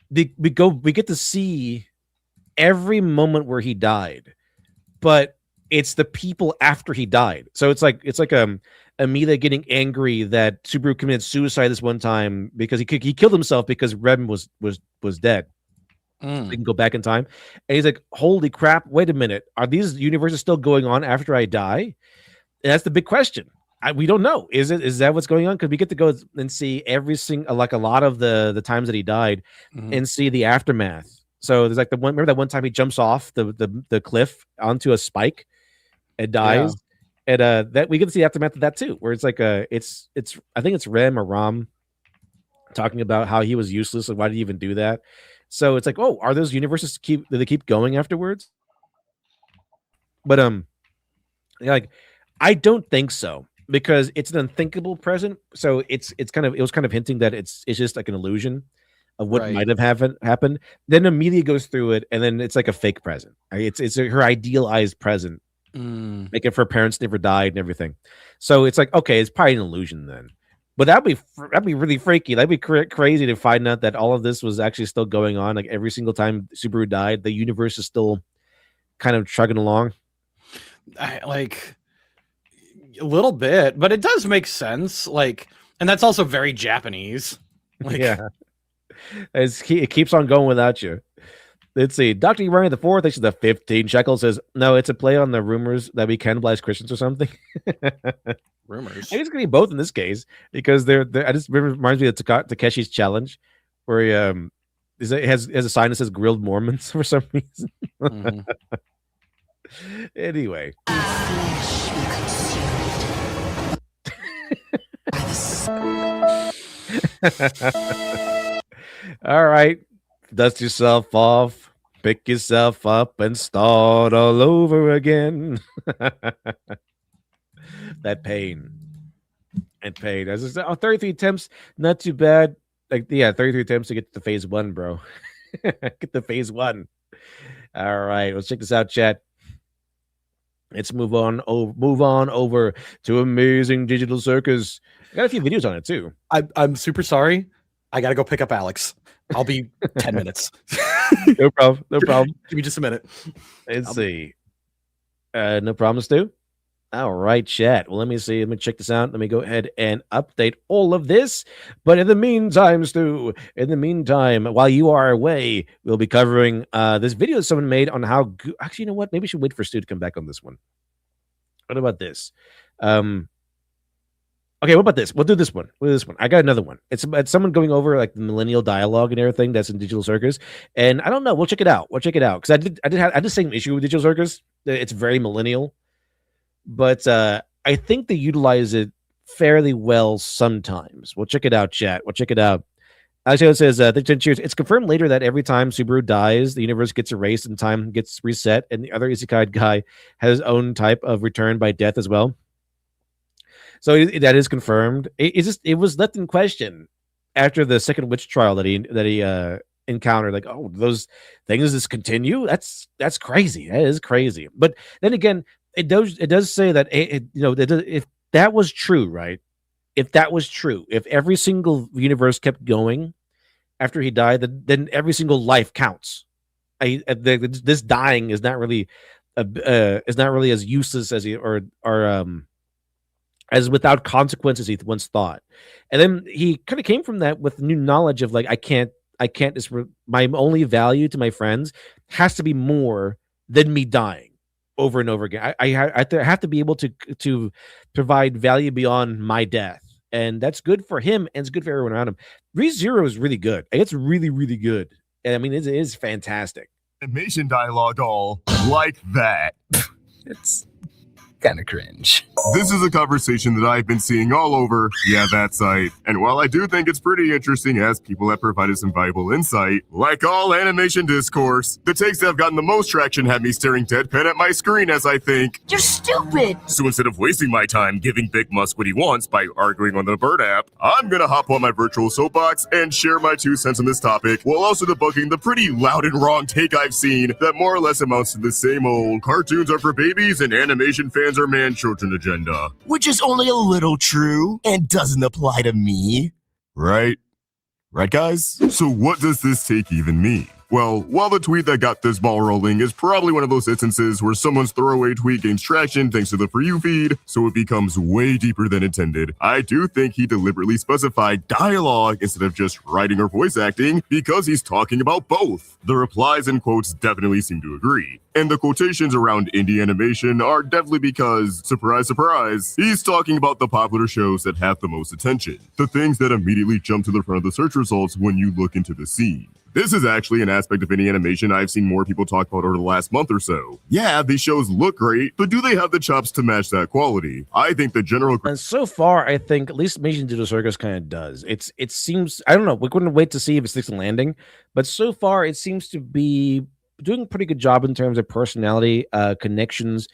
Speaker 3: we get to see every moment where he died, but it's the people after he died. So it's like Amita getting angry that Subaru committed suicide this one time because he killed himself because Rem was dead. So he can go back in time. And he's like, holy crap, wait a minute. Are these universes still going on after I die? And that's the big question. We don't know. Is that what's going on? Because we get to go and see every single, like a lot of the times that he died, and see the aftermath. So there's like the one. Remember that one time he jumps off the cliff onto a spike and dies, and that we get to see the aftermath of that too, where it's like it's I think it's Rem or Ram talking about how he was useless and why did he even do that. So it's like, oh, are those universes do they keep going afterwards? But like I don't think so. Because it's an unthinkable present, so it was kind of hinting that it's just like an illusion of what might have happened. Then Amelia goes through it, and then it's like a fake present. It's her idealized present, like if her parents never died and everything. So it's like, okay, it's probably an illusion then. But that'd be really freaky. That'd be crazy to find out that all of this was actually still going on. Like every single time Subaru died, the universe is still kind of chugging along.
Speaker 16: A little bit, but it does make sense. Like, and that's also very Japanese. Like,
Speaker 3: yeah, it keeps on going without you. Let's see. Dr. Urania the Fourth, this is the 15 shekel, says, no, it's a play on the rumors that we cannibalize Christians or something.
Speaker 16: Rumors.
Speaker 3: I think it's gonna be both in this case, because they're I just reminds me of Takeshi's challenge, where he has a sign that says grilled Mormons for some reason. Anyway. All right, dust yourself off, pick yourself up, and start all over again. That pain and pain. As I said, 33 attempts, not too bad. 33 attempts to get to phase 1, bro. Get to phase 1. All right, let's check this out, chat. Let's move on over to Amazing Digital Circus. I got a few videos on it too.
Speaker 16: I'm super sorry. I gotta go pick up Alex. I'll be 10 minutes.
Speaker 3: No problem.
Speaker 16: Give me just a minute.
Speaker 3: Let's see. No problem, Stu. All right, chat. Well, let me see. Let me check this out. Let me go ahead and update all of this. But in the meantime, Stu, while you are away, we'll be covering this video that someone made on how actually, you know what? Maybe we should wait for Stu to come back on this one. What about this? Okay, what about this? We'll do this one. I got another one. It's someone going over like the millennial dialogue and everything that's in Digital Circus. And I don't know. We'll check it out. Because I had the same issue with Digital Circus. It's very millennial. But I think they utilize it fairly well sometimes. We'll check it out, chat. We'll check it out. Actually, it says, it's confirmed later that every time Subaru dies, the universe gets erased and time gets reset, and the other isekai guy has his own type of return by death as well. So that is confirmed. It was left in question after the second witch trial that he encountered. Like, oh, those things just continue? That's crazy. That is crazy. But then again, it does say that if that was true, right? If that was true, if every single universe kept going after he died, then every single life counts. This dying is not really as useless as as without consequences he once thought. And then he kind of came from that with new knowledge of like, I can't my only value to my friends has to be more than me dying over and over again. I have to be able to provide value beyond my death. And that's good for him and it's good for everyone around him. ReZero is really good. It's really, really good. And I mean, it is fantastic.
Speaker 17: Animation dialogue all like that. It's kind of cringe. This is a conversation that I've been seeing all over, that site. And while I do think it's pretty interesting as people have provided some valuable insight, like all animation discourse, the takes that have gotten the most traction have me staring deadpan at my screen as I think,
Speaker 15: You're stupid!
Speaker 17: so instead of wasting my time giving Big Musk what he wants by arguing on the Bird app, I'm gonna hop on my virtual soapbox and share my 2 cents on this topic, while also debunking the pretty loud and wrong take I've seen that more or less amounts to the same old cartoons are for babies and animation fans are man-children agenda.
Speaker 18: Which is only a little true and doesn't apply to me.
Speaker 17: Right? Right, guys? So what does this take even mean? Well, while the tweet that got this ball rolling is probably one of those instances where someone's throwaway tweet gains traction thanks to the For You feed, so it becomes way deeper than intended, I do think he deliberately specified dialogue instead of just writing or voice acting because he's talking about both. The replies and quotes definitely seem to agree. And the quotations around indie animation are definitely because, surprise, surprise, he's talking about the popular shows that have the most attention. The things that immediately jump to the front of the search results when you look into the scene. This is actually an aspect of indie animation I've seen more people talk about over the last month or so. Yeah, these shows look great, but do they have the chops to match that quality? I think the general...
Speaker 3: And so far, I think at least Amazing Digital Circus kind of does. It seems, I don't know, we couldn't wait to see if it sticks a landing, but so far it seems to be doing a pretty good job in terms of personality, connections,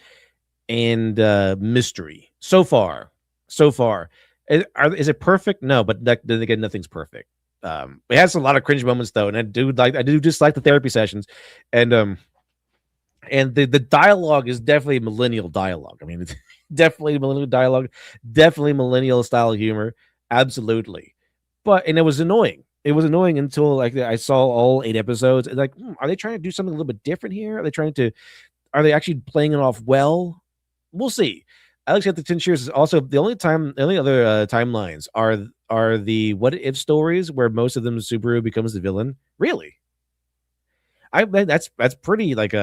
Speaker 3: and mystery. So far. Is it perfect? No, but then again, nothing's perfect. It has a lot of cringe moments though, and I do just like the therapy sessions, and the dialogue is definitely millennial dialogue. I mean, it's definitely millennial dialogue, definitely millennial style humor, absolutely. And it was annoying. It was annoying until like I saw all 8 episodes. And like, are they trying to do something a little bit different here? Are they actually playing it off well? We'll see. Alex Got the 10 Cheers is also the only other timelines are the what if stories where most of them Subaru becomes the villain. Really? That's pretty like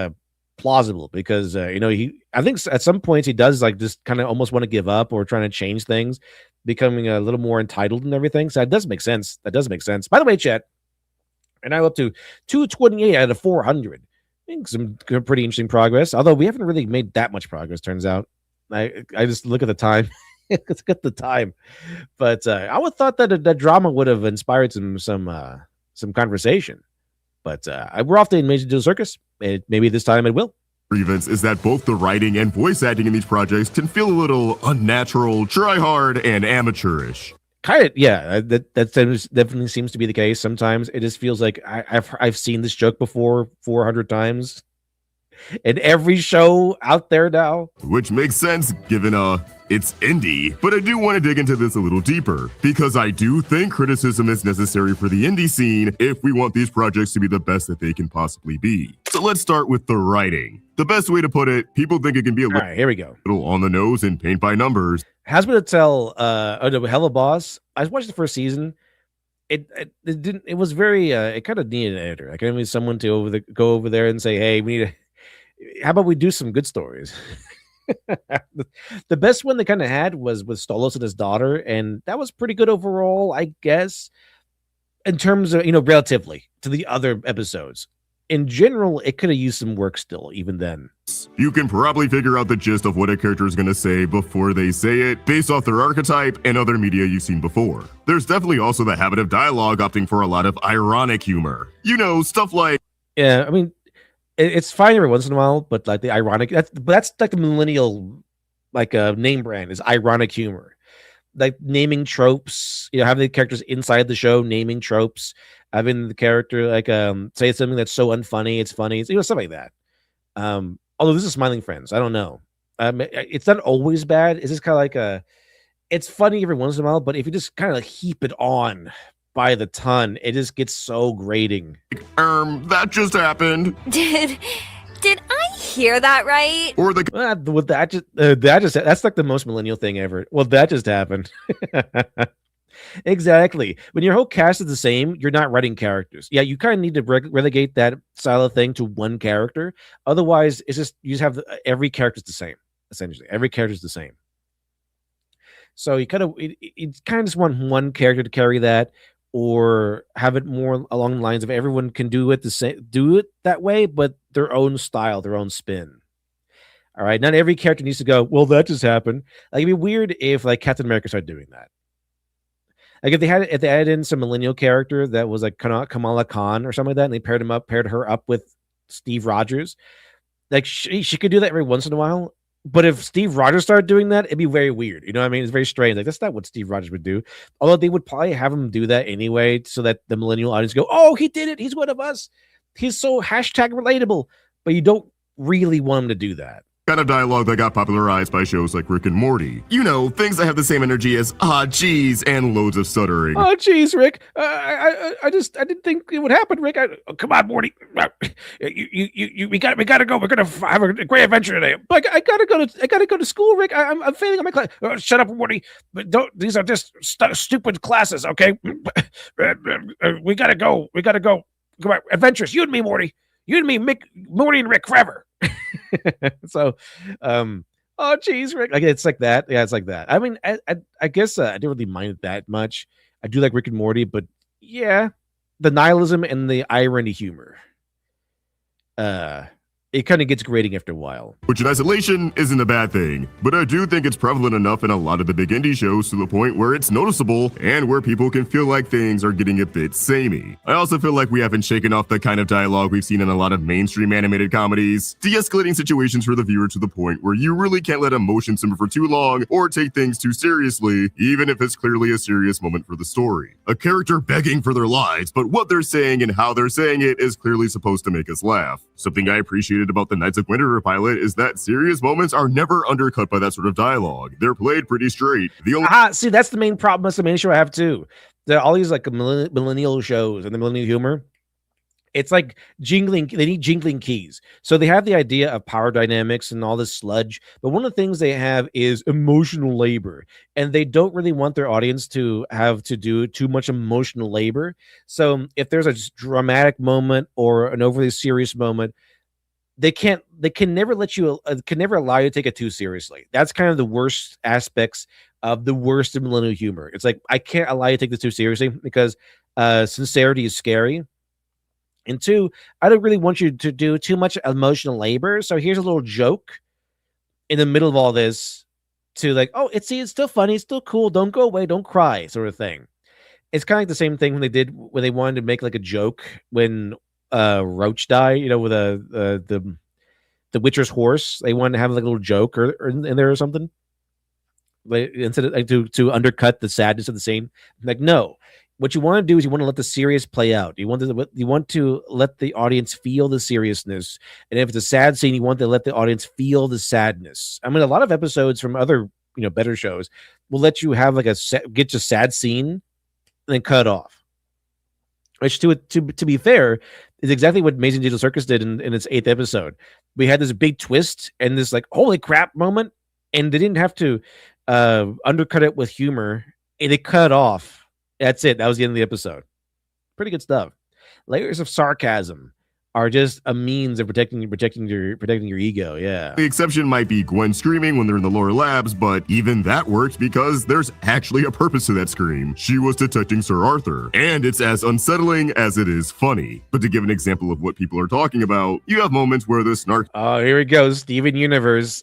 Speaker 3: plausible because I think at some points he does like just kind of almost want to give up or trying to change things, becoming a little more entitled and everything. So that does make sense. By the way, chat, and I'm up to 228 out of 400. I think some pretty interesting progress. Although we haven't really made that much progress, turns out. I just look at the time. Let's get the time. But I would have thought that drama would have inspired some conversation. But we're off to Amazing Digital Circus. Maybe this time it will.
Speaker 17: Grievance is that both the writing and voice acting in these projects can feel a little unnatural, try hard, and amateurish.
Speaker 3: Kind of, yeah. That definitely seems to be the case. Sometimes it just feels like I've seen this joke before 400 times. In every show out there now.
Speaker 17: Which makes sense given it's indie. But I do want to dig into this a little deeper because I do think criticism is necessary for the indie scene if we want these projects to be the best that they can possibly be. So let's start with the writing. The best way to put it, people think it can be a little,
Speaker 3: here we go.
Speaker 17: Little on the nose and paint by numbers.
Speaker 3: Hasbro to tell Hello Boss. I watched the first season. It was very it kind of needed an editor. Like I need someone to go over there and say, hey, we need how about we do some good stories? The best one they kind of had was with Stolos and his daughter, and that was pretty good overall, I guess, in terms of, relatively to the other episodes. In general, it could have used some work still, even then.
Speaker 17: You can probably figure out the gist of what a character is going to say before they say it, based off their archetype and other media you've seen before. There's definitely also the habit of dialogue opting for a lot of ironic humor. Stuff like...
Speaker 3: Yeah, I mean... It's fine every once in a while, but like the ironic, that's like the millennial, like name brand is ironic humor, like naming tropes. Having the characters inside the show naming tropes, having the character like say something that's so unfunny it's funny, it's stuff like that. Although this is Smiling Friends, I don't know. It's not always bad. It's just kind of like it's funny every once in a while, but if you just kind of heap it on by the ton, it just gets so grating.
Speaker 17: That just happened.
Speaker 1: Did
Speaker 19: Did I hear that right?
Speaker 17: Or the
Speaker 3: Well, that just that's like the most millennial thing ever. Well, that just happened. Exactly. When your whole cast is the same, you're not writing characters. Yeah, you kind of need to relegate that style of thing to one character. Otherwise, it's just you just have every character's the same. Essentially, every character's the same. So you kind of just want one character to carry that, or have it more along the lines of everyone can do it that way, but their own style, their own spin. All right, not every character needs to go, well, that just happened. Like, it'd be weird if like Captain America started doing that. Like if they added in some millennial character that was like Kamala Khan or something like that, and they paired her up with Steve Rogers, like she could do that every once in a while. But if Steve Rogers started doing that, it'd be very weird. You know what I mean? It's very strange. Like, that's not what Steve Rogers would do. Although they would probably have him do that anyway, so that the millennial audience go, oh, he did it. He's one of us. He's so #relatable. But you don't really want him to do that.
Speaker 17: kind of dialogue that got popularized by shows like Rick and Morty. You know, things that have the same energy as geez and loads of stuttering.
Speaker 3: Oh, geez, Rick. I didn't think it would happen, Rick. Come on, Morty. We gotta go. We're gonna have a great adventure today. But I gotta go to school, Rick. I'm failing on my class. Shut up, Morty. But don't. These are just stupid classes, okay? We gotta go. Come on, adventures. You and me, Morty. You and me, Morty and Rick forever. So, oh geez, Rick. Like it's like that. Yeah, it's like that. I mean, I guess I didn't really mind it that much. I do like Rick and Morty, but yeah, the nihilism and the irony humor. It kind of gets grating after a while.
Speaker 17: Which in isolation isn't a bad thing, but I do think it's prevalent enough in a lot of the big indie shows to the point where it's noticeable and where people can feel like things are getting a bit samey. I also feel like we haven't shaken off the kind of dialogue we've seen in a lot of mainstream animated comedies, de-escalating situations for the viewer to the point where you really can't let emotion simmer for too long or take things too seriously, even if it's clearly a serious moment for the story. A character begging for their lives, but what they're saying and how they're saying it is clearly supposed to make us laugh. Something I appreciated about the Knights of Winter pilot is that serious moments are never undercut by that sort of dialogue. They're played pretty straight. The only
Speaker 3: see, that's the main problem. That's the main issue I have too. All these like millennial shows and the millennial humor. It's like jingling. They need jingling keys. So they have the idea of power dynamics and all this sludge. But one of the things they have is emotional labor. And they don't really want their audience to have to do too much emotional labor. So if there's a dramatic moment or an overly serious moment, they can never allow you to take it too seriously. That's kind of the worst aspects of the worst of millennial humor. It's like, I can't allow you to take this too seriously because sincerity is scary. And two, I don't really want you to do too much emotional labor. So here's a little joke in the middle of all this to like, oh, it's still funny. It's still cool. Don't go away. Don't cry, sort of thing. It's kind of like the same thing when they wanted to make like a joke when Roach died, you know, with the Witcher's horse. They wanted to have like a little joke or in there or something. Like, instead of like, to undercut the sadness of the scene. Like, no. What you want to do is you want to let the serious play out. You want to let the audience feel the seriousness. And if it's a sad scene, you want to let the audience feel the sadness. I mean, a lot of episodes from other, better shows will let you have like get a sad scene and then cut off. Which to be fair is exactly what Amazing Digital Circus did in its 8th episode. We had this big twist and this like holy crap moment, and they didn't have to undercut it with humor. And they cut off. That's it. That was the end of the episode. Pretty good stuff. Layers of sarcasm are just a means of protecting your ego. Yeah.
Speaker 17: The exception might be Gwen screaming when they're in the lower labs, but even that worked because there's actually a purpose to that scream. She was detecting Sir Arthur, and it's as unsettling as it is funny. But to give an example of what people are talking about, you have moments where the snark
Speaker 3: here we go, Steven Universe.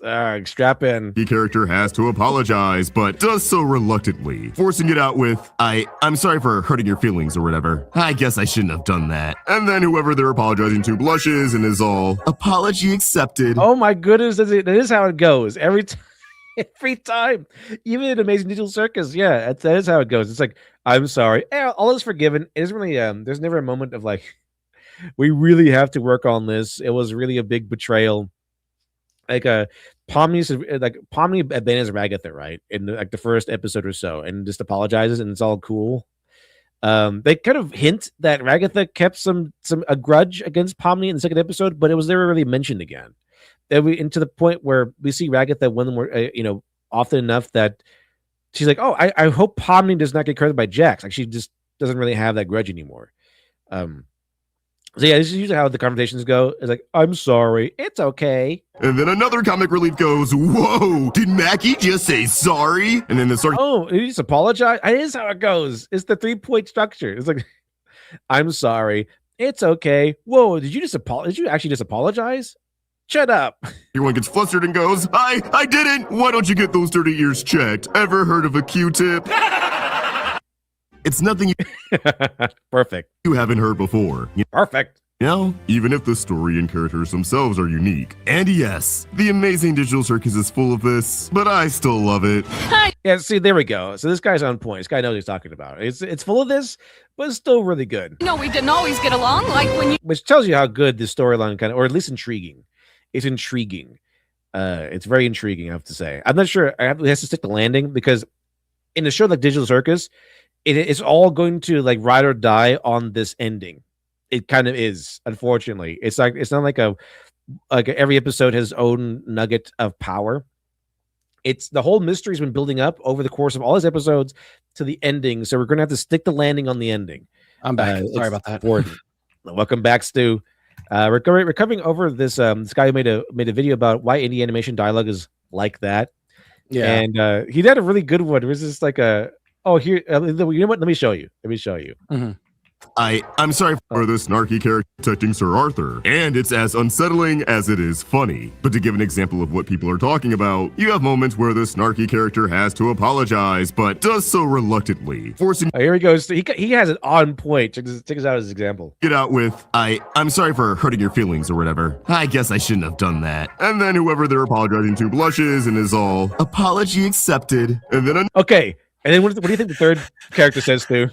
Speaker 3: Strap in.
Speaker 17: The character has to apologize, but does so reluctantly, forcing it out with, I'm sorry for hurting your feelings or whatever. I guess I shouldn't have done that. And then whoever they're apologizing to blushes and is all apology accepted.
Speaker 3: Oh my goodness, that is how it goes every time. Even in Amazing Digital Circus, yeah, that is how it goes. It's like, I'm sorry, all is forgiven. It isn't really there's never a moment of like, we really have to work on this. It was really a big betrayal. Like Pomni abandons Ragatha, right, in like the first episode or so, and just apologizes, and it's all cool. They kind of hint that Ragatha kept a grudge against Pomni in the second episode, but it was never really mentioned again. And to the point where we see Ragatha one more, often enough that she's like, "Oh, I hope Pomni does not get credited by Jax." Like she just doesn't really have that grudge anymore. So yeah, this is usually how the conversations go. It's like, "I'm sorry, it's okay."
Speaker 17: And then another comic relief goes, "Whoa, did Mackie just say sorry?" And then the story.
Speaker 3: Oh, he just apologize. It is how it goes. It's the 3-point structure. It's like, "I'm sorry, it's okay." Whoa, did you actually just apologize? Shut up.
Speaker 17: Everyone gets flustered and goes, I didn't. Why don't you get those dirty ears checked? Ever heard of a Q-tip? It's nothing
Speaker 3: Perfect.
Speaker 17: You haven't heard before.
Speaker 3: Perfect.
Speaker 17: Even if the story and characters themselves are unique. And yes, the amazing digital circus is full of this, but I still love it.
Speaker 3: Yeah, see, there we go. So this guy's on point. This guy knows what he's talking about. It's full of this, but it's still really good.
Speaker 20: No, we didn't always get along, like when you...
Speaker 3: Which tells you how good this storyline or at least intriguing. It's intriguing. It's very intriguing, I have to say. I'm not sure. It has to stick the landing because in a show like Digital Circus, it's all going to like ride or die on this ending. It kind of is, unfortunately. It's not like every episode has its own nugget of power. It's the whole mystery's been building up over the course of all these episodes to the ending. So we're going to have to stick the landing on the ending.
Speaker 16: I'm back. Sorry about that.
Speaker 3: Important. Welcome back, Stu. We're covering over this guy who made a video about why indie animation dialogue is like that.
Speaker 16: Yeah,
Speaker 3: and he did a really good one. It was just like you know what? Let me show you.
Speaker 16: Mm-hmm.
Speaker 17: I'm sorry for the snarky character protecting Sir Arthur, and it's as unsettling as it is funny. But to give an example of what people are talking about, you have moments where the snarky character has to apologize, but does so reluctantly, forcing.
Speaker 3: Here he goes. He has it on point. Check this out as an example.
Speaker 17: Get out with, I'm sorry for hurting your feelings or whatever. I guess I shouldn't have done that. And then whoever they're apologizing to blushes and is all, apology accepted. And then
Speaker 3: okay. And then what do you think the third character says, Stu?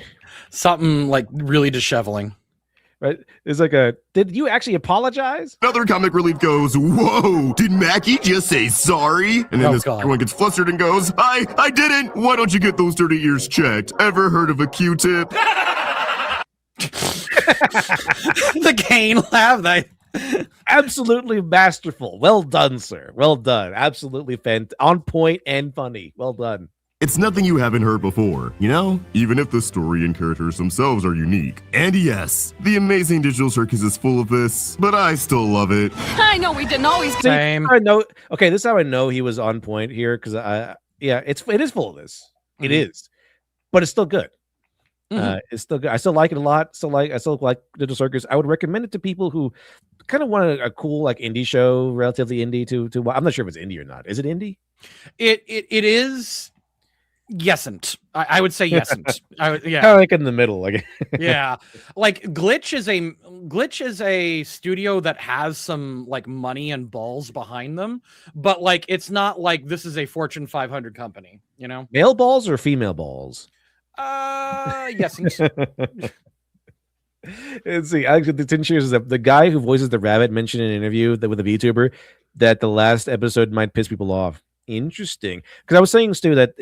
Speaker 16: Something like really disheveling.
Speaker 3: Right? It's like did you actually apologize?
Speaker 17: Another comic relief goes, "Whoa, did Mackie just say sorry?" And then everyone gets flustered and goes, I didn't. Why don't you get those dirty ears checked? Ever heard of a Q-tip?
Speaker 16: The Kane laugh.
Speaker 17: Absolutely
Speaker 3: masterful. Well done, sir. Well done. Absolutely on point and funny. Well done.
Speaker 17: It's nothing you haven't heard before, even if the story and characters themselves are unique. And yes, the amazing digital circus is full of this, but I still love it.
Speaker 20: I know we didn't always...
Speaker 3: Same. I know. Okay, this is how I know he was on point here, because it is full of this. Mm-hmm. It is, but it's still good. Mm-hmm. It's still good. I still like it a lot. I still like Digital Circus. I would recommend it to people who kind of want a cool like indie show, relatively indie to I'm not sure if it's indie or not. Is it indie?
Speaker 16: It is. Yesn't. I would say yesn't. Yeah,
Speaker 3: kind of like in the middle. Like
Speaker 16: yeah, like Glitch is a studio that has some like money and balls behind them, but like it's not like this is a Fortune 500 company.
Speaker 3: Male balls or female balls?
Speaker 16: Yesn't.
Speaker 3: Let's see. Actually, the 10 shares is that the guy who voices the rabbit mentioned in an interview with a VTuber that the last episode might piss people off. Interesting, because I was saying, Stu, that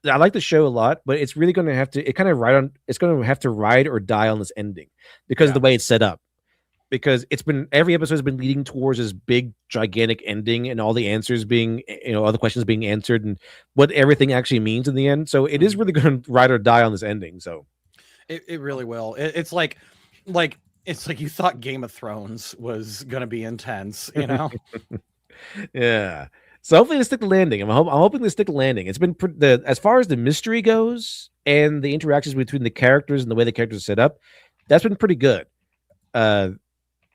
Speaker 3: I like the show a lot, but it's really going to have to it's going to have to ride or die on this ending because of the way it's set up. Because every episode has been leading towards this big, gigantic ending, and all the answers being, all the questions being answered, and what everything actually means in the end. So it is really going to ride or die on this ending. So
Speaker 16: it really will. It's like you thought Game of Thrones was going to be intense,
Speaker 3: Yeah. So hopefully they stick the landing. I'm hoping they stick the landing. It's been as far as the mystery goes and the interactions between the characters and the way the characters are set up, that's been pretty good. The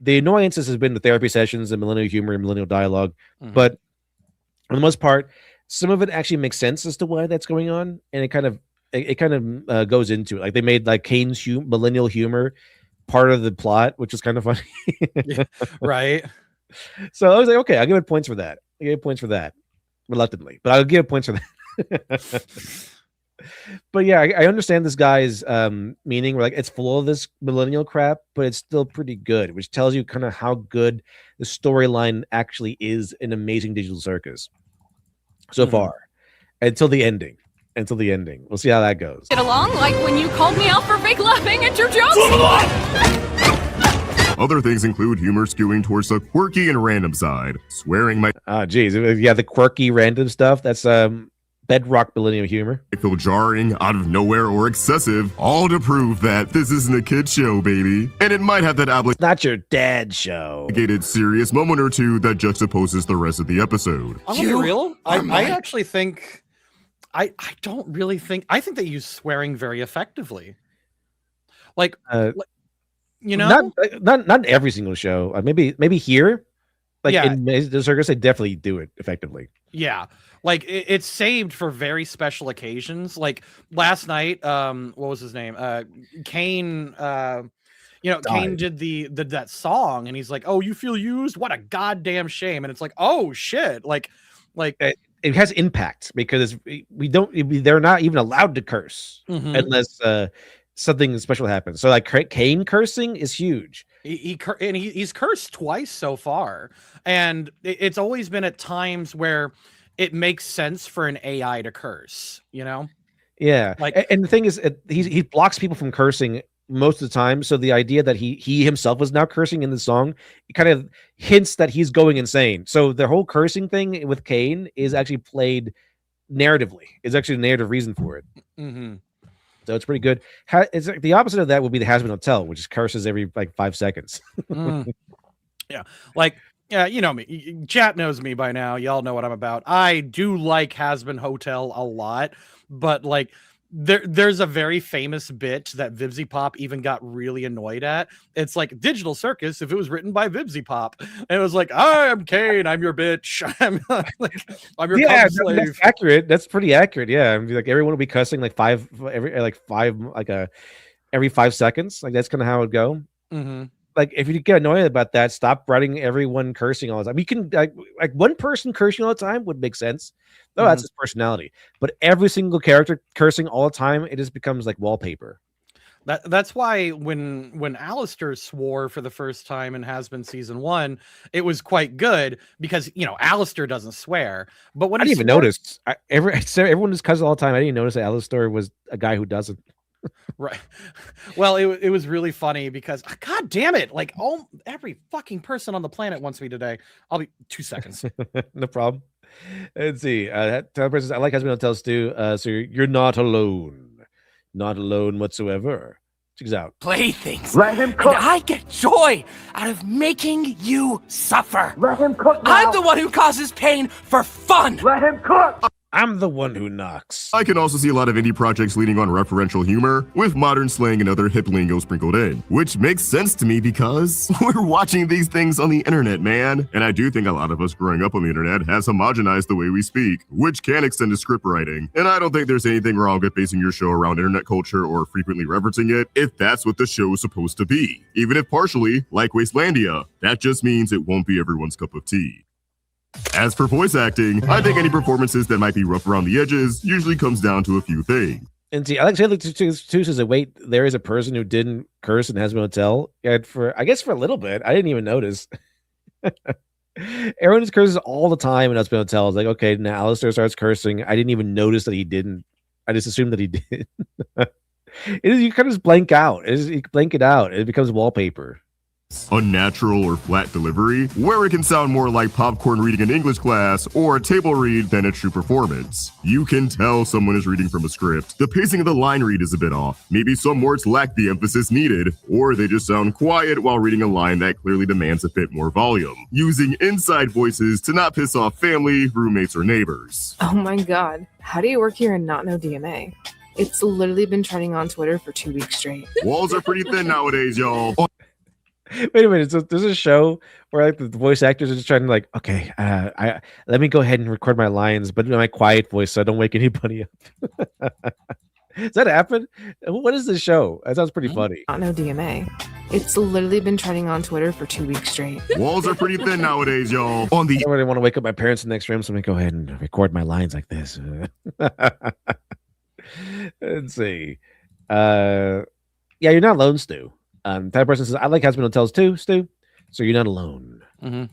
Speaker 3: annoyances has been the therapy sessions and millennial humor and millennial dialogue, but for the most part, some of it actually makes sense as to why that's going on, and it kind of goes into it. Like they made like Kane's millennial humor part of the plot, which is kind of funny.
Speaker 16: Yeah, right.
Speaker 3: So I was like, okay, I'll give it points for that. I give points for that, reluctantly, but I'll give points for that. But yeah, I understand this guy's meaning. Like it's full of this millennial crap, but it's still pretty good, which tells you kind of how good the storyline actually is in Amazing Digital Circus so far, until the ending. until the ending. We'll see how that goes.
Speaker 20: Get along like when you called me out for fake laughing at your jokes.
Speaker 17: Other things include humor skewing towards the quirky and random side. Swearing might
Speaker 3: geez, yeah, the quirky random stuff, that's bedrock millennium humor.
Speaker 17: feel jarring, out of nowhere, or excessive, all to prove that this isn't a kid show, baby. And it might have that
Speaker 3: not your dad's show.
Speaker 17: Serious moment or two that juxtaposes the rest of the episode.
Speaker 16: I'm gonna be real. I actually think I don't really think I think they use swearing very effectively. Like you know,
Speaker 3: not every single show. Maybe here, like
Speaker 16: Yeah.
Speaker 3: in the circus, they definitely do it effectively.
Speaker 16: yeah, like it's saved for very special occasions. Like last night, what was his name? Kane. Kane did that song, and he's like, "Oh, you feel used? What a goddamn shame!" And it's like, "Oh shit!" Like
Speaker 3: it has impact because they're not even allowed to curse
Speaker 16: Mhm.
Speaker 3: unless something special happens. So like Kane cursing is huge.
Speaker 16: He's cursed twice so far, and it's always been at times where it makes sense for an AI to curse. You know?
Speaker 3: Yeah,
Speaker 16: Like-
Speaker 3: and the thing is, he blocks people from cursing most of the time. So the idea that he himself was now cursing in the song, it kind of hints that he's going insane. So the whole cursing thing with Kane is actually played narratively. It's actually a narrative reason for it.
Speaker 16: Mm-hmm.
Speaker 3: So it's pretty good. It's like the opposite of that would be the Has Been Hotel, which is curses every like 5 seconds.
Speaker 16: Yeah, like you know me. Chat knows me by now. Y'all know what I'm about. I do like Has Been Hotel a lot, but like there's a very famous bit that Vibsy Pop even got really annoyed at. It's like Digital Circus if it was written by Vibsy Pop, and it was like, I'm Kane, I'm your bitch, I'm your
Speaker 3: Yeah,
Speaker 16: cum slave.
Speaker 3: that's accurate. That's pretty accurate. Yeah, I mean, like everyone will be cussing like every 5 seconds. Like that's kind of how it would go.
Speaker 16: Mm-hmm.
Speaker 3: Like if you get annoyed about that, stop writing everyone cursing all the time. You can like one person cursing all the time would make sense. Oh, that's his personality. But every single character cursing all the time, it just becomes like wallpaper.
Speaker 16: That's why when Alistair swore for the first time in Has Been season 1, it was quite good because Alistair doesn't swear. But when
Speaker 3: I
Speaker 16: he
Speaker 3: didn't even notice. Everyone just cusses all the time. I didn't notice that Alistair was a guy who doesn't.
Speaker 16: Right. Well, it was really funny because God damn it! Like every fucking person on the planet wants me today. I'll be 2 seconds.
Speaker 3: No problem. Let's see. That person I like Has Been Hotel too. So you're not alone. Not alone whatsoever. Check this out.
Speaker 15: Playthings.
Speaker 3: Let him cook.
Speaker 15: And I get joy out of making you suffer.
Speaker 3: Let him cook.
Speaker 15: I'm the one who causes pain for fun.
Speaker 3: Let him cook. I'm the one who knocks.
Speaker 17: I can also see a lot of indie projects leaning on referential humor, with modern slang and other hip lingo sprinkled in, which makes sense to me because we're watching these things on the internet, man. And I do think a lot of us growing up on the internet has homogenized the way we speak, which can extend to script writing. And I don't think there's anything wrong with basing your show around internet culture or frequently referencing it if that's what the show is supposed to be. Even if partially, like Wastelandia, that just means it won't be everyone's cup of tea. As for voice acting, I think any performances that might be rough around the edges usually comes down to a few things.
Speaker 3: And see, Alex Haley too says that wait, there is a person who didn't curse and Has Been Hotel. And for a little bit, I didn't even notice. Everyone just curses all the time in Has Been Hotel. It's like, okay, now Alistair starts cursing. I didn't even notice that he didn't. I just assumed that he did. You kind of just blank out. You blank it out. It becomes wallpaper.
Speaker 17: Unnatural or flat delivery, where it can sound more like popcorn reading in English class or a table read than a true performance. You can tell someone is reading from a script. The pacing of the line read is a bit off. Maybe some words lack the emphasis needed, or they just sound quiet while reading a line that clearly demands a bit more volume. Using inside voices to not piss off family, roommates, or neighbors.
Speaker 21: Oh my god, how do you work here and not know DMA? It's literally been trending on Twitter for 2 weeks straight.
Speaker 17: Walls are pretty thin nowadays, y'all.
Speaker 3: Wait a minute. So there's a show where like the voice actors are just trying to like, okay, let me go ahead and record my lines, but in my quiet voice so I don't wake anybody up. Does that happen? What is this show? That sounds pretty funny.
Speaker 21: Not know DMA. It's literally been trending on Twitter for 2 weeks straight.
Speaker 17: Walls are pretty thin nowadays, y'all.
Speaker 3: I don't really want to wake up my parents in the next room, so I'm gonna go ahead and record my lines like this. Let's see. Yeah, you're not alone, Stu. That person says, I like Has Been Hotels too, Stu. So you're not alone.
Speaker 16: Mm-hmm.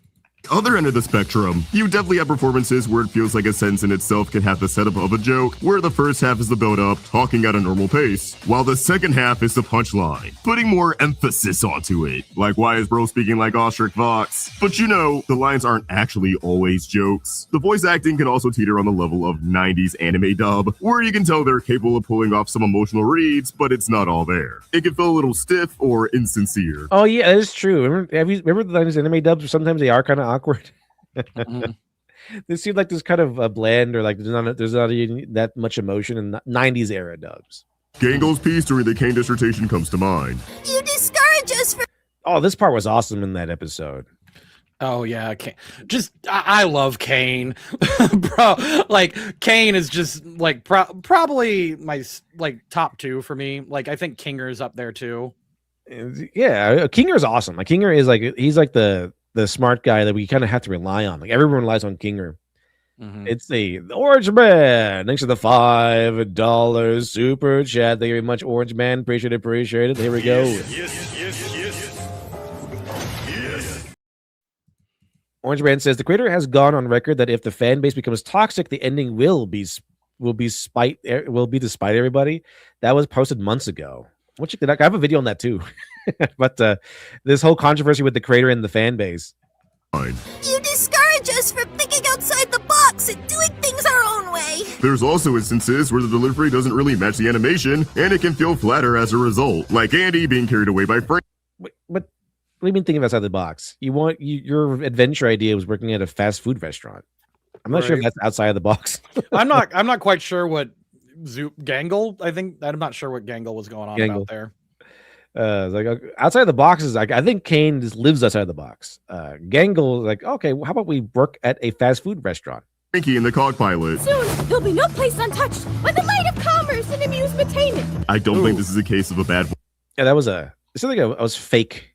Speaker 17: Other end of the spectrum, you definitely have performances where it feels like a sentence in itself can have the setup of a joke, where the first half is the build-up, talking at a normal pace, while the second half is the punchline, putting more emphasis onto it. Like, why is bro speaking like Ostrich Vox? But you know, the lines aren't actually always jokes. The voice acting can also teeter on the level of 90s anime dub, where you can tell they're capable of pulling off some emotional reads, but it's not all there. It can feel a little stiff or insincere.
Speaker 3: Oh yeah, that is true. Remember the 90s anime dubs? Where sometimes they are kind of awkward. They seem like there's kind of a blend, or like there's not even that much emotion in 90s era dubs.
Speaker 17: Gangel's piece during the Kane dissertation comes to mind.
Speaker 15: You discourage us from.
Speaker 3: Oh, this part was awesome in that episode.
Speaker 16: Oh yeah, I love Kane, bro. Like Kane is just like probably my like top 2 for me. Like I think Kinger's up there too.
Speaker 3: Yeah, Kinger is awesome. Like Kinger is like he's like the smart guy that we kind of have to rely on. Like everyone relies on Kinger. It's the Orange Man. Thanks for the $5 super chat. Thank you very much, Orange Man. Appreciate it. Here we go.
Speaker 2: Yes.
Speaker 3: Orange Man says the creator has gone on record that if the fan base becomes toxic, the ending will be to spite everybody. That was posted months ago. I have a video on that too. But this whole controversy with the creator and the fan base.
Speaker 15: You discourage us from thinking outside the box and doing things our own way.
Speaker 17: There's also instances where the delivery doesn't really match the animation, and it can feel flatter as a result, like Andy being carried away by Frank.
Speaker 3: But what do you mean thinking outside the box? Your adventure idea was working at a fast food restaurant. I'm not sure if that's outside of the box.
Speaker 16: I'm not quite sure what Gangle. I'm not sure what Gangle was going on about there.
Speaker 3: Like outside of the box is like I think Kane just lives outside of the box. Gangle is like, okay, well, how about we work at a fast food restaurant?
Speaker 17: Frankie in the cog pilot.
Speaker 20: Soon, there'll be no place untouched by the light of commerce and amusement.
Speaker 17: I don't think this is a case of a bad.
Speaker 3: Yeah, that was was fake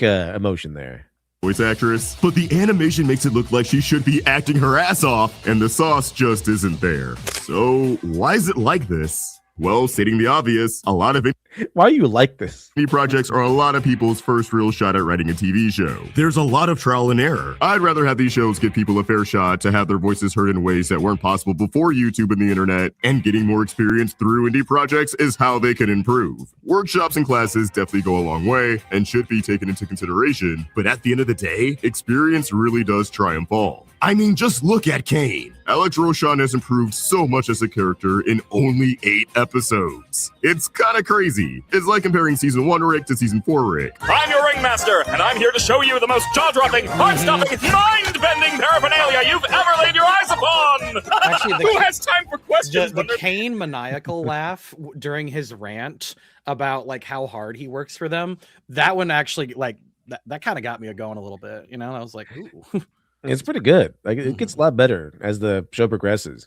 Speaker 3: emotion there.
Speaker 17: Voice actress, but the animation makes it look like she should be acting her ass off, and the sauce just isn't there. So why is it like this? Well, stating the obvious, a lot of it.
Speaker 3: Why you like this?
Speaker 17: Indie projects are a lot of people's first real shot at writing a TV show. There's a lot of trial and error. I'd rather have these shows give people a fair shot to have their voices heard in ways that weren't possible before YouTube and the internet, and getting more experience through indie projects is how they can improve. Workshops and classes definitely go a long way and should be taken into consideration, but at the end of the day, experience really does triumph all. I mean, just look at Kane. Alex Roshan has improved so much as a character in only 8 episodes. It's kind of crazy. It's like comparing season 1 Rick to season 4 Rick.
Speaker 2: I'm your ringmaster, and I'm here to show you the most jaw-dropping, heart-stopping, mind-bending paraphernalia you've ever laid your eyes upon!
Speaker 16: Actually,
Speaker 2: who has time for questions?
Speaker 16: The Kane maniacal laugh during his rant about like how hard he works for them, that one actually like that kind of got me going a little bit, you know. I was like, ooh.
Speaker 3: It's pretty good. Like it gets a lot better as the show progresses.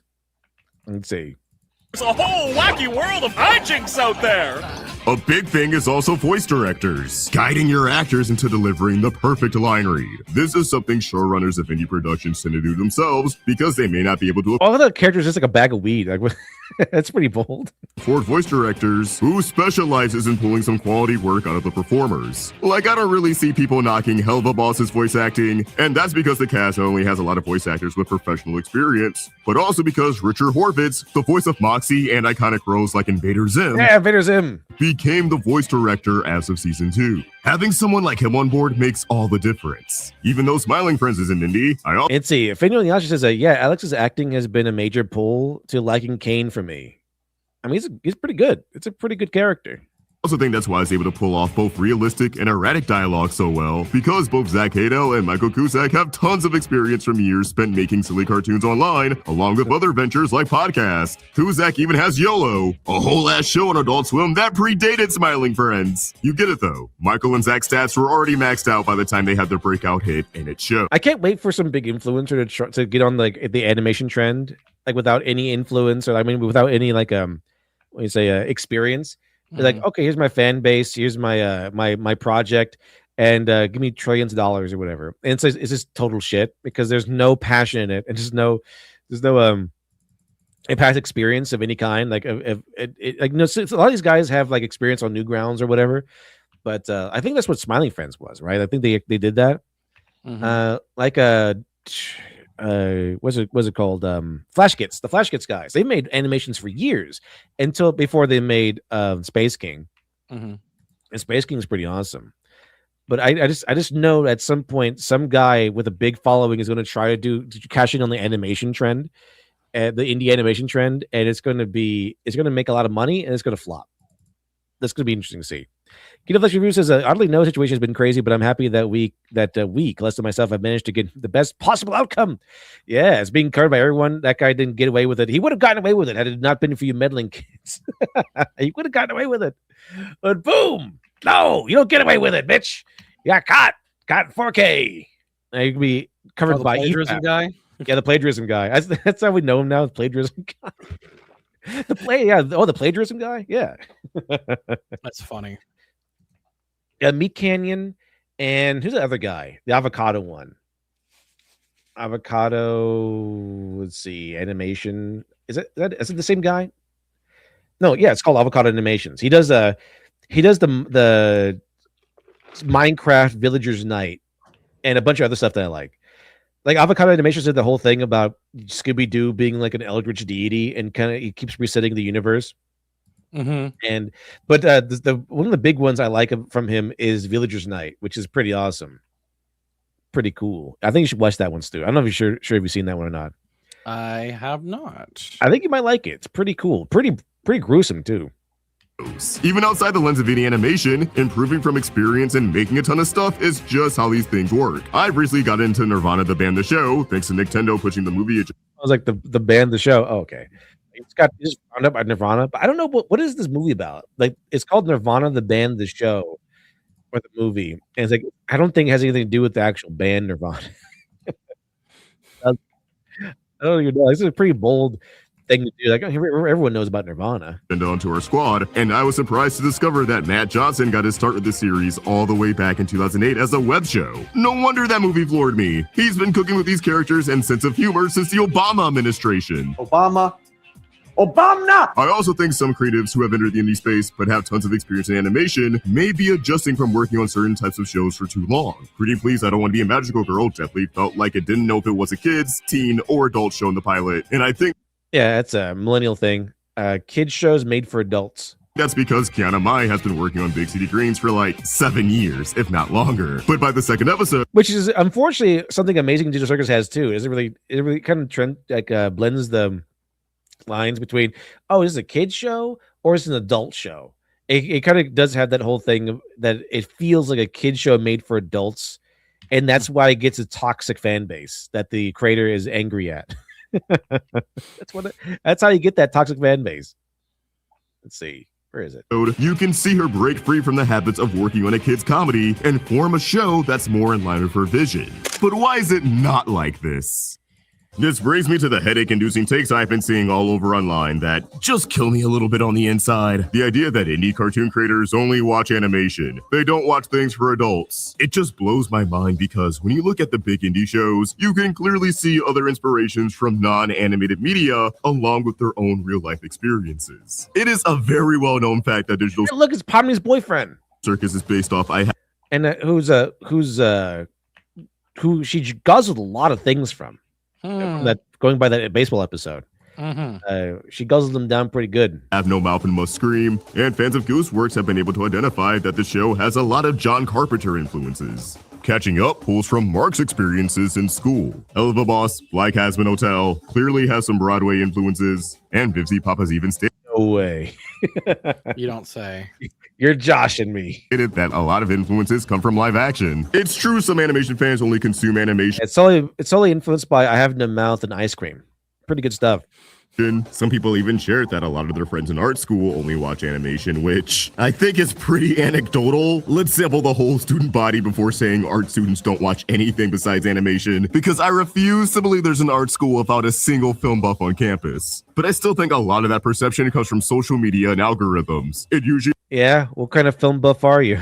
Speaker 3: Let's see.
Speaker 2: There's a whole wacky world of hijinks out there!
Speaker 17: A big thing is also voice directors, guiding your actors into delivering the perfect line read. This is something showrunners of indie productions tend to do themselves because they may not be able to.
Speaker 3: All of the characters just like a bag of weed. Like that's pretty bold.
Speaker 17: For voice directors who specializes in pulling some quality work out of the performers. Like I don't really see people knocking Helva Boss's voice acting, and that's because the cast only has a lot of voice actors with professional experience, but also because Richard Horvitz, the voice of Moxie and iconic roles like Invader Zim,
Speaker 3: Invader Zim,
Speaker 17: became the voice director as of season 2. Having someone like him on board makes all the difference. Even though Smiling Friends is an indie,
Speaker 3: Let's see. Fenyo Nyashi says that Alex's acting has been a major pull to liking Kane for me. I mean, he's pretty good. It's a pretty good character.
Speaker 17: I also think that's why he's able to pull off both realistic and erratic dialogue so well, because both Zach Hadel and Michael Cusack have tons of experience from years spent making silly cartoons online, along with other ventures like podcasts. Cusack even has YOLO, a whole-ass show on Adult Swim that predated Smiling Friends. You get it, though. Michael and Zach's stats were already maxed out by the time they had their breakout hit, and it showed.
Speaker 3: I can't wait for some big influencer to get on like the animation trend, like without any influence, or I mean, without any like experience. They're like, okay, here's my fan base, here's my my project, and give me trillions of dollars or whatever. And it's just total shit because there's no passion in it, and there's no past experience of any kind. Like like no, so a lot of these guys have like experience on Newgrounds or whatever, but I think that's what Smiling Friends was, right? I think they did that. Like what's it called? Flash Kits, the Flash Kits guys. They made animations for years until before they made Space King.
Speaker 16: Mm-hmm.
Speaker 3: And Space King is pretty awesome. But I just know at some point some guy with a big following is going to try to cash in on the animation trend, the indie animation trend, and it's going to make a lot of money and it's going to flop. That's going to be interesting to see. Keto Flex Review says, oddly, no situation has been crazy, but I'm happy that week, less than myself, I've managed to get the best possible outcome. Yeah, it's being covered by everyone. That guy didn't get away with it. He would have gotten away with it had it not been for you meddling kids. He would have gotten away with it. But boom! No, you don't get away with it, bitch. You got caught in 4K. Now you can be covered by
Speaker 16: plagiarism guy.
Speaker 3: Yeah, the plagiarism guy. That's how we know him now. The plagiarism guy. The plagiarism guy. Yeah,
Speaker 16: that's funny.
Speaker 3: Meat Canyon, and who's the other guy? The avocado one. Avocado. Let's see. Animation. Is it the same guy? No. Yeah, it's called Avocado Animations. He does the Minecraft Villagers Night and a bunch of other stuff that I like. Like Avocado Animations did the whole thing about Scooby-Doo being like an eldritch deity and kind of he keeps resetting the universe.
Speaker 16: Mm-hmm.
Speaker 3: But the one of the big ones I like from him is Villagers Night, which is pretty awesome, pretty cool. I think you should watch that one, Stu. I don't know if you're sure if you've seen that one or not.
Speaker 16: I have not.
Speaker 3: I think you might like it. It's pretty cool, pretty gruesome too.
Speaker 17: Even outside the lens of any animation, improving from experience and making a ton of stuff is just how these things work. I've recently got into Nirvana the band The Show, thanks to Nintendo pushing the movie.
Speaker 3: I was like the band The Show. Oh, okay. It's just found up by Nirvana, but I don't know what is this movie about. Like it's called Nirvana the band The Show, or the movie, and it's like I don't think it has anything to do with the actual band Nirvana. I don't even know. This is a pretty bold thing to do. Like everyone knows about Nirvana.
Speaker 17: And onto our squad, and I was surprised to discover that Matt Johnson got his start with the series all the way back in 2008 as a web show. No wonder that movie floored me. He's been cooking with these characters and sense of humor since the Obama administration. Obama. I also think some creatives who have entered the indie space but have tons of experience in animation may be adjusting from working on certain types of shows for too long. Pretty Please, I Don't Want to Be a Magical Girl definitely felt like it didn't know if it was a kids, teen, or adult show in the pilot, and I think
Speaker 3: that's a millennial thing. Kids shows made for adults.
Speaker 17: That's because Kiana Mai has been working on Big City Greens for like 7 years, if not longer. But by the second episode,
Speaker 3: which is unfortunately something amazing Digital Circus has too, it really kind of trend blends the lines between this is a kid's show or it's an adult show. It kind of does have that whole thing that it feels like a kid's show made for adults, and that's why it gets a toxic fan base that the creator is angry at. That's how you get that toxic fan base. Let's see. Where is it?
Speaker 17: You can see her break free from the habits of working on a kid's comedy and form a show that's more in line with her vision. But why is it not like this? This brings me to the headache-inducing takes I've been seeing all over online that just kill me a little bit on the inside. The idea that indie cartoon creators only watch animation. They don't watch things for adults. It just blows my mind because when you look at the big indie shows, you can clearly see other inspirations from non-animated media along with their own real-life experiences. It is a very well-known fact that digital...
Speaker 3: Hey, look, it's Pommy's boyfriend.
Speaker 17: Circus is based off...
Speaker 3: who she guzzled a lot of things from. That going by that baseball episode. She guzzled them down pretty good.
Speaker 17: Have No Mouth and Must Scream, and fans of Gooseworks have been able to identify that the show has a lot of John Carpenter influences. Catching Up pulls from Mark's experiences in school. Elva Boss, Black Hazman Hotel, clearly has some Broadway influences, and Vivzy Papa's even stated.
Speaker 3: No way.
Speaker 16: You don't say.
Speaker 3: You're joshing me.
Speaker 17: That a lot of influences come from live action. It's true some animation fans only consume animation.
Speaker 3: It's only influenced by I Have No Mouth and Ice Cream. Pretty good stuff.
Speaker 17: Some people even shared that a lot of their friends in art school only watch animation, which I think is pretty anecdotal. Let's sample the whole student body before saying art students don't watch anything besides animation, because I refuse to believe there's an art school without a single film buff on campus. But I still think a lot of that perception comes from social media and algorithms. It usually...
Speaker 3: Yeah, what kind of film buff are you?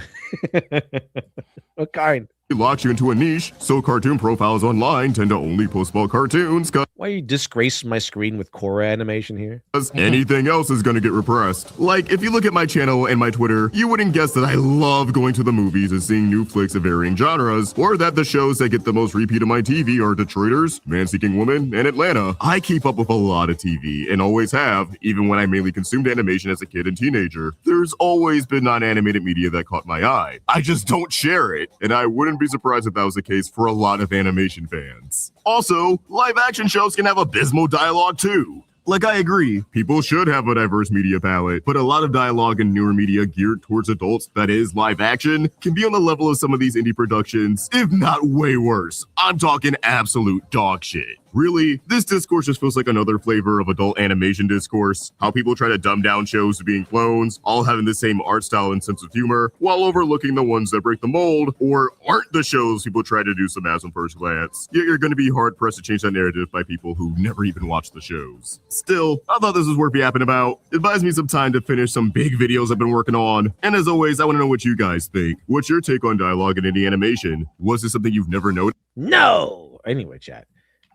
Speaker 3: What kind?
Speaker 17: locks you into a niche, so cartoon profiles online tend to only post about cartoons,
Speaker 3: Why you disgrace my screen with core animation here?
Speaker 17: because anything else is gonna get repressed. Like, if you look at my channel and my Twitter, you wouldn't guess that I love going to the movies and seeing new flicks of varying genres, or that the shows that get the most repeat on my TV are Detroiters, Man-Seeking Woman, and Atlanta. I keep up with a lot of TV, and always have, even when I mainly consumed animation as a kid and teenager. There's always been non-animated media that caught my eye. I just don't share it, and I wouldn't be surprised if that was the case for a lot of animation fans. Also, live action shows can have abysmal dialogue too. Like, I agree, people should have a diverse media palette, but a lot of dialogue in newer media geared towards adults, that is, live action, can be on the level of some of these indie productions, if not way worse. I'm talking absolute dog shit. Really, this discourse just feels like another flavor of adult animation discourse. How people try to dumb down shows to being clones, all having the same art style and sense of humor, while overlooking the ones that break the mold, or aren't the shows people try to do some as on first glance. Yet you're going to be hard-pressed to change that narrative by people who never even watched the shows. Still, I thought this was worth yapping about. It buys me some time to finish some big videos I've been working on. And as always, I want to know what you guys think. What's your take on dialogue in indie animation? Was this something you've never noticed?
Speaker 3: No! Anyway, chat.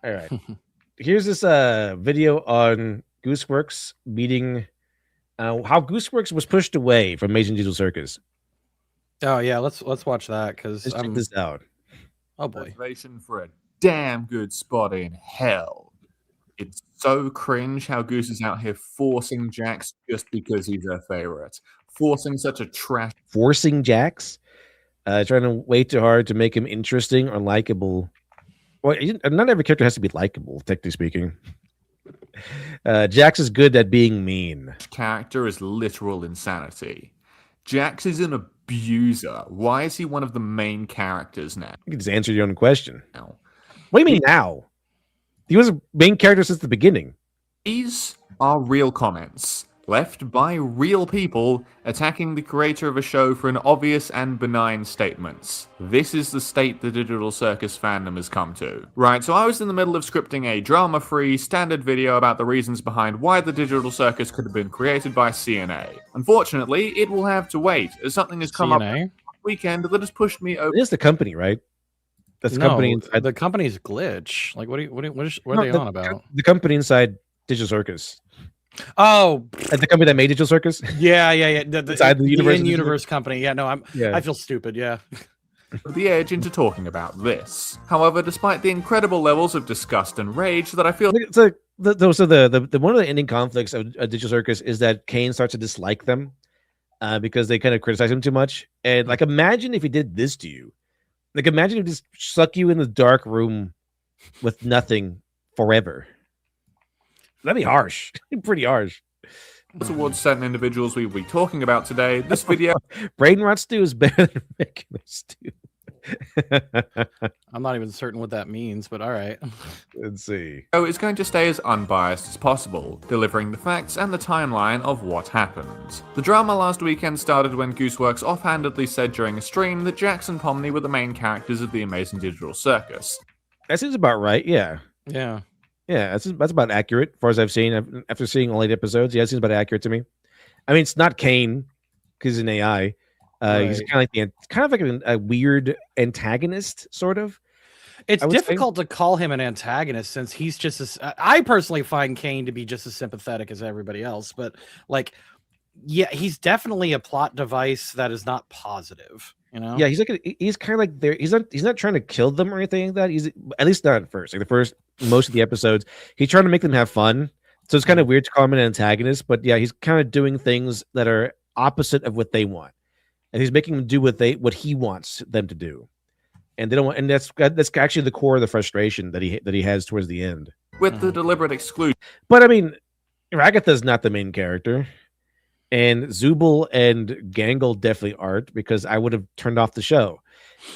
Speaker 3: All right. Here's this video on Gooseworks meeting how Gooseworks was pushed away from Amazing Digital Circus.
Speaker 4: Oh yeah, let's watch that because
Speaker 3: Let's check this out.
Speaker 4: Oh boy.
Speaker 5: Reservation for a damn good spot in hell. It's so cringe how Goose is out here forcing Jax just because he's her favorite. Forcing such a trash.
Speaker 3: Forcing Jax, trying to way too hard to make him interesting or likable. Well, not every character has to be likable, technically speaking. Jax is good at being mean.
Speaker 5: Character is literal insanity. Jax is an abuser. Why is he one of the main characters now?
Speaker 3: You can just answer your own question. What do you mean now? He was a main character since the beginning.
Speaker 5: These are real comments left by real people attacking the creator of a show for an obvious and benign statement. This is the state the Digital Circus fandom has come to. Right, so I was in the middle of scripting a drama-free standard video about the reasons behind why the Digital Circus could have been created by CNA. Unfortunately, it will have to wait, as something has come up this weekend that has pushed me over.
Speaker 3: It is the company, right? That's the company inside.
Speaker 4: The company's Glitch. Like, what are they on about?
Speaker 3: The company inside Digital Circus.
Speaker 4: Oh,
Speaker 3: at the company that made Digital Circus.
Speaker 4: Yeah.
Speaker 3: Inside the universe,
Speaker 4: in-universe company. Yeah, no, I feel stupid. Yeah.
Speaker 5: The edge into talking about this. However, despite the incredible levels of disgust and rage that I feel,
Speaker 3: so the one of the ending conflicts of Digital Circus is that Kane starts to dislike them because they kind of criticize him too much. And like, imagine if he did this to you. Like, imagine if he just stuck you in the dark room with nothing forever. That'd be harsh. Pretty harsh.
Speaker 5: Towards certain individuals we will be talking about today, this video
Speaker 3: brain rot stew is better than regular stew.
Speaker 4: I'm not even certain what that means, but all right.
Speaker 3: Let's see.
Speaker 5: So it's going to stay as unbiased as possible, delivering the facts and the timeline of what happened. The drama last weekend started when Gooseworks offhandedly said during a stream that Jax and Pomni were the main characters of the Amazing Digital Circus.
Speaker 3: That seems about right. Yeah. Yeah, that's about accurate, as far as I've seen. After seeing all 8 episodes, yeah, it seems about accurate to me. I mean, it's not Kane because he's an AI. He's kind of like a weird antagonist, sort of.
Speaker 16: It's difficult to call him an antagonist since he's just as. I personally find Kane to be just as sympathetic as everybody else, but like, yeah, he's definitely a plot device that is not positive. You know?
Speaker 3: Yeah, he's kind of like there. He's not trying to kill them or anything like that. He's at least not at first. Like most of the episodes, he's trying to make them have fun. So it's kind of weird to call him an antagonist, but yeah, he's kind of doing things that are opposite of what they want, and he's making them do what he wants them to do, and they don't want. And that's actually the core of the frustration that he has towards the end.
Speaker 5: With the deliberate exclusion.
Speaker 3: But I mean, Ragatha's not the main character. And Zubul and Gangle definitely aren't, because I would have turned off the show.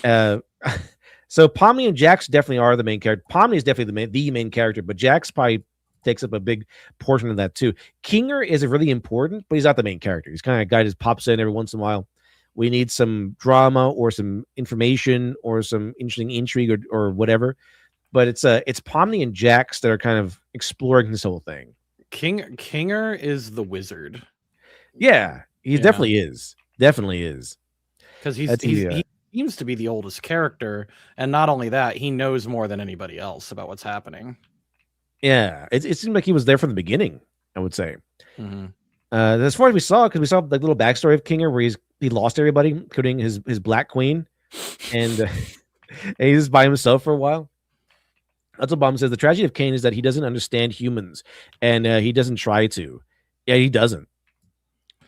Speaker 3: So Pomni and Jax definitely are the main character. Pomni is definitely the main character, but Jax probably takes up a big portion of that too. Kinger is really important, but he's not the main character. He's kind of a guy that just pops in every once in a while. We need some drama or some information or some interesting intrigue or whatever. But it's Pomni and Jax that are kind of exploring this whole thing.
Speaker 16: Kinger is the wizard.
Speaker 3: Yeah, he definitely is. Definitely is.
Speaker 16: Because he's seems to be the oldest character, and not only that, he knows more than anybody else about what's happening.
Speaker 3: Yeah, it seemed like he was there from the beginning, I would say.
Speaker 16: Mm-hmm.
Speaker 3: As far as we saw, because we saw the little backstory of Kinger where he lost everybody, including his black queen, and, and he's just by himself for a while. That's what Bomb says. The tragedy of Kane is that he doesn't understand humans, and he doesn't try to. Yeah, he doesn't.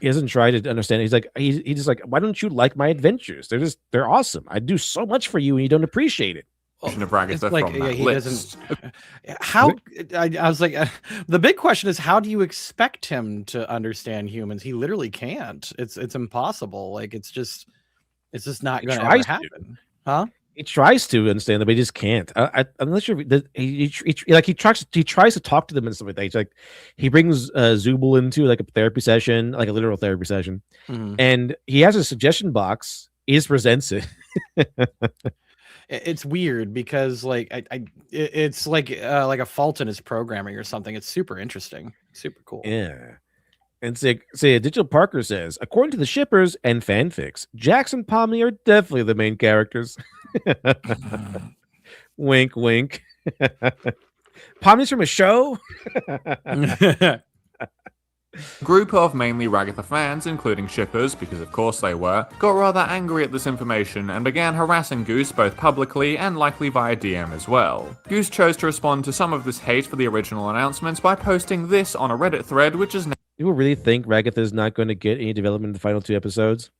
Speaker 3: He doesn't try to understand. He's like, he's just like, why don't you like my adventures? They're awesome. I do so much for you, and you don't appreciate it.
Speaker 5: Of Ragatha
Speaker 16: Like,
Speaker 5: from
Speaker 16: yeah,
Speaker 5: that
Speaker 16: he
Speaker 5: list.
Speaker 16: doesn't. How I was like, the big question is, how do you expect him to understand humans? He literally can't. It's impossible. Like it's just not going to ever happen, huh?
Speaker 3: He tries to understand them, but he just can't. I'm not sure. He tries to talk to them and stuff like that. He's like, he brings Zubul into like a therapy session, like a literal therapy session, and he has a suggestion box. He just presents it.
Speaker 16: It's weird because like it's like a fault in his programming or something. It's super interesting, super cool.
Speaker 3: Yeah. And say Digital Parker says, according to the shippers and fanfics, Jax and Pomni are definitely the main characters. Wink, wink. Pomni's from a show.
Speaker 5: Group of mainly Ragatha fans, including shippers, because of course they were, got rather angry at this information and began harassing Goose both publicly and likely via DM as well. Goose chose to respond to some of this hate for the original announcements by posting this on a Reddit thread, which is now...
Speaker 3: People really think Ragatha is not going to get any development in the final 2 episodes?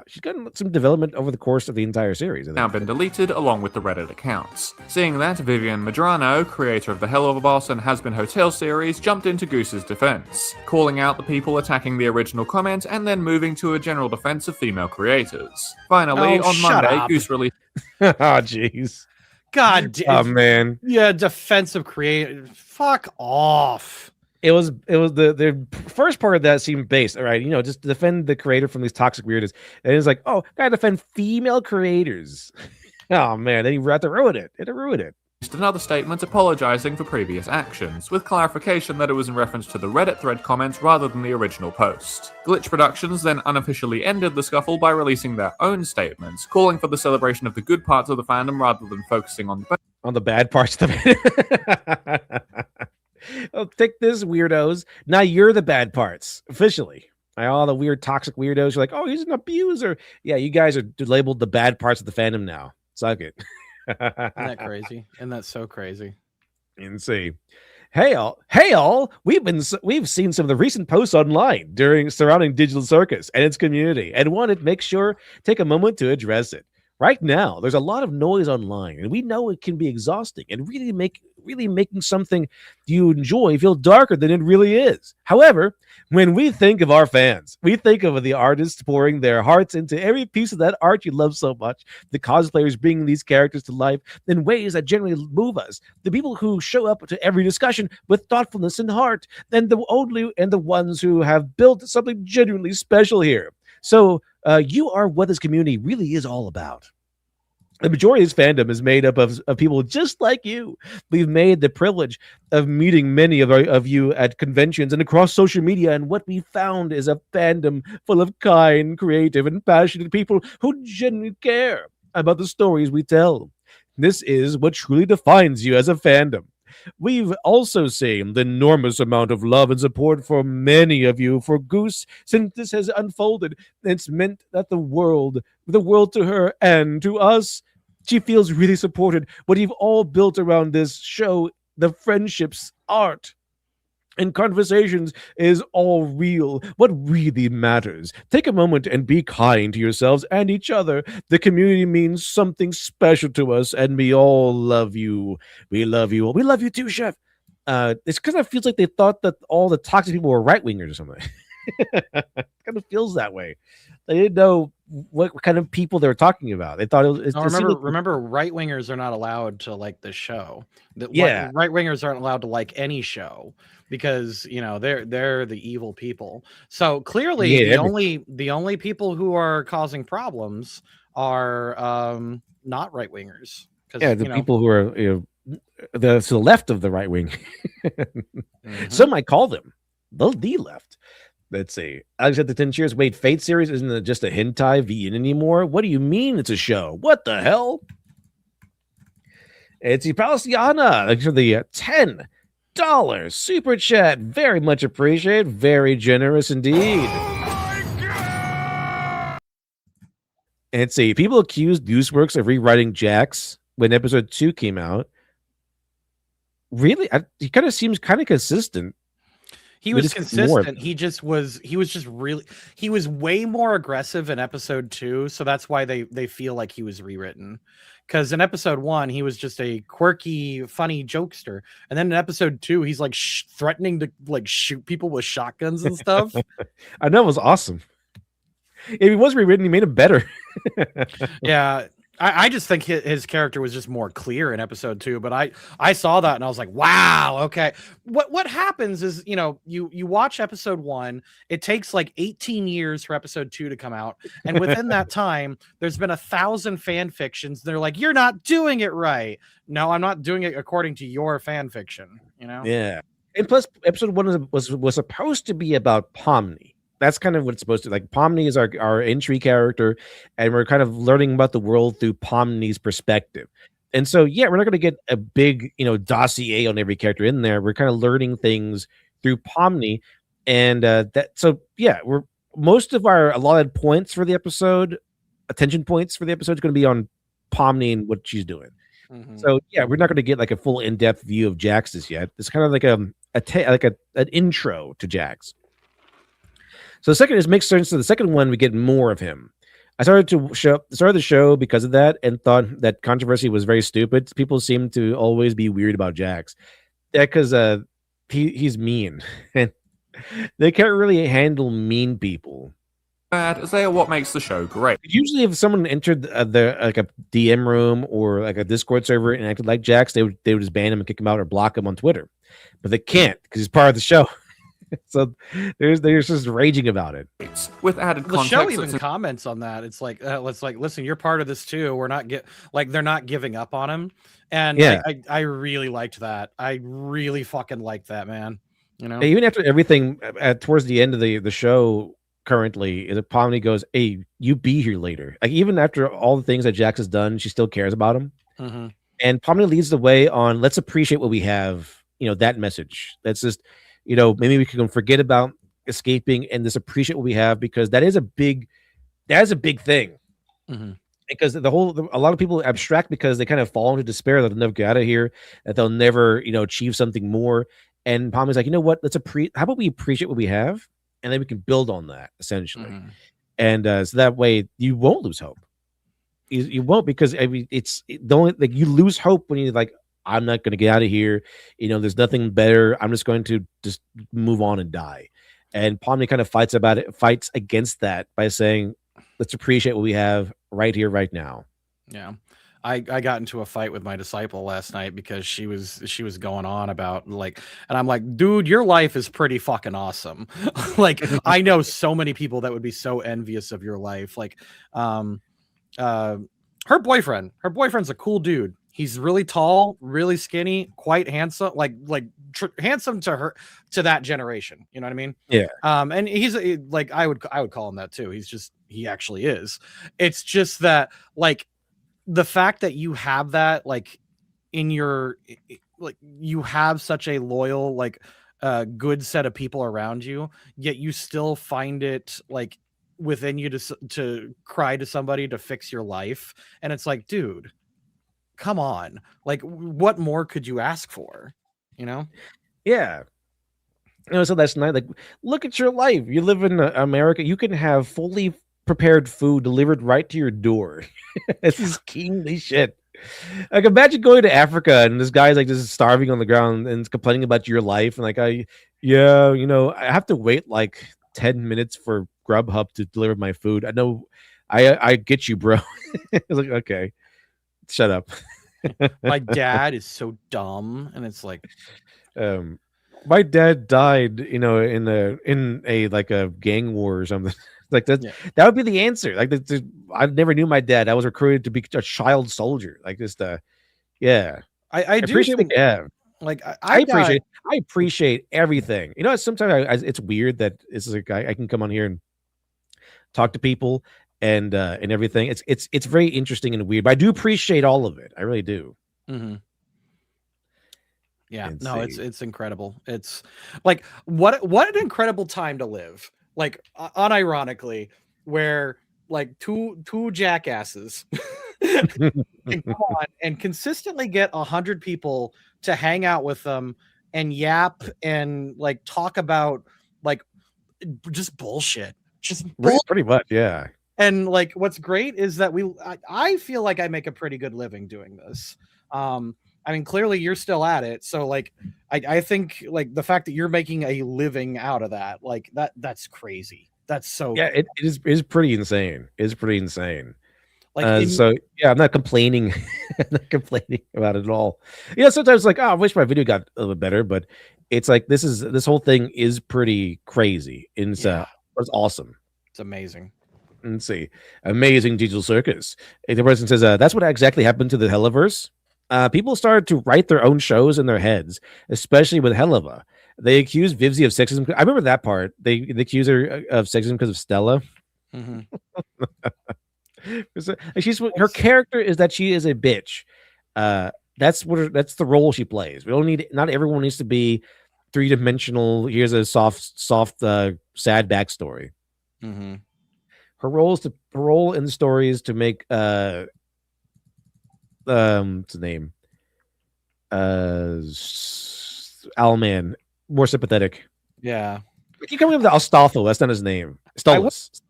Speaker 3: She's gotten some development over the course of the entire series.
Speaker 5: Now been deleted along with the Reddit accounts. Seeing that, Vivian Medrano, creator of the Hell of a Boss and Has Been Hotel series, jumped into Goose's defense, calling out the people attacking the original comment and then moving to a general defense of female creators. Finally, on Monday, Goose released...
Speaker 3: Oh, jeez.
Speaker 16: God damn.
Speaker 3: Oh, man.
Speaker 16: Yeah, defensive creator. Fuck off.
Speaker 3: It was the first part of that seemed based, all right, just defend the creator from these toxic weirdos. And it's like, oh, gotta defend female creators. Oh man, then you had to ruin it.
Speaker 5: Another statement apologizing for previous actions, with clarification that it was in reference to the Reddit thread comments rather than the original post. Glitch Productions then unofficially ended the scuffle by releasing their own statements, calling for the celebration of the good parts of the fandom rather than focusing on
Speaker 3: the bad parts of the fandom. Oh, take this, weirdos. Now you're the bad parts, officially. All the weird, toxic weirdos are like, oh, he's an abuser. Yeah, you guys are labeled the bad parts of the fandom now. Suck it.
Speaker 16: Isn't that crazy? And that's so crazy.
Speaker 3: Insane. Hey all. We've seen some of the recent posts online surrounding Digital Circus and its community, and wanted to make sure take a moment to address it. Right now, there's a lot of noise online, and we know it can be exhausting and really making something you enjoy feel darker than it really is. However, when we think of our fans, we think of the artists pouring their hearts into every piece of that art you love so much, the cosplayers bringing these characters to life in ways that generally move us, the people who show up to every discussion with thoughtfulness and heart, and the ones who have built something genuinely special here. So you are what this community really is all about. The majority of this fandom is made up of people just like you. We've made the privilege of meeting many of you at conventions and across social media, and what we found is a fandom full of kind, creative, and passionate people who genuinely care about the stories we tell. This is what truly defines you as a fandom. We've also seen the enormous amount of love and support for many of you for Goose since this has unfolded. It's meant that the world to her and to us. She feels really supported. What you've all built around this show, the friendships, art, and conversations is all real. What really matters. Take a moment and be kind to yourselves and each other. The community means something special to us, and we all love you. We love you. We love you too, Chef. It's kind of feels like they thought that all the toxic people were right-wingers or something. It kind of feels that way. They didn't know what kind of people they were talking about. They thought it was.
Speaker 16: Remember, right-wingers are not allowed to like the show.
Speaker 3: Yeah,
Speaker 16: right-wingers aren't allowed to like any show because they're the evil people. So clearly, the only people who are causing problems are not right-wingers.
Speaker 3: Yeah, the people who are to the left of the right wing. Some might call them the left. Let's see. Alex at the 10 cheers. Wait, Fate series isn't just a hentai VN anymore? What do you mean it's a show? What the hell? It's Palestiana. Thanks for the $10 super chat. Very much appreciated. Very generous indeed. And see, people accused Newsworks of rewriting Jax when episode 2 came out. Really? He kind of seems kind of consistent.
Speaker 16: He was consistent. He was way more aggressive in episode 2, so that's why they feel like he was rewritten. Because in episode 1, he was just a quirky, funny jokester, and then in episode 2, he's like threatening to like shoot people with shotguns and stuff.
Speaker 3: I know, it was awesome. If he was rewritten, he made it better.
Speaker 16: Yeah. I just think his character was just more clear in episode 2, but I saw that and I was like, wow, okay. What happens is, you watch episode 1, it takes like 18 years for episode 2 to come out. And within that time, there's been 1,000 fan fictions. They're like, you're not doing it right. No, I'm not doing it according to your fan fiction,
Speaker 3: Yeah. And plus episode 1 was supposed to be about Pomni. That's kind of what it's supposed to like. Pomni is our entry character, and we're kind of learning about the world through Pomni's perspective. And so, yeah, we're not going to get a big, dossier on every character in there. We're kind of learning things through Pomni, and we're most of our allotted points for the episode, attention points for the episode, is going to be on Pomni and what she's doing.
Speaker 16: Mm-hmm.
Speaker 3: So, yeah, we're not going to get like a full in-depth view of Jax just yet. It's kind of like an intro to Jax. So the second is makes sense. So the second one, we get more of him. I started the show because of that and thought that controversy was very stupid. People seem to always be weird about Jax. Yeah, because he's mean. And they can't really handle mean people.
Speaker 5: Is that what makes the show great?
Speaker 3: Usually if someone entered like a DM room or like a Discord server and acted like Jax, they would just ban him and kick him out or block him on Twitter. But they can't because he's part of the show. So they're just raging about it.
Speaker 5: With added context,
Speaker 16: the show even comments on that. It's like, listen, you're part of this too. We're not they're not giving up on him, and
Speaker 3: yeah,
Speaker 16: I really liked that. I really fucking liked that, man.
Speaker 3: Even after everything towards the end of the show, currently, Pomni goes, "Hey, you be here later." Like even after all the things that Jax has done, she still cares about him.
Speaker 16: Mm-hmm.
Speaker 3: And Pomni leads the way on let's appreciate what we have. That message. That's just. Maybe we can forget about escaping and just appreciate what we have because that is a big thing.
Speaker 16: Mm-hmm.
Speaker 3: Because a lot of people abstract because they kind of fall into despair that they'll never get out of here, that they'll never, achieve something more. And Pomni's like, you know what? How about we appreciate what we have, and then we can build on that essentially. Mm-hmm. And so that way you won't lose hope. You won't because it's the only like you lose hope when you like. I'm not going to get out of here. There's nothing better. I'm just going to just move on and die. And Pomni kind of fights against that by saying, let's appreciate what we have right here, right now.
Speaker 16: Yeah. I got into a fight with my disciple last night because she was going on about and I'm like, dude, your life is pretty fucking awesome. Like, I know so many people that would be so envious of your life. Like, her boyfriend's a cool dude. He's really tall, really skinny, quite handsome, handsome to that generation. You know what I mean?
Speaker 3: Yeah.
Speaker 16: And he's like, I would call him that too. He actually is. It's just that the fact that you have that in your you have such a loyal good set of people around you, yet you still find it within you to cry to somebody to fix your life, and it's like, dude. Come on, what more could you ask for?
Speaker 3: Yeah. So that's nice. Look at your life. You live in America. You can have fully prepared food delivered right to your door. This is kingly shit. Imagine going to Africa and this guy's just starving on the ground and complaining about your life and I have to wait 10 minutes for Grubhub to deliver my food. I know, I get you, bro. It's like, okay. Shut up.
Speaker 16: My dad is so dumb, and it's like,
Speaker 3: my dad died, in a gang war or something. That. Yeah. That would be the answer. I never knew my dad. I was recruited to be a child soldier. Yeah.
Speaker 16: I do
Speaker 3: appreciate
Speaker 16: think,
Speaker 3: yeah.
Speaker 16: Like
Speaker 3: I appreciate everything. You know, sometimes it's weird that this is a guy I can come on here and talk to people and everything. It's very interesting and weird, but I do appreciate all of it. I really do.
Speaker 16: Mm-hmm. Yeah,
Speaker 3: Let's
Speaker 16: no,
Speaker 3: see.
Speaker 16: it's incredible. It's like what an incredible time to live. Like unironically, where like two jackasses can come on and consistently get 100 people to hang out with them and yap and like talk about like just bullshit. Just
Speaker 3: Pretty much, yeah.
Speaker 16: And like what's great is that I feel like I make a pretty good living doing this. I mean, clearly you're still at it, so like I think like the fact that you're making a living out of that, like that's crazy. That's so
Speaker 3: yeah. It is pretty insane. It's pretty insane.
Speaker 16: Like
Speaker 3: so yeah, I'm not complaining. I'm not complaining about it at all. Yeah, sometimes like, oh, I wish my video got a little bit better, but it's like this whole thing is pretty crazy. And it's awesome.
Speaker 16: It's amazing.
Speaker 3: Let's see, amazing digital circus. The person says, that's what exactly happened to the Helliverse. People started to write their own shows in their heads, especially with Helliva. They accused Vivzy of sexism. I remember that part. They accused her of sexism because of Stella.
Speaker 16: Mm-hmm.
Speaker 3: Her character is that she is a bitch. That's the role she plays. We don't need. Not everyone needs to be 3-dimensional. Here's a soft, sad backstory.
Speaker 16: Mm-hmm.
Speaker 3: Her role in the story is to make what's the name? Owlman more sympathetic.
Speaker 16: Yeah.
Speaker 3: You coming up with Astolfo? That's not his name. Stolas.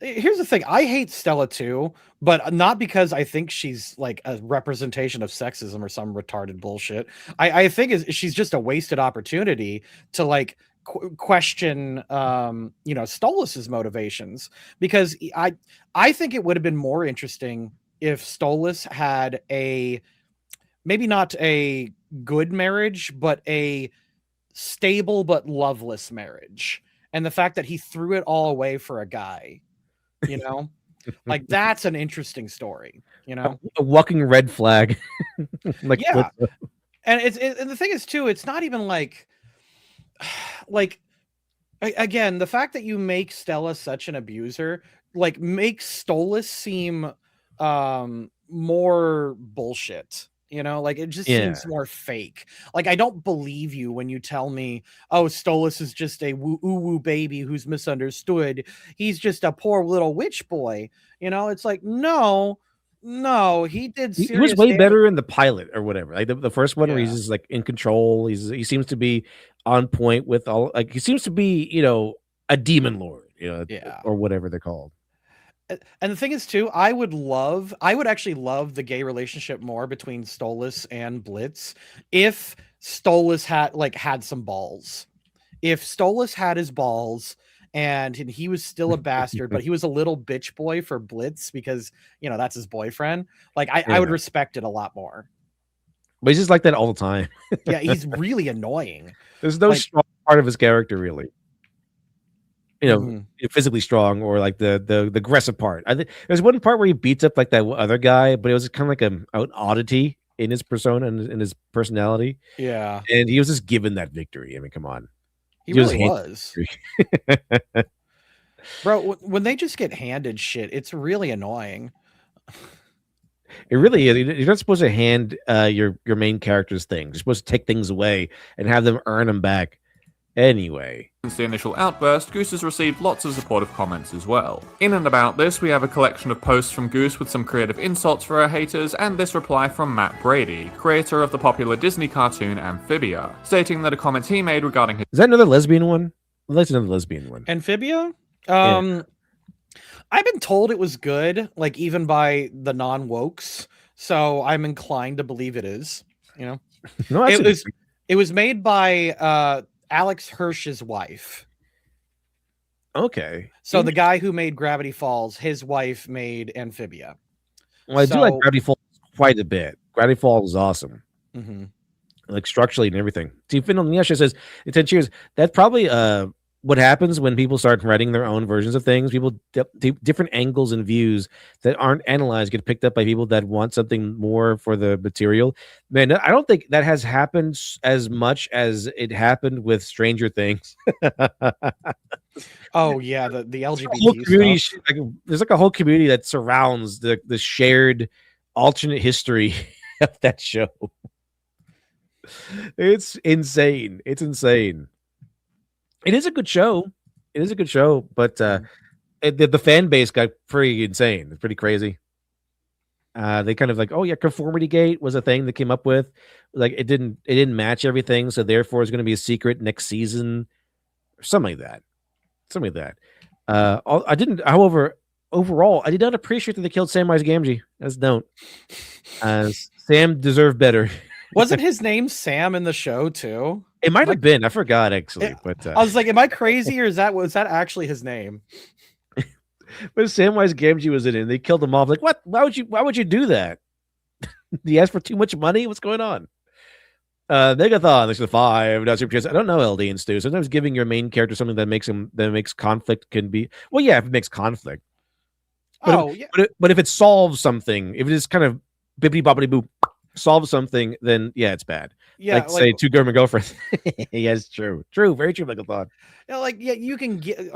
Speaker 16: Here's the thing. I hate Stella too, but not because I think she's like a representation of sexism or some retarded bullshit. I think she's just a wasted opportunity to like question Stolas's motivations, because I think it would have been more interesting if Stolas had maybe not a good marriage, but a stable but loveless marriage. And the fact that he threw it all away for a guy, like that's an interesting story,
Speaker 3: a walking red flag.
Speaker 16: Like, yeah. And and the thing is too, it's not even like again, the fact that you make Stella such an abuser, like makes Stolas seem more bullshit. Like it just seems more fake. Like I don't believe you when you tell me, oh, Stolas is just a woo baby who's misunderstood. He's just a poor little witch boy. It's like, no, he did.
Speaker 3: He was way better in the pilot or whatever. Like the first one where he's just like in control. He seems to be on point with all. Like he seems to be, a demon lord, or whatever they're called.
Speaker 16: And the thing is too, I would actually love the gay relationship more between Stolas and Blitz if Stolas had some balls. If Stolas had his balls and he was still a bastard, but he was a little bitch boy for Blitz because that's his boyfriend. Like I would respect it a lot more.
Speaker 3: But he's just like that all the time.
Speaker 16: Yeah, he's really annoying.
Speaker 3: There's no strong part of his character really. Physically strong or like the aggressive part. I think there's one part where he beats up like that other guy, but it was kind of like an oddity in his persona and in his personality.
Speaker 16: Yeah,
Speaker 3: and he was just given that victory. I mean, come on,
Speaker 16: he really was. Bro, when they just get handed shit, it's really annoying.
Speaker 3: It really is. You're not supposed to hand your main characters things. You're supposed to take things away and have them earn them back. Anyway.
Speaker 5: Since the initial outburst, Goose has received lots of supportive comments as well. In and about this, we have a collection of posts from Goose with some creative insults for her haters, and this reply from Matt Brady, creator of the popular Disney cartoon Amphibia, stating that a comment he made regarding his—
Speaker 3: Is that another lesbian one? That's another lesbian one.
Speaker 16: Amphibia? I've been told it was good, like even by the non-wokes, so I'm inclined to believe it is.
Speaker 3: No,
Speaker 16: it was made by Alex Hirsch's wife.
Speaker 3: Okay.
Speaker 16: So the guy who made Gravity Falls, his wife made Amphibia.
Speaker 3: Well, I do like Gravity Falls quite a bit. Gravity Falls is awesome.
Speaker 16: Mm-hmm.
Speaker 3: Like structurally and everything. See, Finn Niasha says, in 10 years, that's probably what happens when people start writing their own versions of things. People different angles and views that aren't analyzed get picked up by people that want something more for the material. Man, I don't think that has happened as much as it happened with Stranger Things.
Speaker 16: Oh yeah, the
Speaker 3: whole
Speaker 16: LGBT
Speaker 3: community,
Speaker 16: stuff.
Speaker 3: there's like a whole community that surrounds the shared alternate history of that show. It's insane. It's insane. It is a good show. It is a good show, but the fan base got pretty insane. It's pretty crazy. They kind of like, oh yeah, Conformity Gate was a thing that came up with. Like it didn't match everything, so therefore it's going to be a secret next season, or something like that. Something like that. I didn't. However, overall, I did not appreciate that they killed Samwise Gamgee. As don't. Sam deserved better.
Speaker 16: Wasn't his name Sam in the show too?
Speaker 3: It might have been. I forgot actually, but
Speaker 16: I was like, am I crazy or was that actually his name?
Speaker 3: But Samwise Gamgee was in it, and they killed him off. Like, what? Why would you do that? Did he ask for too much money? What's going on? Megathon, there's the 5. Now super chats. I don't know, LD and Stu. Sometimes giving your main character something that makes conflict can be if it makes conflict. But but if it solves something, if it is kind of bippity boppity boop solves something, then yeah, it's bad.
Speaker 16: Yeah,
Speaker 3: like say two government girlfriends. Yes, true, very true. Megathon.
Speaker 16: You can get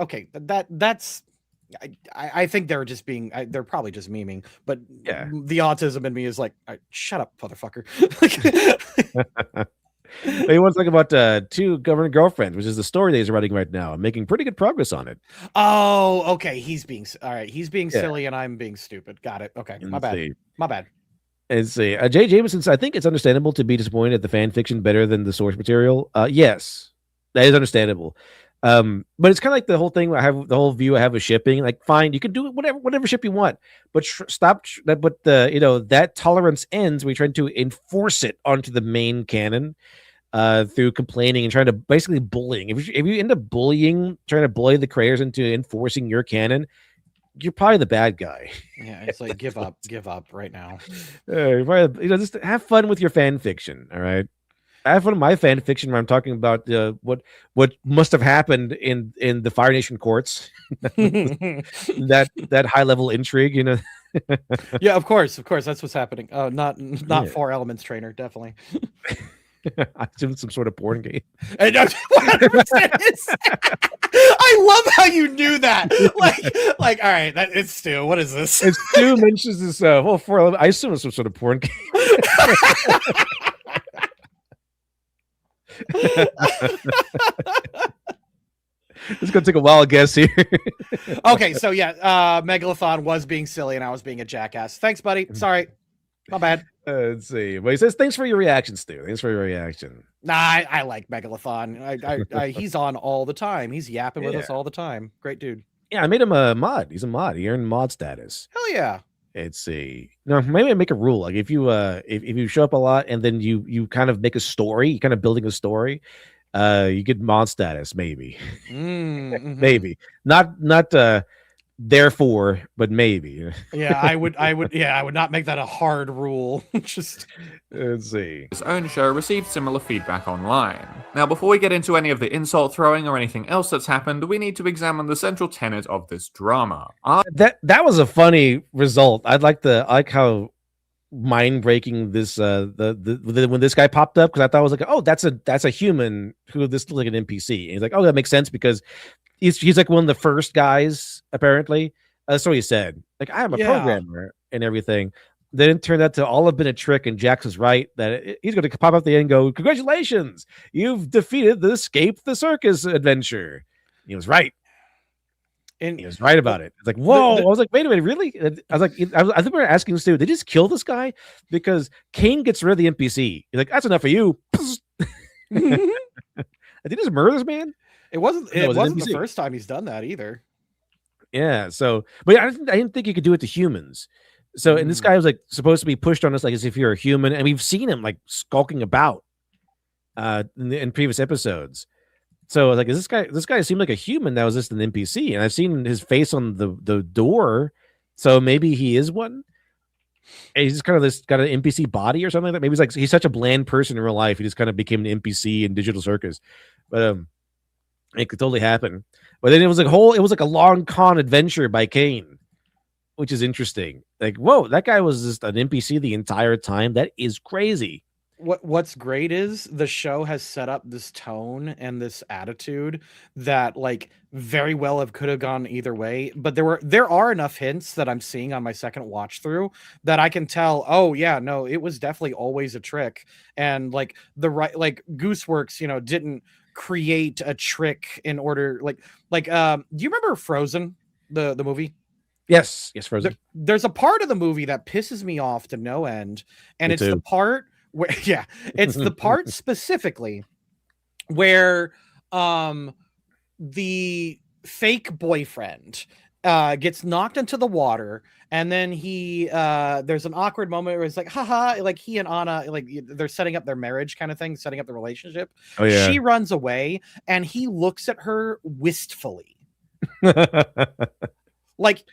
Speaker 16: that's. I think they're just being. They're probably just memeing, but
Speaker 3: yeah,
Speaker 16: the autism in me is like, shut up, motherfucker.
Speaker 3: He wants to talk about 2 government girlfriends, which is the story that he's writing right now. I'm making pretty good progress on it.
Speaker 16: Oh, okay. He's being silly, and I'm being stupid. Got it. Okay, my bad. My bad.
Speaker 3: Let's see. Jay Jameson says, I think it's understandable to be disappointed at the fan fiction better than the source material. Yes, that is understandable. But it's kind of like the whole thing. The whole view I have of shipping. Like, fine, you can do it whatever ship you want, but stop. But that tolerance ends when you're trying to enforce it onto the main canon through complaining and trying to basically bullying. If you end up trying to bully the creators into enforcing your canon, you're probably the bad guy.
Speaker 16: Yeah, it's like give up right now.
Speaker 3: Just have fun with your fan fiction. All right. I have one of my fan fiction where I'm talking about what must have happened in the Fire Nation courts. that high level intrigue,
Speaker 16: Yeah, of course, that's what's happening. Not 4 Elements Trainer, definitely.
Speaker 3: I assume some sort of porn game.
Speaker 16: And I love how you knew that. Like, all right, it's Stu. What is this?
Speaker 3: It's Stu mentions this. 4 Elements. I assume it's some sort of porn game. It's gonna take a wild guess here.
Speaker 16: Okay, so yeah, Megalithon was being silly and I was being a jackass. Thanks, buddy. Sorry, my bad.
Speaker 3: Let's see. But he says, "Thanks for your reaction, Stu. Thanks for your reaction."
Speaker 16: Nah, I like Megalithon. He's on all the time. He's yapping with us all the time. Great dude.
Speaker 3: Yeah, I made him a mod. He's a mod. He earned mod status.
Speaker 16: Hell yeah.
Speaker 3: Let's see. No, maybe I make a rule. Like if you show up a lot and then you kind of make a story, you kind of building a story, you get mod status. Maybe, maybe not. Therefore, but maybe.
Speaker 16: Yeah, I would not make that a hard rule. Just
Speaker 3: let's see.
Speaker 5: His own show received similar feedback online. Now, before we get into any of the insult throwing or anything else that's happened, we need to examine the central tenet of this drama.
Speaker 3: That was a funny result. I like how mind breaking this when this guy popped up, because I thought it was like, oh, that's a human who this looks like an NPC. And he's like, oh, that makes sense because he's like one of the first guys, apparently. That's what he said. Like, I am a programmer and everything. Then it turned out to all have been a trick, and Jax was right that he's going to pop up the end and go, congratulations, you've defeated the Escape the Circus adventure. He was right. And he was right about it. It's like, whoa. I was like, wait a minute, really? I was like, I think we were asking Stu, did they just kill this guy? Because Kane gets rid of the NPC. He's like, that's enough for you. Did he just murder this man?
Speaker 16: It wasn't the first time he's done that either.
Speaker 3: Yeah. So, but I didn't think he could do it to humans. So, and this guy was like supposed to be pushed on us like as if you're a human, and we've seen him like skulking about in previous episodes. So I was like, this guy seemed like a human that was just an NPC, and I've seen his face on the door, so maybe he is one. And he's just kind of got an NPC body or something like that. Maybe he's such a bland person in real life, he just kind of became an NPC in Digital Circus. But It could totally happen. But then it was like a long con adventure by Kane, which is interesting. Like, whoa, that guy was just an NPC the entire time. That is crazy.
Speaker 16: What's great is the show has set up this tone and this attitude that like very well could have gone either way, but there are enough hints that I'm seeing on my second watch through that I can tell, oh yeah, no, it was definitely always a trick. And like Gooseworks, didn't create a trick in order do you remember Frozen, the movie?
Speaker 3: Yes, Frozen.
Speaker 16: There's a part of the movie that pisses me off to no end, and
Speaker 3: Me
Speaker 16: it's
Speaker 3: too.
Speaker 16: the part where it's the part specifically where the fake boyfriend gets knocked into the water, and then he there's an awkward moment where it's like, haha, like he and Anna, like they're setting up their marriage kind of thing, setting up the relationship.
Speaker 3: Oh, yeah.
Speaker 16: She runs away and he looks at her wistfully. like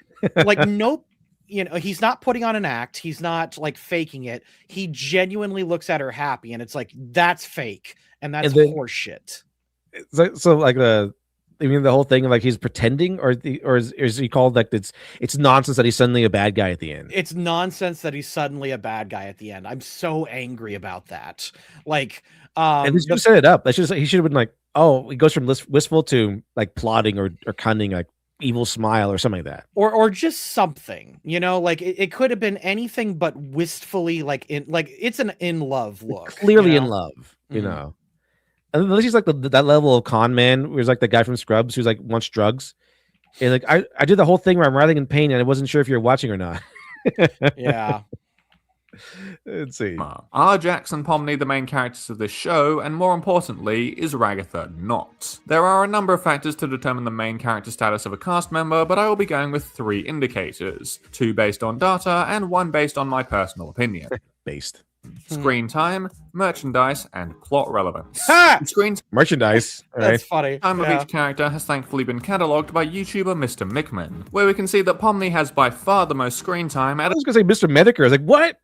Speaker 16: nope. He's not putting on an act. He's not like faking it. He genuinely looks at her happy, and it's like, that's fake, and that's horseshit.
Speaker 3: So like I mean, the whole thing, like he's pretending, or is he called like it's nonsense that he's suddenly a bad guy at the end?
Speaker 16: It's nonsense that he's suddenly a bad guy at the end. I'm so angry about that. Like,
Speaker 3: and they should set it up. He should have been like, oh, he goes from wistful to like plotting or cunning, like evil smile or something like that,
Speaker 16: or just something, like it could have been anything but wistfully, like it's an in love look,
Speaker 3: clearly in love, unless he's like that level of con man where he's like the guy from Scrubs who's like wants drugs, and like I did the whole thing where I'm writhing in pain and I wasn't sure if you're watching or not.
Speaker 16: Yeah.
Speaker 3: Let's see.
Speaker 5: Are Jax and Pomni the main characters of this show, and more importantly, is Ragatha not? There are a number of factors to determine the main character status of a cast member, but I will be going with 3 indicators, 2 based on data and 1 based on my personal opinion.
Speaker 3: Based.
Speaker 5: Screen time, merchandise, and plot relevance.
Speaker 3: Merchandise.
Speaker 16: That's funny.
Speaker 5: Time of each character has thankfully been catalogued by YouTuber Mr. Mickman, where we can see that Pomni has by far the most screen time.
Speaker 3: I was gonna say Mr. Medicare. I was like, what?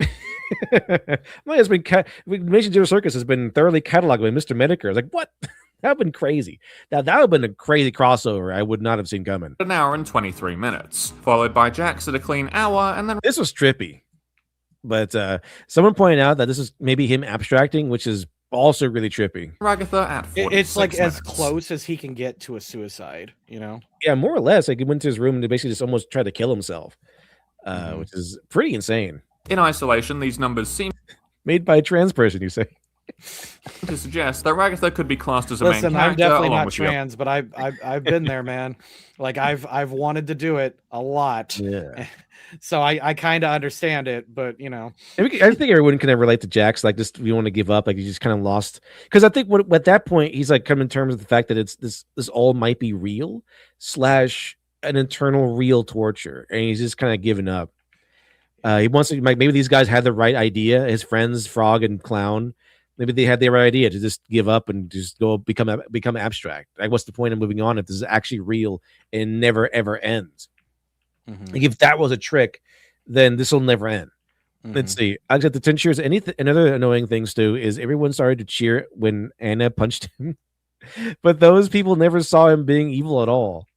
Speaker 3: It's been Nation Zero Circus has been thoroughly cataloged by Mr. Medicare. I was like, what? That would have been crazy. Now that would have been a crazy crossover I would not have seen coming.
Speaker 5: An hour and 23 minutes, followed by Jax at a clean hour, and then
Speaker 3: this was trippy. But someone pointed out that this is maybe him abstracting, which is also really trippy.
Speaker 5: Ragatha at 46
Speaker 16: it's like
Speaker 5: minutes.
Speaker 16: as close as he can get to a suicide,
Speaker 3: Yeah, more or less. Like he went to his room and basically just almost tried to kill himself, which is pretty insane.
Speaker 5: In isolation, these numbers seem
Speaker 3: made by a trans person, you say,
Speaker 5: to suggest that Ragatha could be classed as a
Speaker 16: Listen,
Speaker 5: main character.
Speaker 16: I'm definitely
Speaker 5: along
Speaker 16: not
Speaker 5: with
Speaker 16: trans, but I've been there, man. Like I've wanted to do it a lot.
Speaker 3: Yeah.
Speaker 16: So I kind of understand it, but
Speaker 3: I think everyone can relate to Jax. Like, just if you want to give up, like you just kind of lost. Because I think at that point he's like coming to terms with the fact that it's this all might be real / an internal real torture, and he's just kind of giving up. He wants to like maybe these guys had the right idea. His friends, Frog and Clown, maybe they had the right idea to just give up and just go become abstract. Like, what's the point of moving on if this is actually real and never ever ends? Like, if that was a trick, then this will never end. Let's see. I got the 10 cheers. Another annoying things too is everyone started to cheer when Anna punched him, but those people never saw him being evil at all.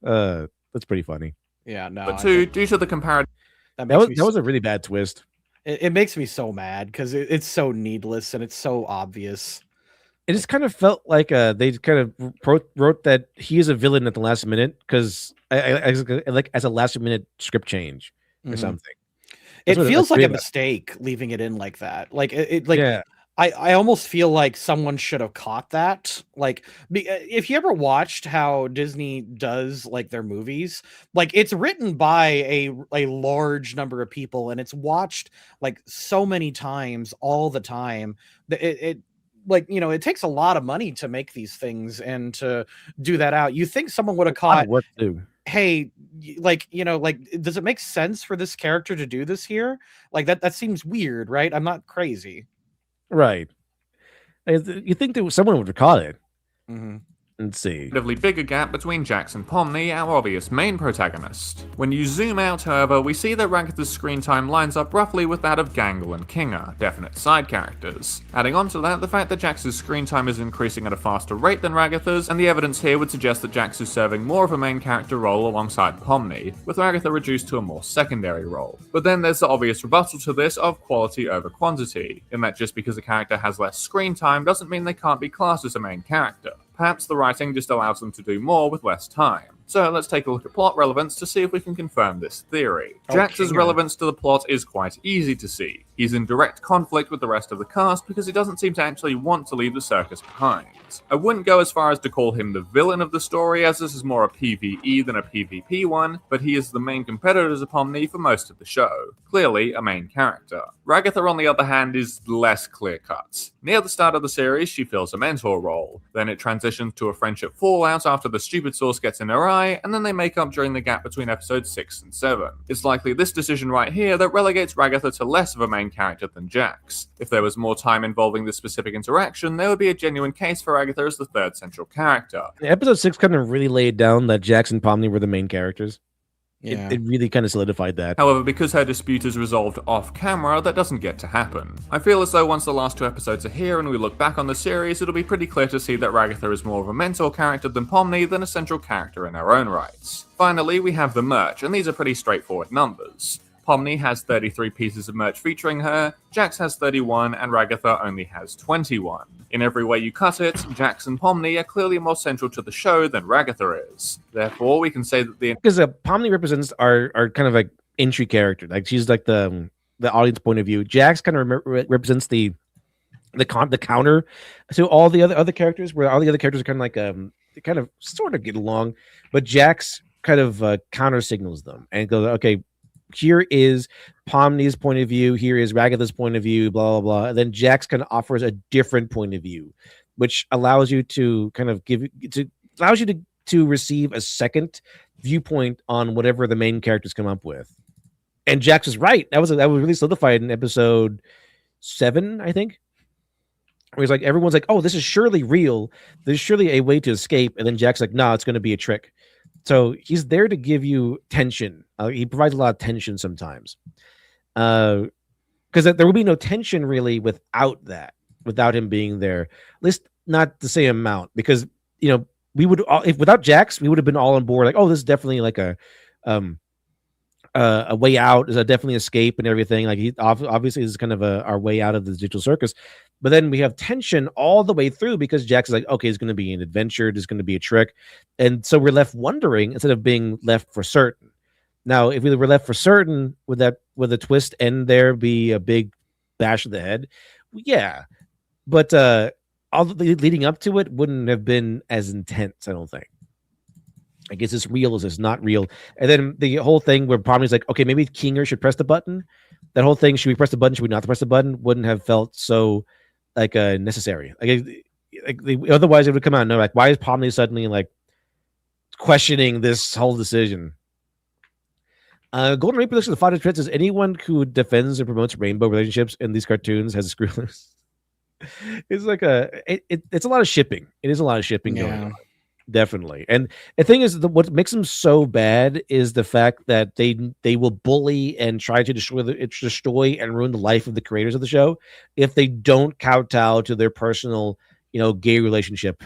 Speaker 3: That's pretty funny.
Speaker 16: Yeah, no.
Speaker 5: But due to the comparative,
Speaker 3: that was a really bad twist.
Speaker 16: It makes me so mad because it's so needless and it's so obvious.
Speaker 3: It just kind of felt like they kind of wrote that he is a villain at the last minute because like as a last minute script change or something.
Speaker 16: It feels like a mistake leaving it in like that. Like I almost feel like someone should have caught that. Like, if you ever watched how Disney does like their movies, like it's written by a large number of people and it's watched like so many times all the time that it like, it takes a lot of money to make these things and to do that out. You think someone would have caught, hey, like, does it make sense for this character to do this here? Like that seems weird, right? I'm not crazy.
Speaker 3: Right. You think that someone would have caught it. Let's see.
Speaker 5: Relatively bigger gap between Jax and Pomni, our obvious main protagonist. When you zoom out, however, we see that Ragatha's screen time lines up roughly with that of Gangle and Kinga, definite side characters. Adding on to that, the fact that Jax's screen time is increasing at a faster rate than Ragatha's, and the evidence here would suggest that Jax is serving more of a main character role alongside Pomni, with Ragatha reduced to a more secondary role. But then there's the obvious rebuttal to this of quality over quantity, in that just because a character has less screen time doesn't mean they can't be classed as a main character. Perhaps the writing just allows them to do more with less time. So let's take a look at plot relevance to see if we can confirm this theory. Jax's relevance to the plot is quite easy to see. He's in direct conflict with the rest of the cast because he doesn't seem to actually want to leave the circus behind. I wouldn't go as far as to call him the villain of the story, as this is more a PvE than a PvP one, but he is the main competitor to Pomni for most of the show. Clearly a main character. Ragatha, on the other hand, is less clear-cut. Near the start of the series, she fills a mentor role. Then it transitions to a friendship fallout after the stupid source gets in her eye, and then they make up during the gap between episodes 6 and 7. It's likely this decision right here that relegates Ragatha to less of a main character than Jax. If there was more time involving this specific interaction, there would be a genuine case for Ragatha as the third central character.
Speaker 3: Episode 6 kind of really laid down that Jax and Pomni were the main characters.
Speaker 4: Yeah.
Speaker 3: It really kind of solidified that.
Speaker 5: However, because her dispute is resolved off camera, that doesn't get to happen. I feel as though once the last 2 episodes are here and we look back on the series, it'll be pretty clear to see that Ragatha is more of a mentor character than Pomni than a central character in her own rights. Finally, we have the merch, and these are pretty straightforward numbers. Pomni has 33 pieces of merch featuring her, Jax has 31, and Ragatha only has 21. In every way you cut it, Jax and Pomni are clearly more central to the show than Ragatha is. Therefore, we can say that
Speaker 3: because Pomni represents our kind of like entry character, like she's like the audience point of view. Jax kind of represents the counter to all the other characters, where all the other characters are kind of like they kind of sort of get along, but Jax kind of counter signals them and goes, okay, here is Pomni's point of view, here is Ragatha's point of view, blah, blah, blah. And then Jax kind of offers a different point of view, which allows you to kind of to receive a second viewpoint on whatever the main characters come up with. And Jax is right. That was really solidified in episode 7, I think. Where he's like, everyone's like, oh, this is surely real. There's surely a way to escape. And then Jack's like, no, it's going to be a trick. So he's there to give you tension. He provides a lot of tension sometimes. Because there will be no tension really without him being there. At least not the same amount. Because, we would, if without Jax, we would have been all on board. Like, oh, this is definitely like a way out, is a definitely escape and everything. Like, he obviously is kind of our way out of the digital circus. But then we have tension all the way through because Jax is like, okay, it's going to be an adventure, there's going to be a trick, and so we're left wondering instead of being left for certain. Now, if we were left for certain, would the twist end there be a big bash of the head? Yeah, but all the leading up to it wouldn't have been as intense, I don't think. I guess it's real, is it's not real. And then the whole thing where Pomni's like, okay, maybe Kinger should press the button. That whole thing, should we press the button? Should we not press the button? Wouldn't have felt so like necessary. Otherwise, it would come out and know, like, why is Pomni suddenly like questioning this whole decision? Golden Ray Production, the Father Trent says, anyone who defends or promotes rainbow relationships in these cartoons has a screw loose. It's like it's a lot of shipping. It is a lot of shipping going on. Definitely. And the thing is, what makes them so bad is the fact that they will bully and try to destroy and ruin the life of the creators of the show if they don't kowtow to their personal, gay relationship.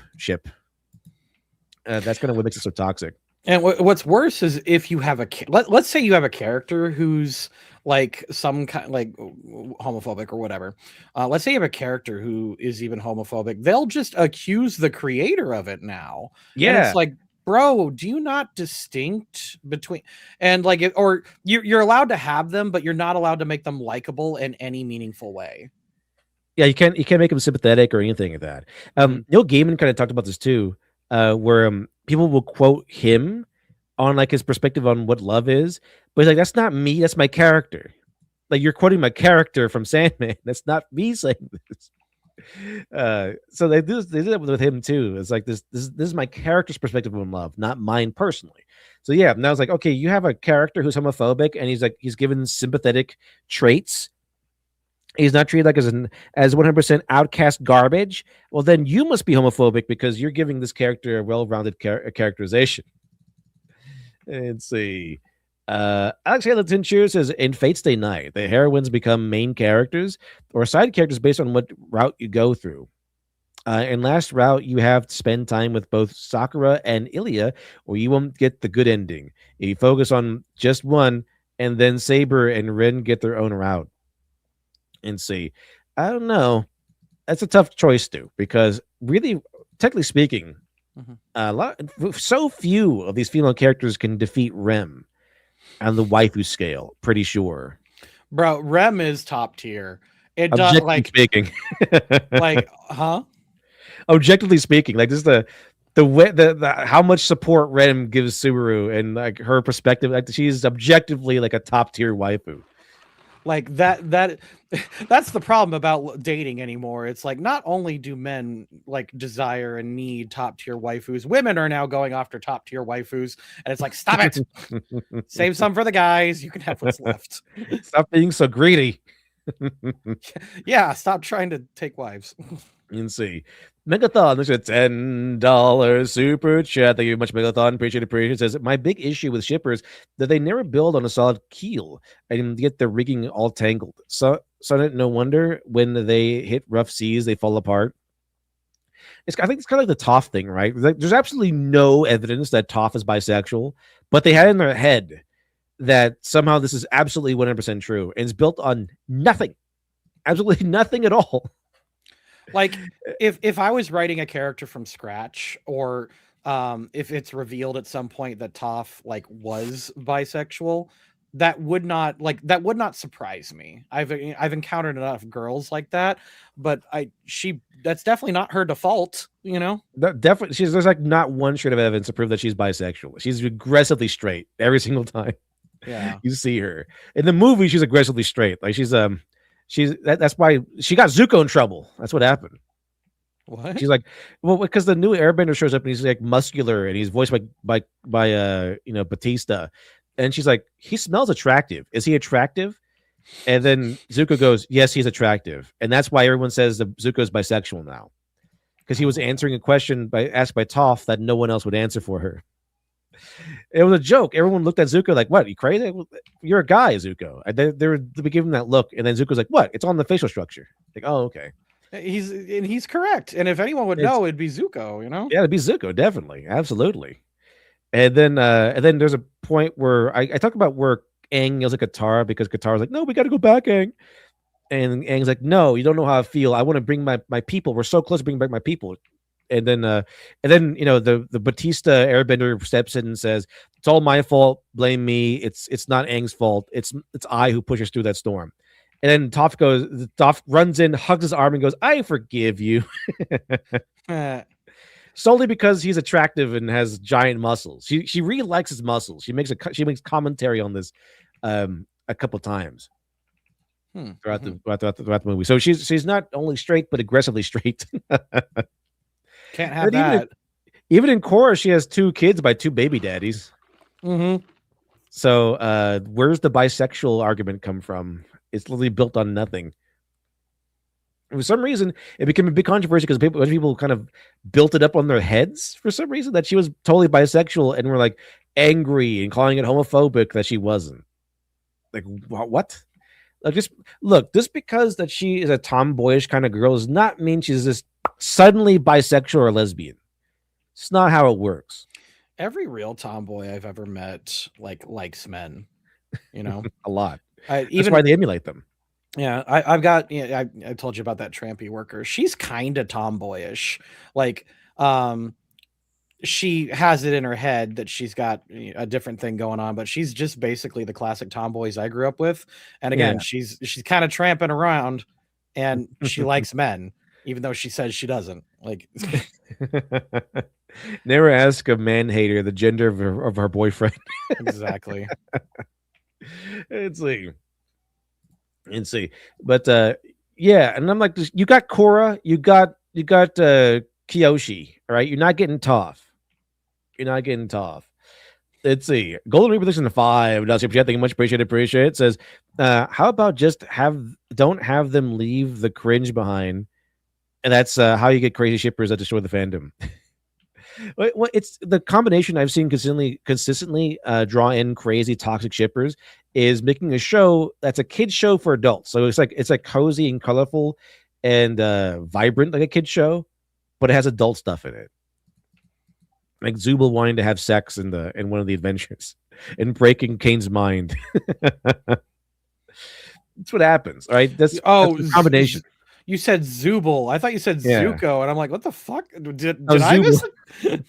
Speaker 3: That's kind of what makes it so toxic.
Speaker 16: And what's worse is if you have let's say you have a character who's like some kind like homophobic or whatever. Let's say you have a character who is even homophobic. They'll just accuse the creator of it now.
Speaker 3: Yeah.
Speaker 16: And it's like, bro, do you not distinct between and like or you're allowed to have them, but you're not allowed to make them likable in any meaningful way.
Speaker 3: Yeah, you can't make them sympathetic or anything like that. Neil Gaiman kind of talked about this too, where people will quote him on like his perspective on what love is, but he's like, that's not me, that's my character. Like, you're quoting my character from Sandman. That's not me saying this. So they did that with him too. It's like this is my character's perspective on love, not mine personally. So yeah, now it's like, okay, you have a character who's homophobic and he's given sympathetic traits, he's not treated like as 100% outcast garbage, well, then you must be homophobic because you're giving this character a well-rounded characterization. Let's see. Alexander Tincher says, in Fate Stay Night, the heroines become main characters or side characters based on what route you go through. In last route, you have to spend time with both Sakura and Ilya, or you won't get the good ending. If you focus on just one, and then Saber and Rin get their own route. And see, I don't know. That's a tough choice too, because really, technically speaking, so few of these female characters can defeat Rem on the waifu scale. Pretty sure,
Speaker 16: bro. Rem is top tier. It does
Speaker 3: objectively speaking,
Speaker 16: like, huh?
Speaker 3: Objectively speaking, like this is the way the how much support Rem gives Subaru and like her perspective. Like she's objectively like a top tier waifu.
Speaker 16: Like that's the problem about dating anymore. It's like not only do men like desire and need top tier waifus, women are now going after top tier waifus, and it's like, stop it. Save some for the guys. You can have what's left.
Speaker 3: Stop being so greedy.
Speaker 16: Yeah, stop trying to take wives.
Speaker 3: You can see Megathon, there's a $10 super chat. Thank you very much, Megathon. Appreciate it. Says, my big issue with shippers that they never build on a solid keel and get the rigging all tangled. So no wonder when they hit rough seas, they fall apart. I think it's kind of like the Toph thing, right? There's absolutely no evidence that Toph is bisexual, but they had in their head that somehow this is absolutely 100% true, and it's built on nothing, absolutely nothing at all.
Speaker 16: Like if I was writing a character from scratch, or if it's revealed at some point that Toph like was bisexual, that would not surprise me. I've encountered enough girls like that, but that's definitely not her default, you know?
Speaker 3: Definitely, there's like not one shred of evidence to prove that she's bisexual. She's aggressively straight every single time.
Speaker 16: Yeah,
Speaker 3: you see her in the movie. She's aggressively straight. Like that's why she got Zuko in trouble. That's what happened.
Speaker 16: What?
Speaker 3: She's like, well, because the new Airbender shows up and he's like muscular and he's voiced by Batista, and she's like, he smells attractive. Is he attractive? And then Zuko goes, yes, he's attractive, and that's why everyone says that Zuko's bisexual now, because he was answering a question asked by Toph that no one else would answer for her. It was a joke. Everyone looked at Zuko like, what, are you crazy? You're a guy, Zuko. And they give him that look, and then Zuko's like, what? It's on the facial structure. Like, oh, okay.
Speaker 16: He's correct. And if anyone would know, it'd be Zuko, you know?
Speaker 3: Yeah, it'd be Zuko, definitely. Absolutely. And then there's a point where I talk about where Aang yells at Katara, because Katara's like, no, we got to go back, Aang. And Aang's like, no, you don't know how I feel. I want to bring my people. We're so close to bringing back my people. And then the Batista Airbender steps in and says, it's all my fault. Blame me. It's not Aang's fault. It's I who pushes through that storm. And then Toph runs in, hugs his arm, and goes, I forgive you. Solely because he's attractive and has giant muscles. She really likes his muscles. She makes commentary on this a couple times throughout the movie. So she's not only straight but aggressively straight.
Speaker 16: Can't have that.
Speaker 3: Even in Korra, she has 2 kids by 2 baby daddies.
Speaker 16: Mm-hmm.
Speaker 3: So where's the bisexual argument come from? It's literally built on nothing. For some reason, it became a big controversy because people kind of built it up on their heads for some reason that she was totally bisexual, and were like angry and calling it homophobic that she wasn't. Like, what? Like, just because that she is a tomboyish kind of girl does not mean she's just suddenly bisexual or lesbian. It's not how it works.
Speaker 16: Every real tomboy I've ever met likes men, you know,
Speaker 3: a lot.
Speaker 16: That's
Speaker 3: why they emulate them.
Speaker 16: Yeah, I've got. I told you about that trampy worker. She's kind of tomboyish. Like, she has it in her head that she's got a different thing going on, but she's just basically the classic tomboys I grew up with. And again, she's kind of tramping around, and she likes men, even though she says she doesn't. Like,
Speaker 3: never ask a man hater the gender of her boyfriend.
Speaker 16: Exactly.
Speaker 3: Let's see. But yeah, and I'm like, you got Korra, you got Kyoshi, all right? You're not getting Toph. Let's see. Golden Reaper looks in 5. Does super chat. Thank you much. Appreciate it. Says, how about just don't have them leave the cringe behind, and that's how you get crazy shippers that destroy the fandom. Well, it's the combination I've seen consistently draw in crazy toxic shippers is making a show that's a kid show for adults. So it's like cozy and colorful and vibrant like a kid show, but it has adult stuff in it. Like Zubul wanting to have sex in one of the adventures and breaking Kane's mind. That's what happens, right? That's the combination.
Speaker 16: You said Zubul. I thought you said
Speaker 3: Yeah.
Speaker 16: Zuko, and I'm like, what the fuck? Did
Speaker 3: Oh,
Speaker 16: I miss
Speaker 3: Zubul.
Speaker 16: it?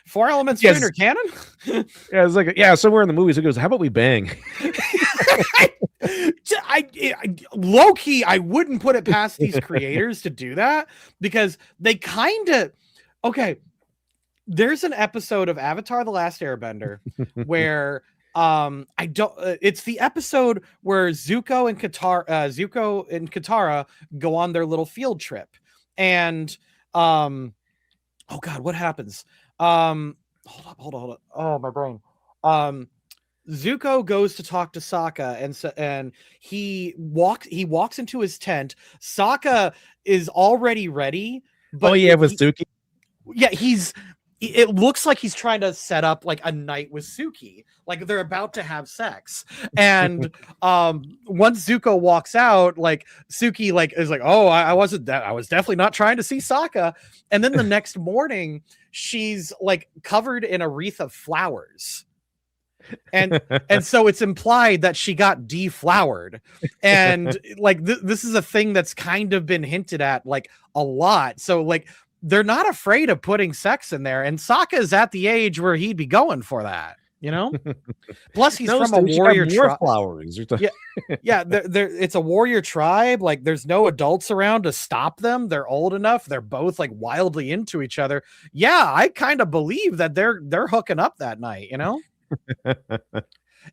Speaker 16: 4 Elements
Speaker 3: Yes.
Speaker 16: Junior canon?
Speaker 3: Yeah, it's like somewhere in the movies it goes, how about we bang?
Speaker 16: Low key, I wouldn't put it past these creators to do that because they kind of there's an episode of Avatar: The Last Airbender where it's the episode where Zuko and Katara go on their little field trip, and oh god, what happens? Hold on. Oh, my brain. Zuko goes to talk to Sokka, and he walks into his tent. Sokka is already ready, but
Speaker 3: with Suki.
Speaker 16: Yeah, it looks like he's trying to set up like a night with Suki, like they're about to have sex. And once Zuko walks out, like Suki is like, oh, I was definitely not trying to see Sokka. And then the next morning, she's like covered in a wreath of flowers. And so it's implied that she got deflowered, and like this is a thing that's kind of been hinted at like a lot. So like they're not afraid of putting sex in there, and Sokka is at the age where he'd be going for that, you know. Plus he's from a warrior tribe.
Speaker 3: Flowers.
Speaker 16: Yeah, it's a warrior tribe. Like there's no adults around to stop them. They're old enough. They're both like wildly into each other. Yeah, I kind of believe that they're hooking up that night, you know.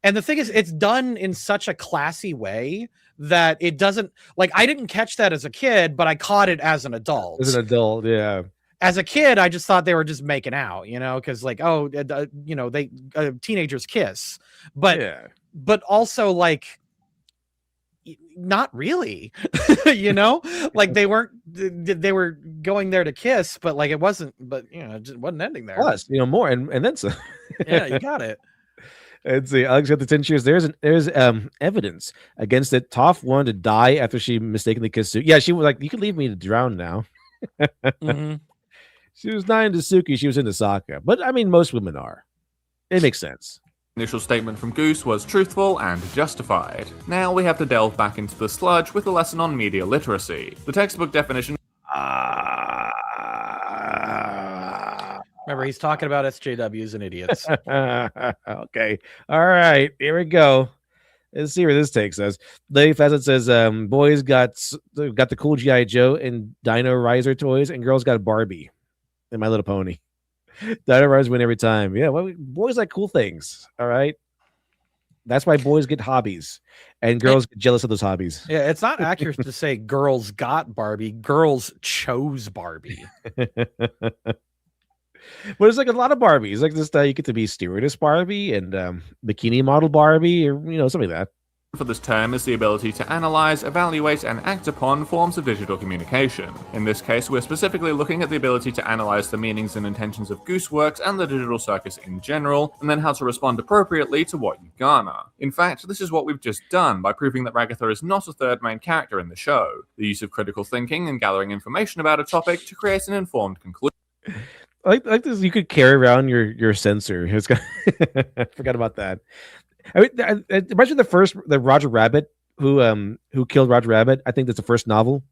Speaker 16: And the thing is, it's done in such a classy way that it doesn't like I didn't catch that as a kid, but I caught it as an adult.
Speaker 3: As an adult, yeah.
Speaker 16: As a kid, I just thought they were just making out, you know, because like, they teenagers kiss, but also like not really, you know, like they were going there to kiss, but like it wasn't, but it just wasn't ending there.
Speaker 3: Plus, more and then some.
Speaker 16: Yeah, you got it.
Speaker 3: Let's see. Alex got the 10 cheers. There's evidence against it. Toph wanted to die after she mistakenly kissed Suki. Yeah, she was like, "You can leave me to drown now."
Speaker 16: Mm-hmm.
Speaker 3: She was not into Suki. She was into Sokka. But I mean, most women are. It makes sense.
Speaker 5: Initial statement from Goose was truthful and justified. Now we have to delve back into the sludge with a lesson on media literacy. The textbook definition.
Speaker 16: Remember, he's talking about SJWs and idiots.
Speaker 3: Okay. All right. Here we go. Let's see where this takes us. Dave Facet says, boys got the cool G.I. Joe and Dino Riser toys, and girls got Barbie and My Little Pony. Dino Riser win every time. Yeah, well, boys like cool things. All right. That's why boys get hobbies, and girls get jealous of those hobbies.
Speaker 16: Yeah, it's not accurate to say girls got Barbie. Girls chose Barbie.
Speaker 3: But there's like a lot of Barbies. Like this, you get to be stewardess Barbie and bikini model Barbie, or something like that.
Speaker 5: For this term is the ability to analyze, evaluate, and act upon forms of digital communication. In this case, we're specifically looking at the ability to analyze the meanings and intentions of Gooseworks and the digital circus in general, and then how to respond appropriately to what you garner. In fact, this is what we've just done by proving that Ragatha is not a third main character in the show. The use of critical thinking and gathering information about a topic to create an informed conclusion.
Speaker 3: Like this, you could carry around your sensor. I forgot about that. I mean, imagine the Roger Rabbit who killed Roger Rabbit. I think that's the first novel,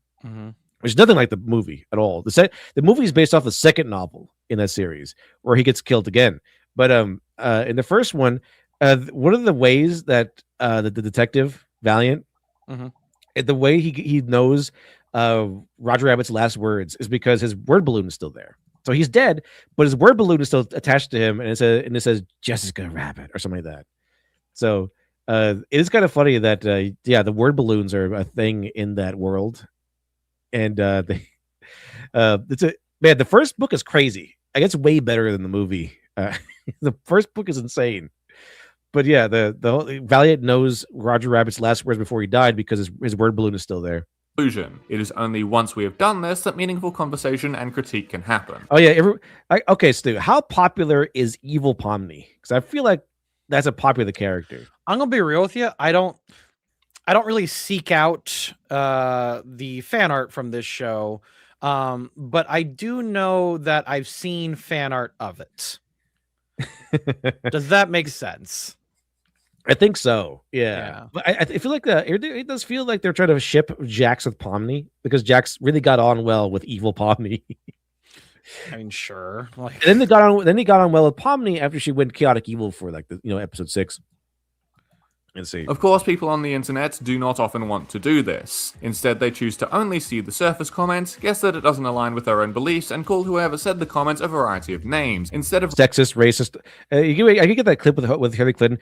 Speaker 3: which is nothing like the movie at all. The movie is based off the second novel in that series where he gets killed again. But in the first one, one of the ways that the detective Valiant, the way he knows Roger Rabbit's last words is because his word balloon is still there. So he's dead, but his word balloon is still attached to him, and it says Jessica Rabbit or something like that. So it is kind of funny that the word balloons are a thing in that world, and the first book is crazy. I guess way better than the movie. The first book is insane. But yeah, the whole, Valiant knows Roger Rabbit's last words before he died because his word balloon is still there.
Speaker 5: Conclusion. It is only once we have done this that meaningful conversation and critique can happen.
Speaker 3: Oh yeah, okay, Stu. How popular is Evil Pomni? Because I feel like that's a popular character.
Speaker 16: I'm gonna be real with you. I don't really seek out the fan art from this show, but I do know that I've seen fan art of it. Does that make sense?
Speaker 3: I think so. Yeah. But I feel like it does feel like they're trying to ship Jax with Pomni because Jax really got on well with Evil Pomni.
Speaker 16: I mean, sure. Like,
Speaker 3: and then he got on well with Pomni after she went chaotic evil for like episode 6. Let's see.
Speaker 5: Of course, people on the internet do not often want to do this. Instead, they choose to only see the surface comment, guess that it doesn't align with their own beliefs, and call whoever said the comment a variety of names, instead of
Speaker 3: sexist, racist. I can get that clip with Hillary Clinton.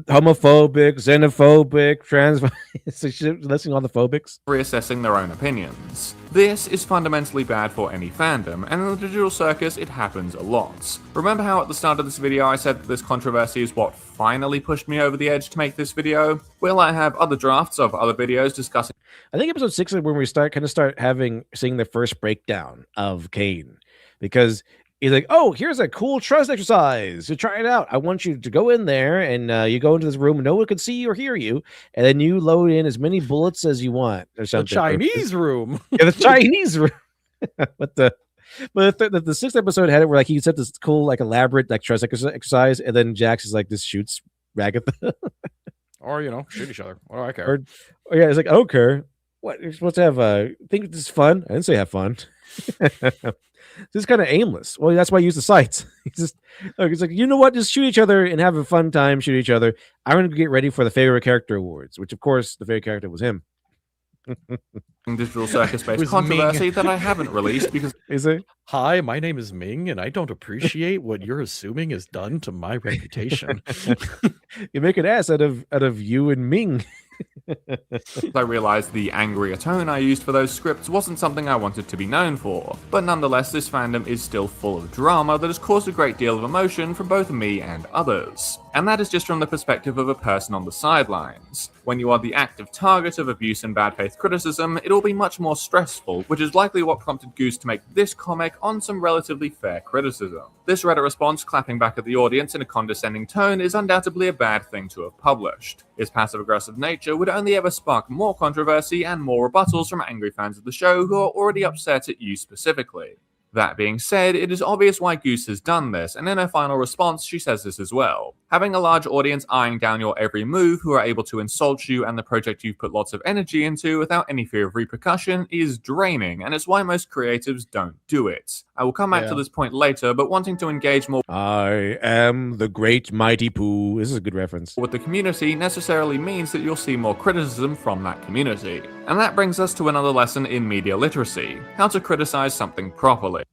Speaker 3: Homophobic, xenophobic, trans. So she's listing all the phobics.
Speaker 5: Reassessing their own opinions. This is fundamentally bad for any fandom, and in the digital circus, it happens a lot. Remember how at the start of this video I said that this controversy is what finally pushed me over the edge to make this video? Well, I have other drafts of other videos discussing.
Speaker 3: I think episode 6 is when we start seeing the first breakdown of Kane, because he's like, "Oh, here's a cool trust exercise. So try it out. I want you to go in there and you go into this room and no one can see you or hear you, and then you load in as many bullets as you want or something."
Speaker 16: The Chinese room.
Speaker 3: Yeah, the Chinese room. But the 6th episode had it where like he set this cool like elaborate like trust exercise, and then Jax is like this shoots Ragatha.
Speaker 16: Or shoot each other. What do I care?
Speaker 3: Or yeah, it's like I don't care. What you're supposed to have think this is fun. I didn't say have fun. This is kind of aimless. Well, that's why I use the sights. He's like, you know what? Just shoot each other and have a fun time. Shoot each other. I'm going to get ready for the favorite character awards, which of course the favorite character was him.
Speaker 5: Digital circus-based controversy that I haven't released because
Speaker 3: is it?
Speaker 16: Hi, my name is Ming, and I don't appreciate what you're assuming is done to my reputation.
Speaker 3: You make an ass out of you and Ming.
Speaker 5: I realized the angrier tone I used for those scripts wasn't something I wanted to be known for, but nonetheless this fandom is still full of drama that has caused a great deal of emotion from both me and others. And that is just from the perspective of a person on the sidelines. When you are the active target of abuse and bad faith criticism, it'll be much more stressful, which is likely what prompted Goose to make this comic on some relatively fair criticism. This Reddit response clapping back at the audience in a condescending tone is undoubtedly a bad thing to have published. Its passive-aggressive nature would only ever spark more controversy and more rebuttals from angry fans of the show who are already upset at you specifically. That being said, it is obvious why Goose has done this, and in her final response, she says this as well. Having a large audience eyeing down your every move who are able to insult you and the project you've put lots of energy into without any fear of repercussion is draining, and it's why most creatives don't do it. I will come back to this point later, but wanting to engage more
Speaker 3: I am the great mighty Pooh. This is a good reference.
Speaker 5: With the community necessarily means that you'll see more criticism from that community. And that brings us to another lesson in media literacy, how to criticize something properly.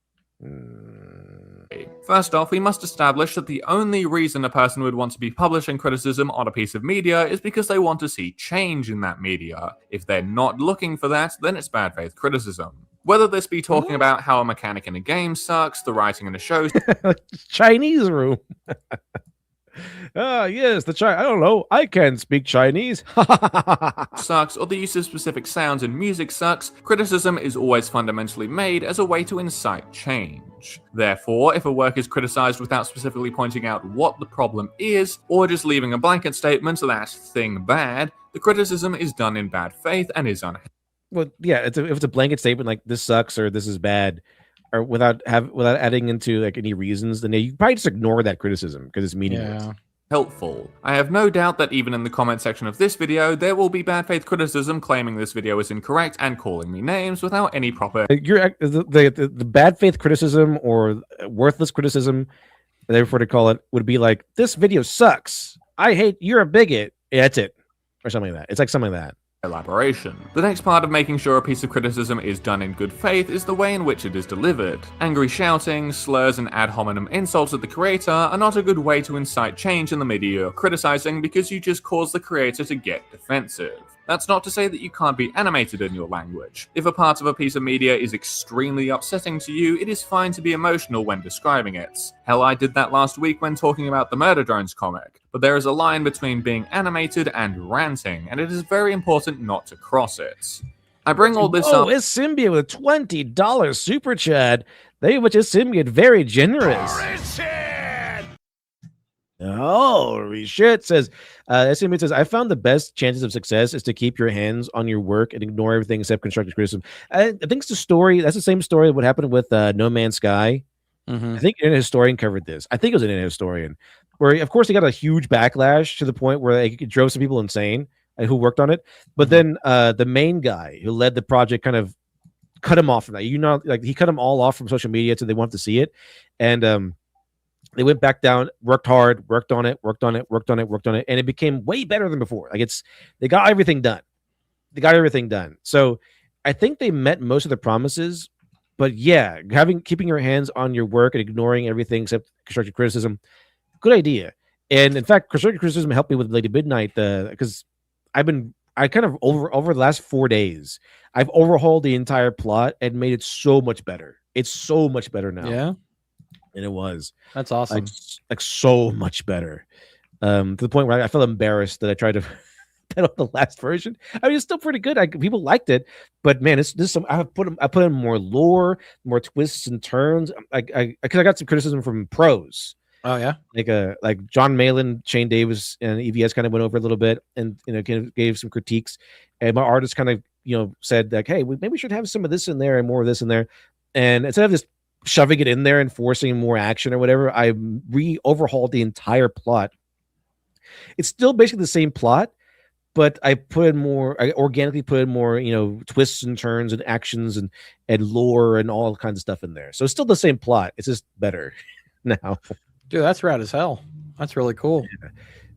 Speaker 5: First off, we must establish that the only reason a person would want to be publishing criticism on a piece of media is because they want to see change in that media. If they're not looking for that, then it's bad faith criticism. Whether this be talking about how a mechanic in a game sucks, the writing in a show
Speaker 3: Chinese room. Yes, I don't know. I can't speak Chinese.
Speaker 5: sucks, or the use of specific sounds in music sucks, criticism is always fundamentally made as a way to incite change. Therefore, if a work is criticized without specifically pointing out what the problem is, or just leaving a blanket statement that thing bad, the criticism is done in bad faith and is unhelpful.
Speaker 3: Well, yeah, if it's a blanket statement like this sucks or this is bad, or without adding into like any reasons, then you probably just ignore that criticism because it's meaningless.
Speaker 5: Helpful. I have no doubt that even in the comment section of this video, there will be bad faith criticism claiming this video is incorrect and calling me names without any proper.
Speaker 3: The bad faith criticism or worthless criticism, they prefer to call it, would be like, this video sucks. I hate, you're a bigot. Yeah, that's it. Or something like that. It's like something like that.
Speaker 5: Elaboration. The next part of making sure a piece of criticism is done in good faith is the way in which it is delivered. Angry shouting, slurs, and ad hominem insults at the creator are not a good way to incite change in the media you're criticizing because you just cause the creator to get defensive. That's not to say that you can't be animated in your language. If a part of a piece of media is extremely upsetting to you, it is fine to be emotional when describing it. Hell, I did that last week when talking about the Murder Drones comic. But there is a line between being animated and ranting, and it is very important not to cross it. I bring all this up.
Speaker 3: Oh, it's Symbiote with a $20 super chat. Thank you much, Symbiote. Very generous. Holy shit, says Symbiote says, I found the best chances of success is to keep your hands on your work and ignore everything except constructive criticism. I think it's the story. That's the same story of what happened with No Man's Sky. I think Internet Historian covered this. I think it was an Internet Historian, where of course he got a huge backlash to the point where it drove some people insane who worked on it. But then the main guy who led the project kind of cut him off from that. Like he cut them all off from social media so they wanted to see it, and they went back down, worked hard, worked on it, and it became way better than before. Like they got everything done. So I think they met most of the promises. But yeah, keeping your hands on your work and ignoring everything except constructive criticism, good idea. And in fact, constructive criticism helped me with Lady Midnight because I kind of over the last 4 days, I've overhauled the entire plot and made it so much better. It's so much better now.
Speaker 16: Yeah.
Speaker 3: And it was.
Speaker 16: That's awesome.
Speaker 3: Like so much better. To the point where I felt embarrassed that I tried to put on the last version. I mean, it's still pretty good. People liked it, but man, I put in more lore, more twists and turns. Because I got some criticism from pros.
Speaker 16: Oh yeah,
Speaker 3: like John Malin, Shane Davis, and EVS kind of went over a little bit, and gave some critiques. And my artist kind of said like, hey, maybe we should have some of this in there and more of this in there. And instead of just shoving it in there and forcing more action or whatever, I overhauled the entire plot. It's still basically the same plot, but I organically put in more, twists and turns and actions and lore and all kinds of stuff in there. So it's still the same plot. It's just better now.
Speaker 16: Dude, that's rad as hell. That's really cool.
Speaker 3: Yeah.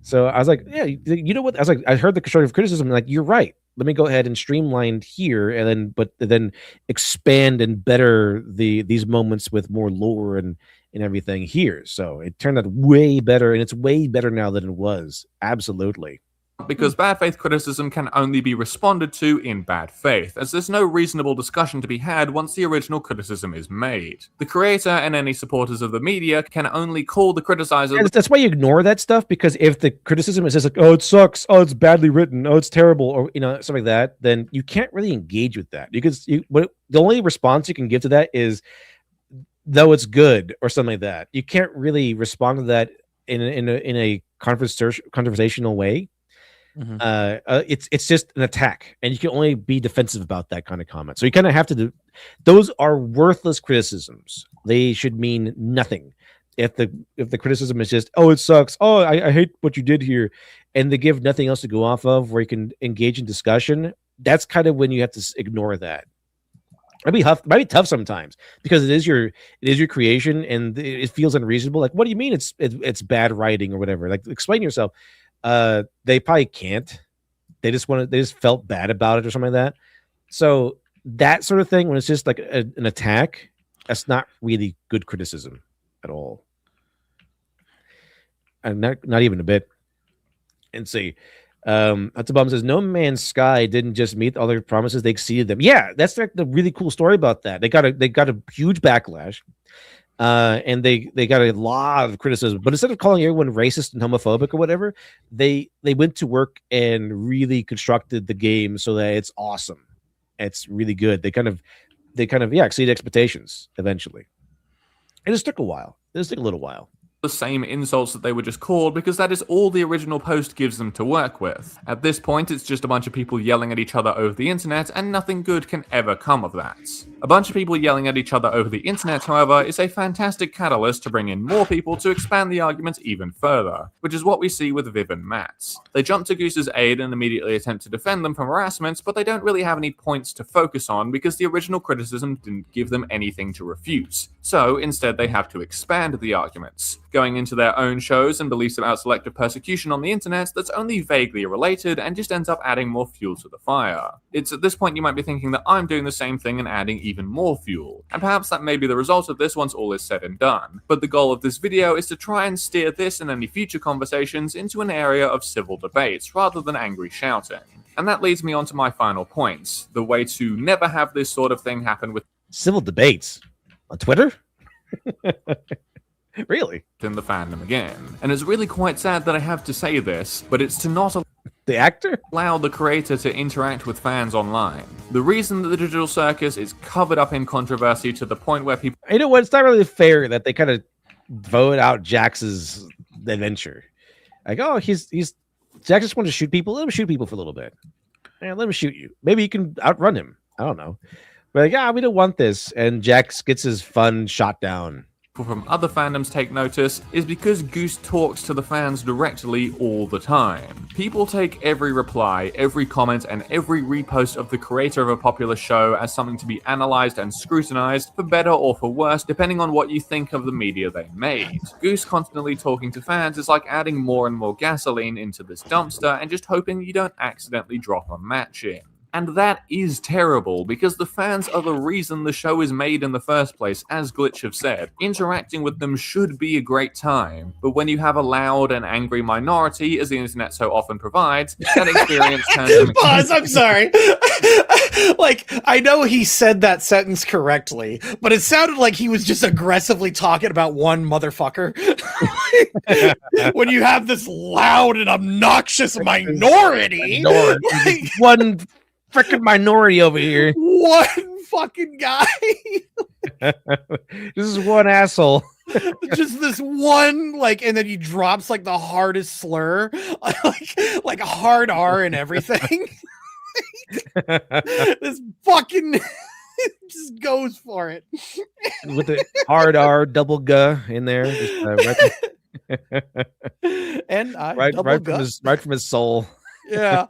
Speaker 3: So I was like, yeah, you know what? I was like, I heard the constructive criticism. I'm like, you're right. Let me go ahead and streamline here, and then expand and better these moments with more lore and everything here. So it turned out way better, and it's way better now than it was. Absolutely.
Speaker 5: Because bad faith criticism can only be responded to in bad faith, as there's no reasonable discussion to be had once the original criticism is made. The creator and any supporters of the media can only call the criticizer.
Speaker 3: And that's why you ignore that stuff, because if the criticism is just like, oh, it sucks, oh, it's badly written, oh, it's terrible, or something like that, then you can't really engage with that. The only response you can give to that is, though it's good, or something like that. You can't really respond to that in a conversational way. It's just an attack, and you can only be defensive about that kind of comment. So you kind of have to do. Those are worthless criticisms. They should mean nothing. If the criticism is just, oh, it sucks, oh, I hate what you did here, and they give nothing else to go off of where you can engage in discussion, that's kind of when you have to ignore that. Might be tough sometimes, because it is your creation and it feels unreasonable. Like, what do you mean it's bad writing or whatever? Like, explain yourself. They probably can't. They just felt bad about it or something like that. So that sort of thing, when it's just like an attack, that's not really good criticism at all, and not even a bit. And see, Atabam says, No Man's Sky didn't just meet all their promises; they exceeded them. Yeah, that's like the really cool story about that. They got a huge backlash. And they got a lot of criticism, but instead of calling everyone racist and homophobic or whatever, they went to work and really constructed the game so that it's awesome. It's really good. They kind of exceeded expectations eventually. It just took a while. It just took a little while.
Speaker 5: The same insults that they were just called, because that is all the original post gives them to work with. At this point, it's just a bunch of people yelling at each other over the internet, and nothing good can ever come of that. A bunch of people yelling at each other over the internet, however, is a fantastic catalyst to bring in more people to expand the argument even further, which is what we see with Viv and Matt. They jump to Goose's aid and immediately attempt to defend them from harassment, but they don't really have any points to focus on because the original criticism didn't give them anything to refute. So instead they have to expand the arguments, going into their own shows and beliefs about selective persecution on the internet that's only vaguely related and just ends up adding more fuel to the fire. It's at this point you might be thinking that I'm doing the same thing and adding even more fuel, and perhaps that may be the result of this once all is said and done. But the goal of this video is to try and steer this and any future conversations into an area of civil debate rather than angry shouting. And that leads me on to my final points. The way to never have this sort of thing happen with
Speaker 3: civil debates on Twitter? Really?
Speaker 5: In the fandom again. And it's really quite sad that I have to say this, but it's to not
Speaker 3: the actor
Speaker 5: allow the creator to interact with fans online. The reason that the Digital Circus is covered up in controversy to the point where people...
Speaker 3: You know what? It's not really fair that they kind of vote out Jax's adventure. Like, oh, he's Jax just wanted to shoot people. Let him shoot people for a little bit. Yeah, let him shoot you. Maybe you can outrun him. I don't know. But like, yeah, we don't want this. And Jax gets his fun shot down.
Speaker 5: From other fandoms take notice is because Goose talks to the fans directly all the time. People take every reply, every comment, and every repost of the creator of a popular show as something to be analyzed and scrutinized, for better or for worse, depending on what you think of the media they made. Goose constantly talking to fans is like adding more and more gasoline into this dumpster and just hoping you don't accidentally drop a match in. And that is terrible, because the fans are the reason the show is made in the first place, as Glitch have said. Interacting with them should be a great time, but when you have a loud and angry minority, as the internet so often provides, that experience turns into...
Speaker 16: Pause, I'm sorry. Like, I know he said that sentence correctly, but it sounded like he was just aggressively talking about one motherfucker. When you have this loud and obnoxious minority.
Speaker 3: One freaking minority over here.
Speaker 16: One fucking guy.
Speaker 3: This is one asshole.
Speaker 16: Just this one, like, and then he drops like the hardest slur, like a hard R and everything. This fucking just goes for it
Speaker 3: with the hard R double G in there. Just,
Speaker 16: and
Speaker 3: right from his soul.
Speaker 16: Yeah.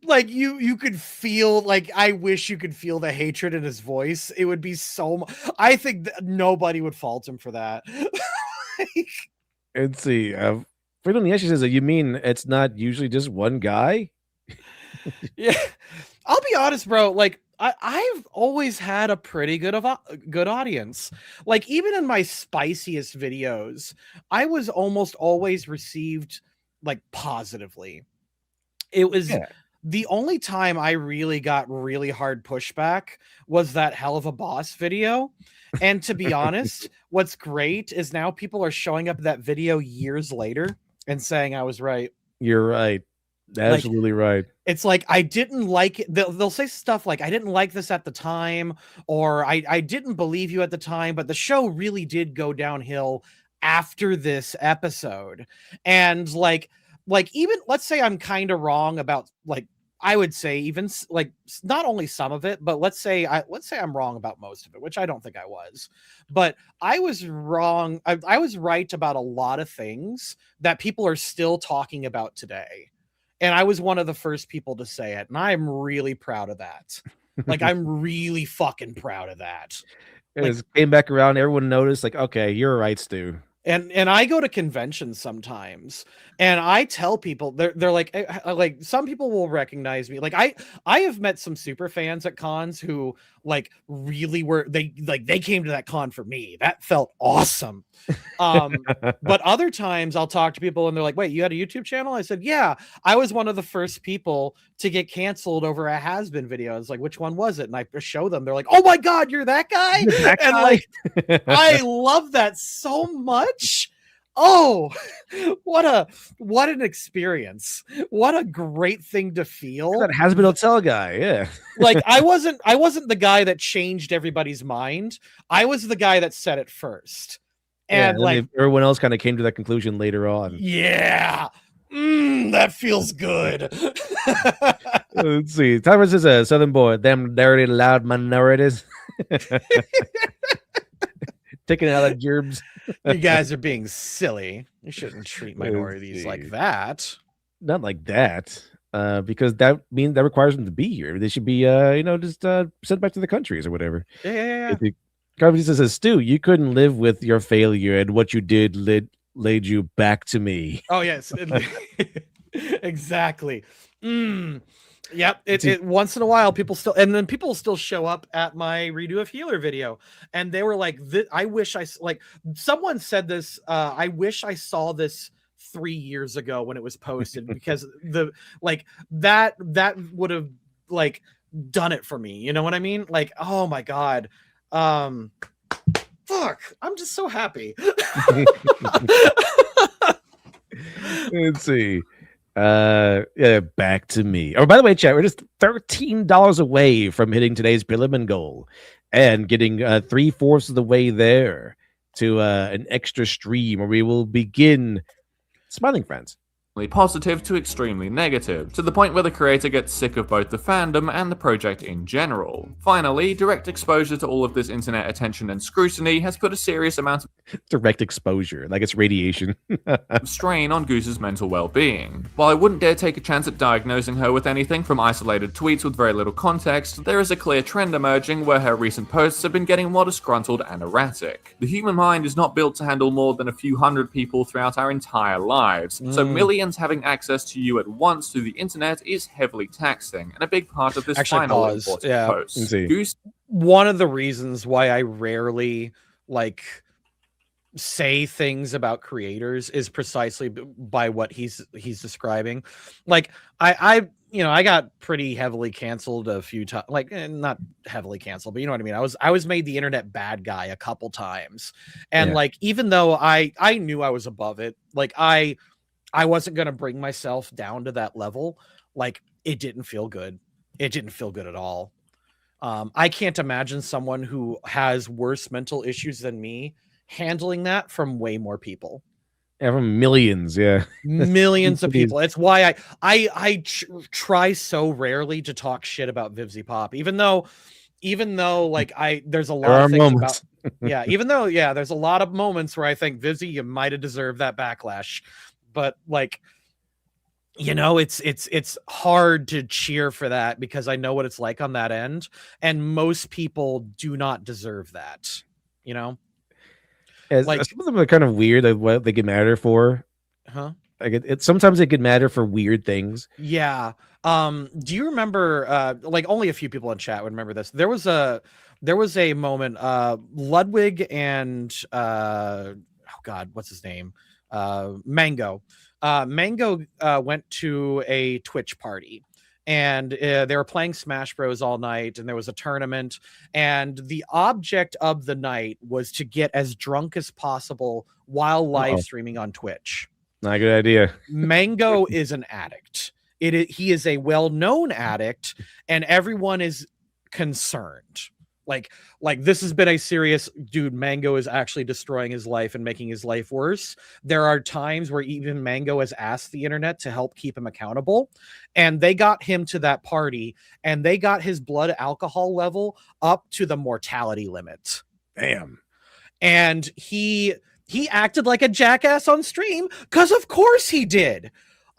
Speaker 16: Like you could feel, like, I wish you could feel the hatred in his voice. It would be so I think that nobody would fault him for that.
Speaker 3: Let's see. Freedom Yeshi says that you mean it's not usually just one guy?
Speaker 16: Yeah. I'll be honest, bro. Like, I've always had a pretty good audience. Like, even in my spiciest videos, I was almost always received like positively. It was the only time I really got really hard pushback was that Hell of a Boss video. And to be honest, what's great is now people are showing up at that video years later and saying I was right.
Speaker 3: You're right. Absolutely right.
Speaker 16: It's like, I didn't like it. They'll say stuff like, I didn't like this at the time, or I didn't believe you at the time, but the show really did go downhill after this episode. And like even, let's say I'm kind of wrong about, like, I would say even like not only some of it, but let's say I'm wrong about most of it, which I don't think I was, but I was wrong. I was right about a lot of things that people are still talking about today. And I was one of the first people to say it. And I'm really proud of that. Like, I'm really fucking proud of that.
Speaker 3: It came back around. Everyone noticed, like, okay, you're right, Stu.
Speaker 16: And I go to conventions sometimes, and I tell people, they're like some people will recognize me. Like, I have met some super fans at cons who like really were, they came to that con for me. That felt awesome. But other times I'll talk to people and they're like, wait, you had a YouTube channel? I said, yeah, I was one of the first people to get canceled over a has-been video. I was like, which one was it? And I show them, they're like, oh my God, you're that guy? And like, I love that so much. Oh, what an experience. What a great thing to feel.
Speaker 3: That has-been hotel guy. Yeah.
Speaker 16: Like, I wasn't the guy that changed everybody's mind. I was the guy that said it first. And like,
Speaker 3: everyone else kind of came to that conclusion later on.
Speaker 16: Yeah. That feels good.
Speaker 3: Let's see. Tyler says a Southern boy, them dirty loud minorities. Taking out of gerbs.
Speaker 16: You guys are being silly. You shouldn't treat minorities like that.
Speaker 3: Not like that. Because that requires them to be here. They should be just sent back to the countries or whatever.
Speaker 16: Yeah.
Speaker 3: Carvey says, Stu, you couldn't live with your failure, and what you did laid you back to me.
Speaker 16: Oh yes. Exactly. Yep. It once in a while people still show up at my redo of Healer video, and they were like, I wish I, like, someone said this, I wish I saw this 3 years ago when it was posted because the like that would have like done it for me. You know what I mean? Like, oh my God. Fuck. I'm just so happy.
Speaker 3: Let's see. Yeah, back to me. Oh, by the way, chat, we're just $13 away from hitting today's prelim goal and getting 3/4 of the way there to an extra stream where we will begin Smiling Friends.
Speaker 5: Positive to extremely negative, to the point where the creator gets sick of both the fandom and the project in general. Finally, direct exposure to all of this internet attention and scrutiny has put a serious amount of
Speaker 3: direct exposure, like it's radiation,
Speaker 5: strain on Goose's mental well-being. While I wouldn't dare take a chance at diagnosing her with anything from isolated tweets with very little context, there is a clear trend emerging where her recent posts have been getting more disgruntled and erratic. The human mind is not built to handle more than a few hundred people throughout our entire lives, so millions having access to you at once through the internet is heavily taxing, and a big part of this final important post. Goose,
Speaker 16: one of the reasons why I rarely like say things about creators is precisely by what he's describing. Like I got pretty heavily canceled a few times, like not heavily canceled, but you know what I mean? I was made the internet bad guy a couple times. And like, even though I knew I was above it, like I wasn't going to bring myself down to that level. Like, it didn't feel good. It didn't feel good at all. I can't imagine someone who has worse mental issues than me handling that from way more people.
Speaker 3: Yeah, from millions,
Speaker 16: millions of people. It's why I try so rarely to talk shit about Vivzy Pop, even though like there's a lot of things about even though there's a lot of moments where I think Vivzy, you might have deserved that backlash. But like, you know, it's hard to cheer for that because I know what it's like on that end, and most people do not deserve that. You know,
Speaker 3: like some of them are kind of weird. Like what they get matter for, Like it sometimes it could matter for weird things.
Speaker 16: Yeah. Do you remember? Like only a few people in chat would remember this. There was a moment. Ludwig and oh God, what's his name? Mango went to a Twitch party, and they were playing Smash Bros all night, and there was a tournament, and the object of the night was to get as drunk as possible while live streaming on Twitch.
Speaker 3: Not a good idea.
Speaker 16: Mango is an addict. He is a well-known addict, and everyone is concerned. Like this has been a serious dude. Mango is actually destroying his life and making his life worse. There are times where even Mango has asked the internet to help keep him accountable, and they got him to that party, and they got his blood alcohol level up to the mortality limit.
Speaker 3: Damn.
Speaker 16: And he acted like a jackass on stream because of course he did.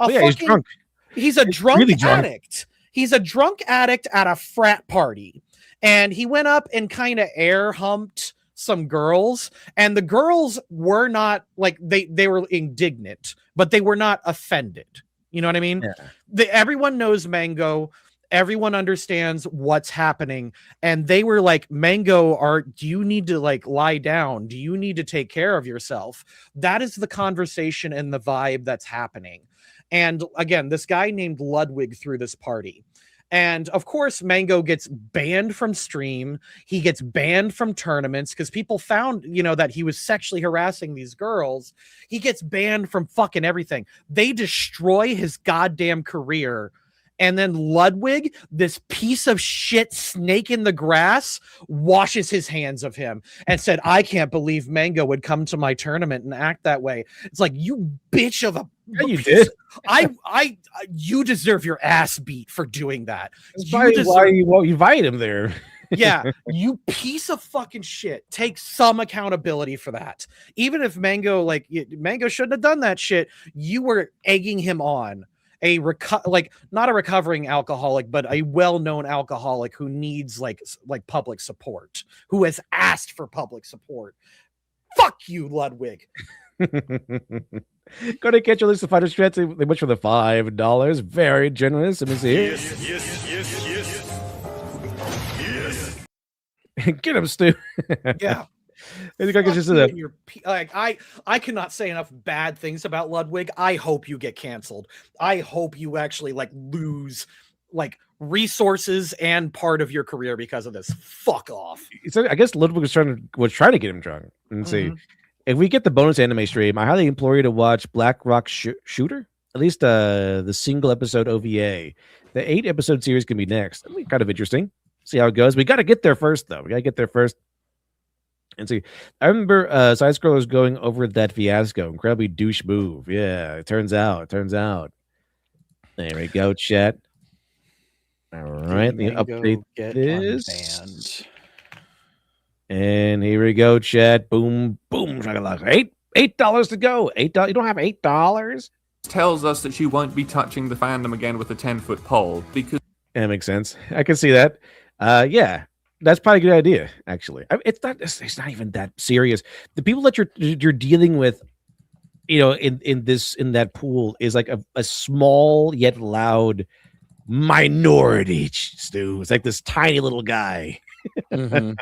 Speaker 3: He's drunk.
Speaker 16: He's a drunk
Speaker 3: really drunk.
Speaker 16: addict. He's a drunk addict at a frat party. And he went up and kind of air humped some girls, and the girls were not like they were indignant, but they were not offended. You know what I mean? Yeah. Everyone knows Mango. Everyone understands what's happening, and they were like, Mango, do you need to like lie down? Do you need to take care of yourself? That is the conversation and the vibe that's happening. And again, this guy named Ludwig threw this party. And of course, Mango gets banned from stream. He gets banned from tournaments because people found, that he was sexually harassing these girls. He gets banned from fucking everything. They destroy his goddamn career. And then Ludwig, this piece of shit snake in the grass, washes his hands of him and said, I can't believe Mango would come to my tournament and act that way. It's like, you bitch of a...
Speaker 3: Yeah, you did.
Speaker 16: You deserve your ass beat for doing that.
Speaker 3: Why you invite him there?
Speaker 16: Yeah, you piece of fucking shit. Take some accountability for that. Even if Mango shouldn't have done that shit, you were egging him on. Not a recovering alcoholic, but a well-known alcoholic who needs like public support, who has asked for public support. Fuck you, Ludwig.
Speaker 3: Go to catch your list of fighter strats. They went for the $5. Very generous. Let me see. Yes. Get him, Stu.
Speaker 16: Yeah.
Speaker 3: I think I could
Speaker 16: Fuck
Speaker 3: just
Speaker 16: you and your like I cannot say enough bad things about Ludwig. I hope you get canceled. I hope you actually like lose like resources and part of your career because of this. Fuck off.
Speaker 3: So I guess Ludwig was trying to get him drunk. And see, if we get the bonus anime stream, I highly implore you to watch Black Rock Shooter. At least the single episode OVA. The 8-episode series can be next. That'll be kind of interesting. See how it goes. We got to get there first, though. We got to get there first. And see, I remember Side Scrollers going over that fiasco. Incredibly douche move. Yeah, it turns out. There we go, chat. All right, the update this. And here we go, chat. Boom, boom. $8 to go. $8. You don't have $8.
Speaker 5: Tells us that she won't be touching the fandom again with a 10-foot pole because
Speaker 3: that makes sense. I can see that. Yeah, that's probably a good idea. Actually, it's not even that serious. The people that you're dealing with, you know, in that pool is like a small yet loud minority. Stu, it's like this tiny little guy. He's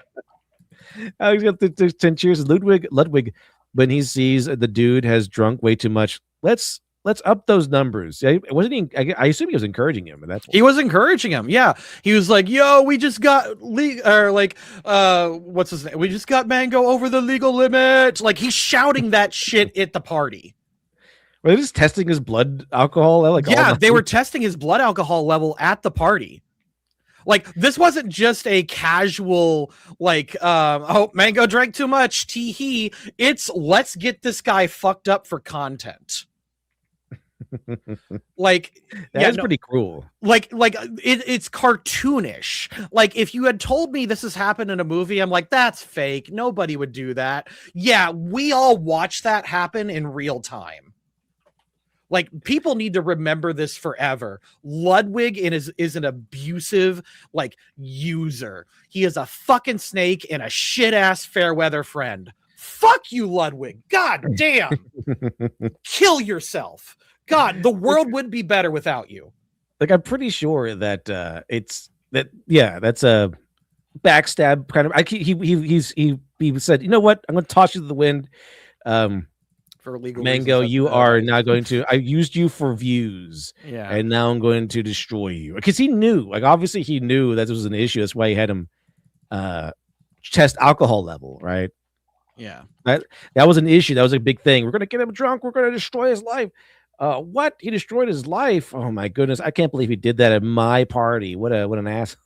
Speaker 3: got the 10 cheers. Ludwig, when he sees the dude has drunk way too much, let's up those numbers. Wasn't he? I assume he was encouraging him at that point.
Speaker 16: He was encouraging him. Yeah, he was like, "Yo, we just got what's his name? We just got Mango over the legal limit." Like he's shouting that shit at the party.
Speaker 3: Were they just testing his blood alcohol?
Speaker 16: They were testing his blood alcohol level at the party. Like this wasn't just a casual oh, Mango drank too much. Tee-hee. It's let's get this guy fucked up for content.
Speaker 3: That's pretty cruel.
Speaker 16: It's cartoonish. Like if you had told me this has happened in a movie, I'm like, that's fake. Nobody would do that. Yeah, we all watch that happen in real time. Like people need to remember this forever. Ludwig is an abusive user. He is a fucking snake and a shit ass fair weather friend. Fuck you, Ludwig. God damn. Kill yourself. God, the world would be better without you.
Speaker 3: I'm pretty sure that that's a backstab kind of. He said, you know what? I'm going to toss you to the wind.
Speaker 16: For legal
Speaker 3: Mango,
Speaker 16: reasons,
Speaker 3: you are not going to. I used you for views,
Speaker 16: yeah,
Speaker 3: and now I'm going to destroy you because he knew. Obviously, he knew that this was an issue. That's why he had him test alcohol level, right?
Speaker 16: Yeah,
Speaker 3: that was an issue. That was a big thing. We're going to get him drunk. We're going to destroy his life. What? He destroyed his life? Oh my goodness! I can't believe he did that at my party. What an ass!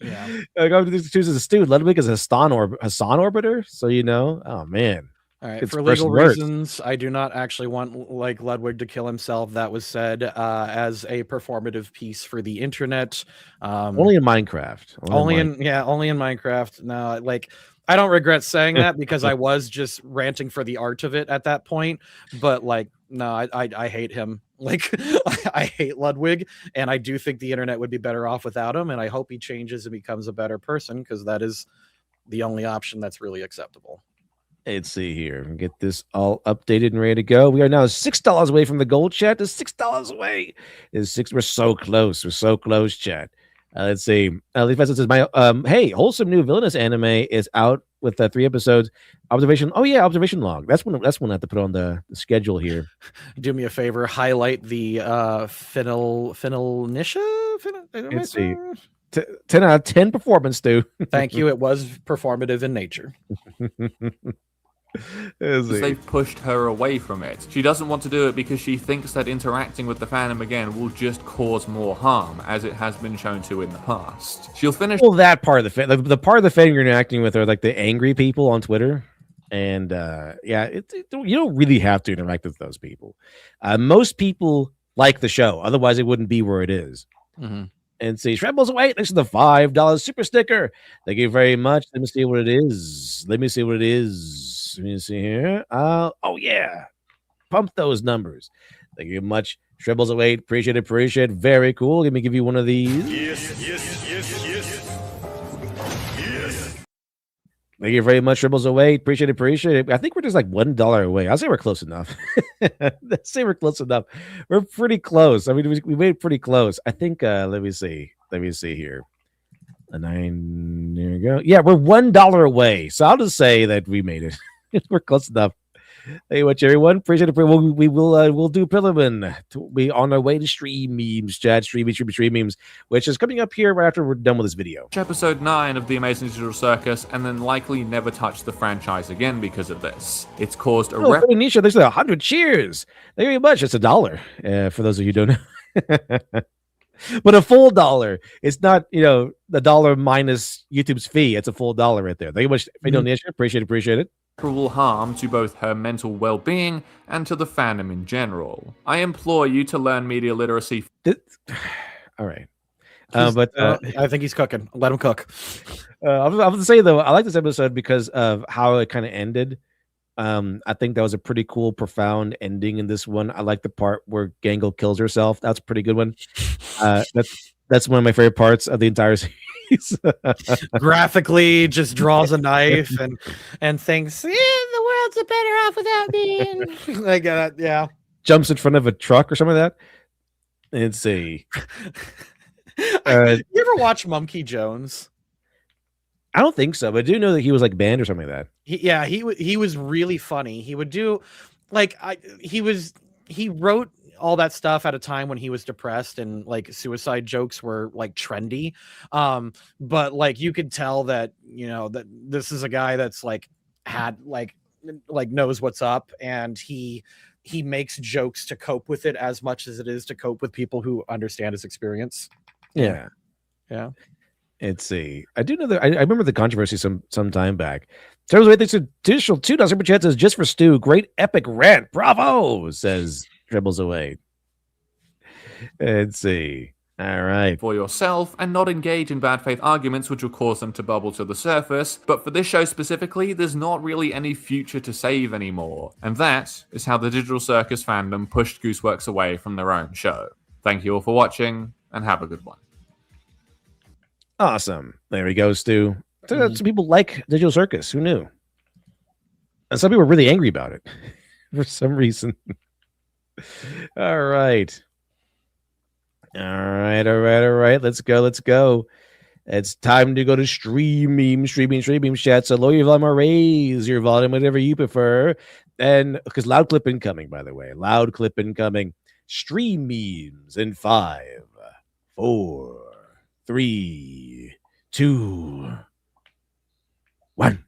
Speaker 16: Yeah.
Speaker 3: I'm chooses a student. Ludwig is a Hassan orbiter. So you know. Oh man.
Speaker 16: All right.
Speaker 3: It's
Speaker 16: For legal reasons, I do not actually want Ludwig to kill himself. That was said as a performative piece for the internet.
Speaker 3: Only in Minecraft.
Speaker 16: Only in Minecraft. No, I don't regret saying that because I was just ranting for the art of it at that point. But no, I hate him. I hate Ludwig, and I do think the internet would be better off without him. And I hope he changes and becomes a better person because that is the only option that's really acceptable.
Speaker 3: Let's see here. Get this all updated and ready to go. We are now $6 away from the gold, chat. Is $6 away. Is six. We're so close. We're so close, chat. Let's see. Leaf says, "My hey, wholesome new villainous anime is out with 3 episodes. Observation. Oh yeah, observation log. That's one I have to put on the schedule here.
Speaker 16: Do me a favor. Highlight the Nisha.
Speaker 3: Let's see. 10 out of 10 performance, Stu.
Speaker 16: Thank you. It was performative in nature.
Speaker 5: They've pushed her away from it. She doesn't want to do it because she thinks that interacting with the fandom again will just cause more harm, as it has been shown to in the past. She'll finish.
Speaker 3: Well, that part of the fan, the part of the fan you're interacting with are the angry people on Twitter, and you don't really have to interact with those people. Most people like the show, otherwise it wouldn't be where it is.
Speaker 16: Mm-hmm.
Speaker 3: And see, Shredballs away. Thanks for the $5 super sticker. Thank you very much. Let me see what it is. Let me see here. Oh yeah, pump those numbers. Thank you much. Shredballs away. Appreciate it. Very cool. Let me give you one of these. Yes. Thank you very much, Shredballs away. Appreciate it. I think we're just $1 away. I'll say we're close enough. We're pretty close. I mean, we made it pretty close. I think. Let me see here. A 9. there we go. Yeah, we're $1 away. So I'll just say that we made it. We're close enough. Thank you much, everyone. Appreciate it. We'll do Pillarman. We on our way to stream memes, chat, stream memes, which is coming up here right after we're done with this video.
Speaker 5: Episode 9 of The Amazing Digital Circus, and then likely never touch the franchise again because of this. It's caused a
Speaker 3: Nisha, there's 100 cheers. Thank you very much. It's $1 for those of you who don't know. But a full $1. It's not, the dollar minus YouTube's fee. It's a full $1 right there. Thank you much. Nisha. Appreciate it.
Speaker 5: Harm to both her mental well-being and to the fandom in general. I implore you to learn media literacy.
Speaker 3: All right.
Speaker 16: I think he's cooking. Let him cook.
Speaker 3: I'm going to say, though, I like this episode because of how it kind of ended. I think that was a pretty cool, profound ending in this one. I like the part where Gangle kills herself. That's a pretty good one. That's one of my favorite parts of the entire series.
Speaker 16: Graphically just draws a knife and thinks, the world's a better off without me. Like yeah.
Speaker 3: Jumps in front of a truck or something like that. Let's see.
Speaker 16: You ever watch Monkey Jones?
Speaker 3: I don't think so, but I do know that he was like banned or something like that.
Speaker 16: He was really funny. He would do he wrote all that stuff at a time when he was depressed and like suicide jokes were like trendy. But like you could tell that, that this is a guy that's like had like knows what's up, and he makes jokes to cope with it as much as it is to cope with people who understand his experience.
Speaker 3: Yeah. Let's see. I do know that I remember the controversy some time back. Terms of additional $2 super chat says just for Stu. Great epic rant. Bravo, says Dribbles Away. Let's see. All right.
Speaker 5: For yourself and not engage in bad faith arguments which will cause them to bubble to the surface. But for this show specifically, there's not really any future to save anymore. And that is how the Digital Circus fandom pushed Gooseworks away from their own show. Thank you all for watching and have a good one.
Speaker 3: Awesome. There we go, Stu. Some people like Digital Circus. Who knew? And some people were really angry about it for some reason. All right. Let's go. It's time to go to streaming chat. So lower your volume or raise your volume, whatever you prefer. And because loud clip incoming, by the way. Loud clip incoming. Stream memes in 5, 4, 3, 2, 1.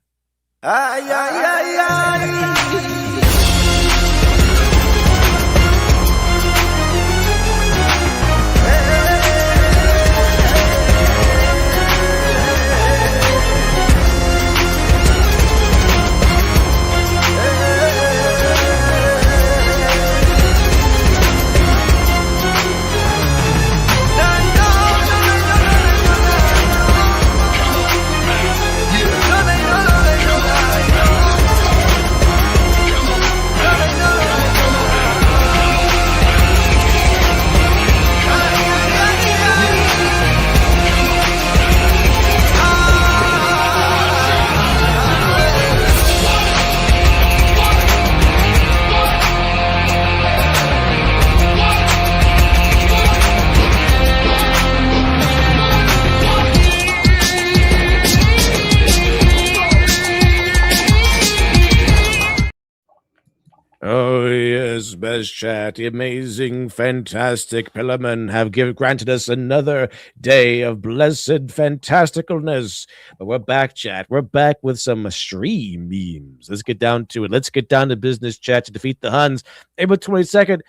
Speaker 3: Oh, yes, best chat. The amazing, fantastic Pillarmen have granted us another day of blessed fantasticalness. But we're back, chat. We're back with some stream memes. Let's get down to it. Let's get down to business, chat, to defeat the Huns. April 22nd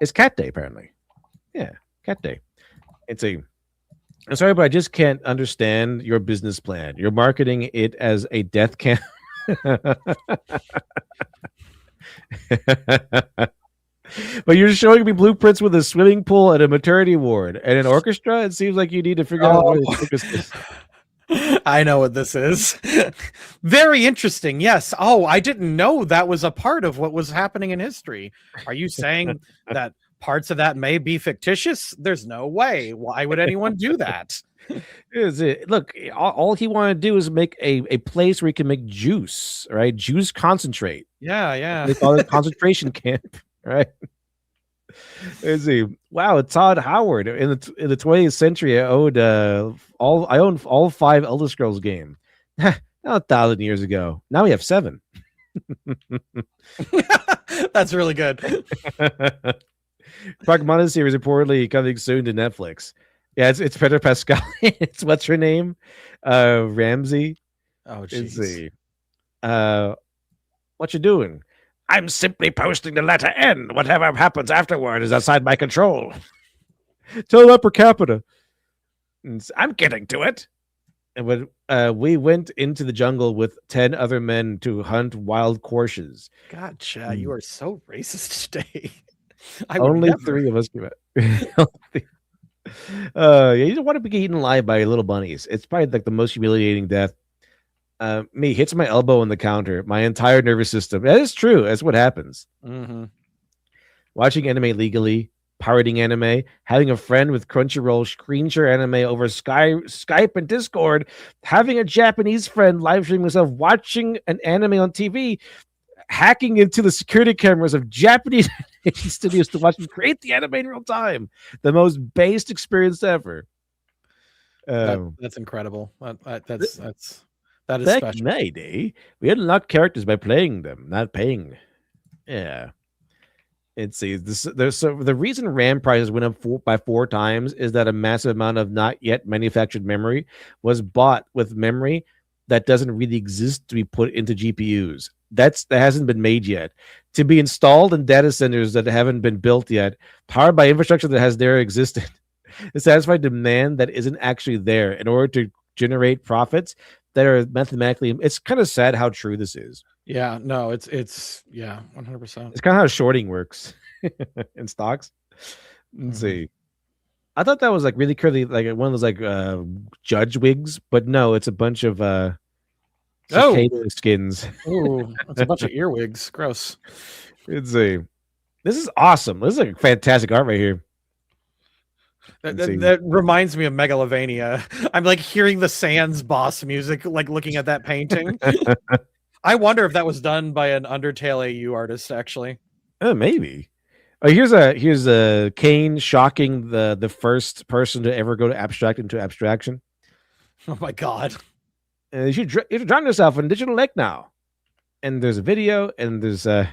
Speaker 3: is Cat Day, apparently. Yeah, Cat Day. I'm sorry, but I just can't understand your business plan. You're marketing it as a death camp. But you're showing me blueprints with a swimming pool and a maternity ward and an orchestra. It seems like you need to figure out what the focus is.
Speaker 16: I know what this is. Very interesting. Yes. Oh, I didn't know that was a part of what was happening in history. Are you saying that parts of that may be fictitious? There's no way. Why would anyone do that?
Speaker 3: Is it? Look, all he wanted to do is make a place where he can make juice, right? Juice concentrate.
Speaker 16: Yeah.
Speaker 3: They call it concentration camp, right? Let's see. Wow, Todd Howard in the 20th century. I owned all 5 Elder Scrolls game. Not 1,000 years ago. Now we have 7.
Speaker 16: That's really good.
Speaker 3: Pragmata series reportedly coming soon to Netflix. Yeah, it's Pedro Pascal. It's what's her name? Ramsey.
Speaker 16: Oh,
Speaker 3: Let's
Speaker 16: jeez.
Speaker 3: see. What you doing? I'm simply posting the letter N. Whatever happens afterward is outside my control. Tell upper capita. I'm getting to it. And when we went into the jungle with 10 other men to hunt wild horses.
Speaker 16: God, Chad, you are so racist today. I
Speaker 3: Only
Speaker 16: would never.
Speaker 3: 3 of us came out. Yeah, you don't want to be eaten alive by little bunnies. It's probably like the most humiliating death. Me hits my elbow on the counter, my entire nervous system. That is true. That's what happens.
Speaker 16: Mm-hmm.
Speaker 3: Watching anime legally, pirating anime, having a friend with Crunchyroll screen share anime over Skype and Discord, having a Japanese friend live streaming himself watching an anime on TV, hacking into the security cameras of Japanese animation studios to watch them create the anime in real time. The most based experience ever.
Speaker 16: That's incredible. That is
Speaker 3: Back
Speaker 16: special.
Speaker 3: in my day, we unlocked characters by playing them, not paying. Yeah. Let's see. The reason RAM prices went up by 4 times is that a massive amount of not yet manufactured memory was bought with memory that doesn't really exist to be put into GPUs. That hasn't been made yet. To be installed in data centers that haven't been built yet, powered by infrastructure that has never existed, to satisfy demand that isn't actually there in order to generate profits that are mathematically. It's kind of sad how true this is.
Speaker 16: Yeah, no, it's 100%.
Speaker 3: It's kind of how shorting works in stocks. Let's see. I thought that was like really curly, like one of those like judge wigs, but no, it's a bunch of cicada skins.
Speaker 16: Oh, it's a bunch of earwigs. Gross.
Speaker 3: Let's see. This is awesome. This is like fantastic art right here.
Speaker 16: That reminds me of Megalovania. I'm like hearing the Sans boss music, like looking at that painting. I wonder if that was done by an Undertale AU artist, actually.
Speaker 3: Oh, maybe. Oh, here's a Kane shocking the first person to ever go to abstract into abstraction.
Speaker 16: Oh my god!
Speaker 3: You should drown yourself in digital lake now. And there's a video, and there's a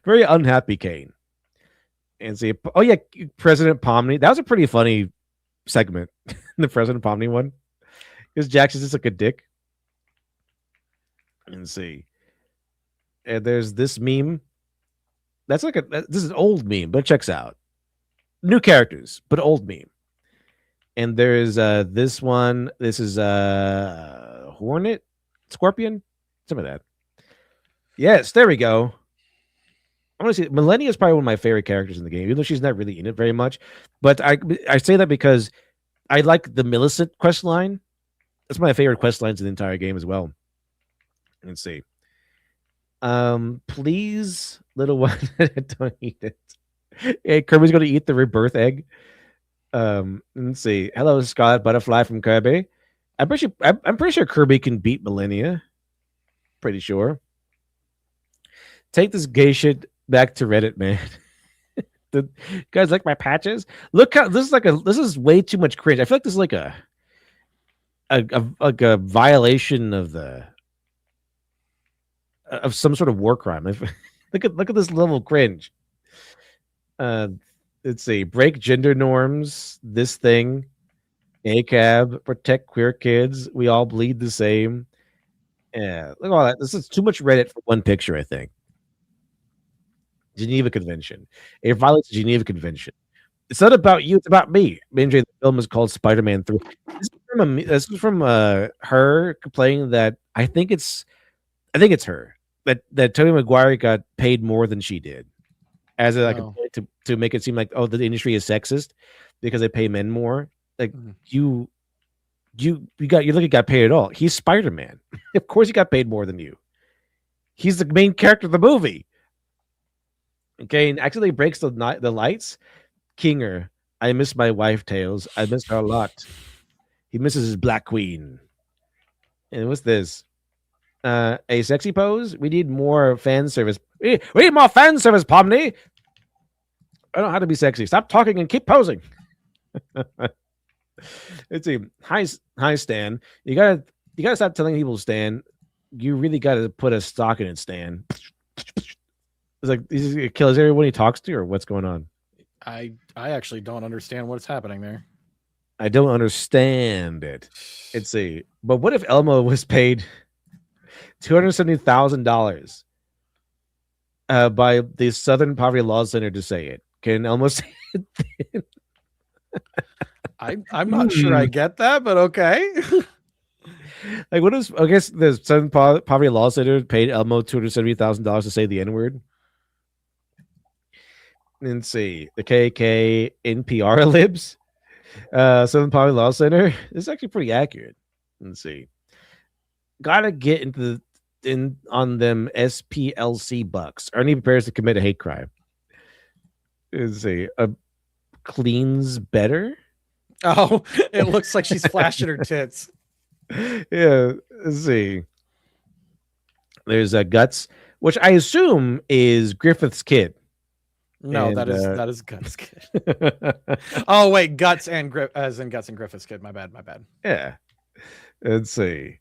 Speaker 3: very unhappy Kane. And see, oh yeah, President Pomni. That was a pretty funny segment, the President Pomni one, because Jackson's just like a dick. And see, and there's this meme. That's like this is an old meme, but it checks out. New characters, but old meme. And there's this one. This is Hornet, Scorpion, some of that. Yes, there we go. I want to see. Millennia is probably one of my favorite characters in the game, even though she's not really in it very much. But I say that because I like the Millicent quest line. That's my favorite quest lines in the entire game as well. Let's see. Please, little one, don't eat it. Hey, Kirby's going to eat the rebirth egg. Let's see. Hello, Scott Butterfly from Kirby. I'm pretty sure Kirby can beat Millennia. Pretty sure. Take this gay shit back to Reddit, man. You guys like my patches? Look how this is way too much cringe. I feel like this is like a violation of some sort of war crime. Look at this level of cringe. Let's see. Break gender norms. This thing. ACAB. Protect queer kids. We all bleed the same. Yeah. Look at all that. This is too much Reddit for one picture, I think. Geneva Convention. It violates the Geneva Convention. It's not about you. It's about me. The film is called Spider-Man 3. This is from her complaining that I think it's her that Tobey Maguire got paid more than she did, as a to make it seem like the industry is sexist because they pay men more. Like you got paid at all. He's Spider-Man. Of course he got paid more than you. He's the main character of the movie. Okay, and accidentally breaks the lights. Kinger, I miss my wife, Tails. I miss her a lot. He misses his Black Queen. And what's this? A sexy pose. We need more fan service. We need more fan service, Pomni. I don't know how to be sexy. Stop talking and keep posing. Let's see. Hi, Stan. You gotta stop telling people, Stan. You really gotta put a stock in it, Stan. It's like he's gonna kill everyone he talks to, or what's going on?
Speaker 16: I actually don't understand what's happening there.
Speaker 3: I don't understand it. Let's see. But what if Elmo was paid $270,000 by the Southern Poverty Law Center to say it? Can Elmo say it?
Speaker 16: I'm not sure I get that, but okay.
Speaker 3: Like, what is? I guess the Southern Poverty Law Center paid Elmo $270,000 to say the N-word. Let's see. The KK NPR libs. Southern Poverty Law Center. This is actually pretty accurate. Let's see. Gotta get in on them SPLC bucks. Ernie prepares to commit a hate crime. Let's see. Cleans better.
Speaker 16: Oh, it looks like she's flashing her tits.
Speaker 3: Yeah. Let's see. There's Guts, which I assume is Griffith's kid.
Speaker 16: No,
Speaker 3: And,
Speaker 16: that is Guts' kid. Oh wait, Guts and as in Guts and Griffith's kid. My bad.
Speaker 3: Yeah. Let's see.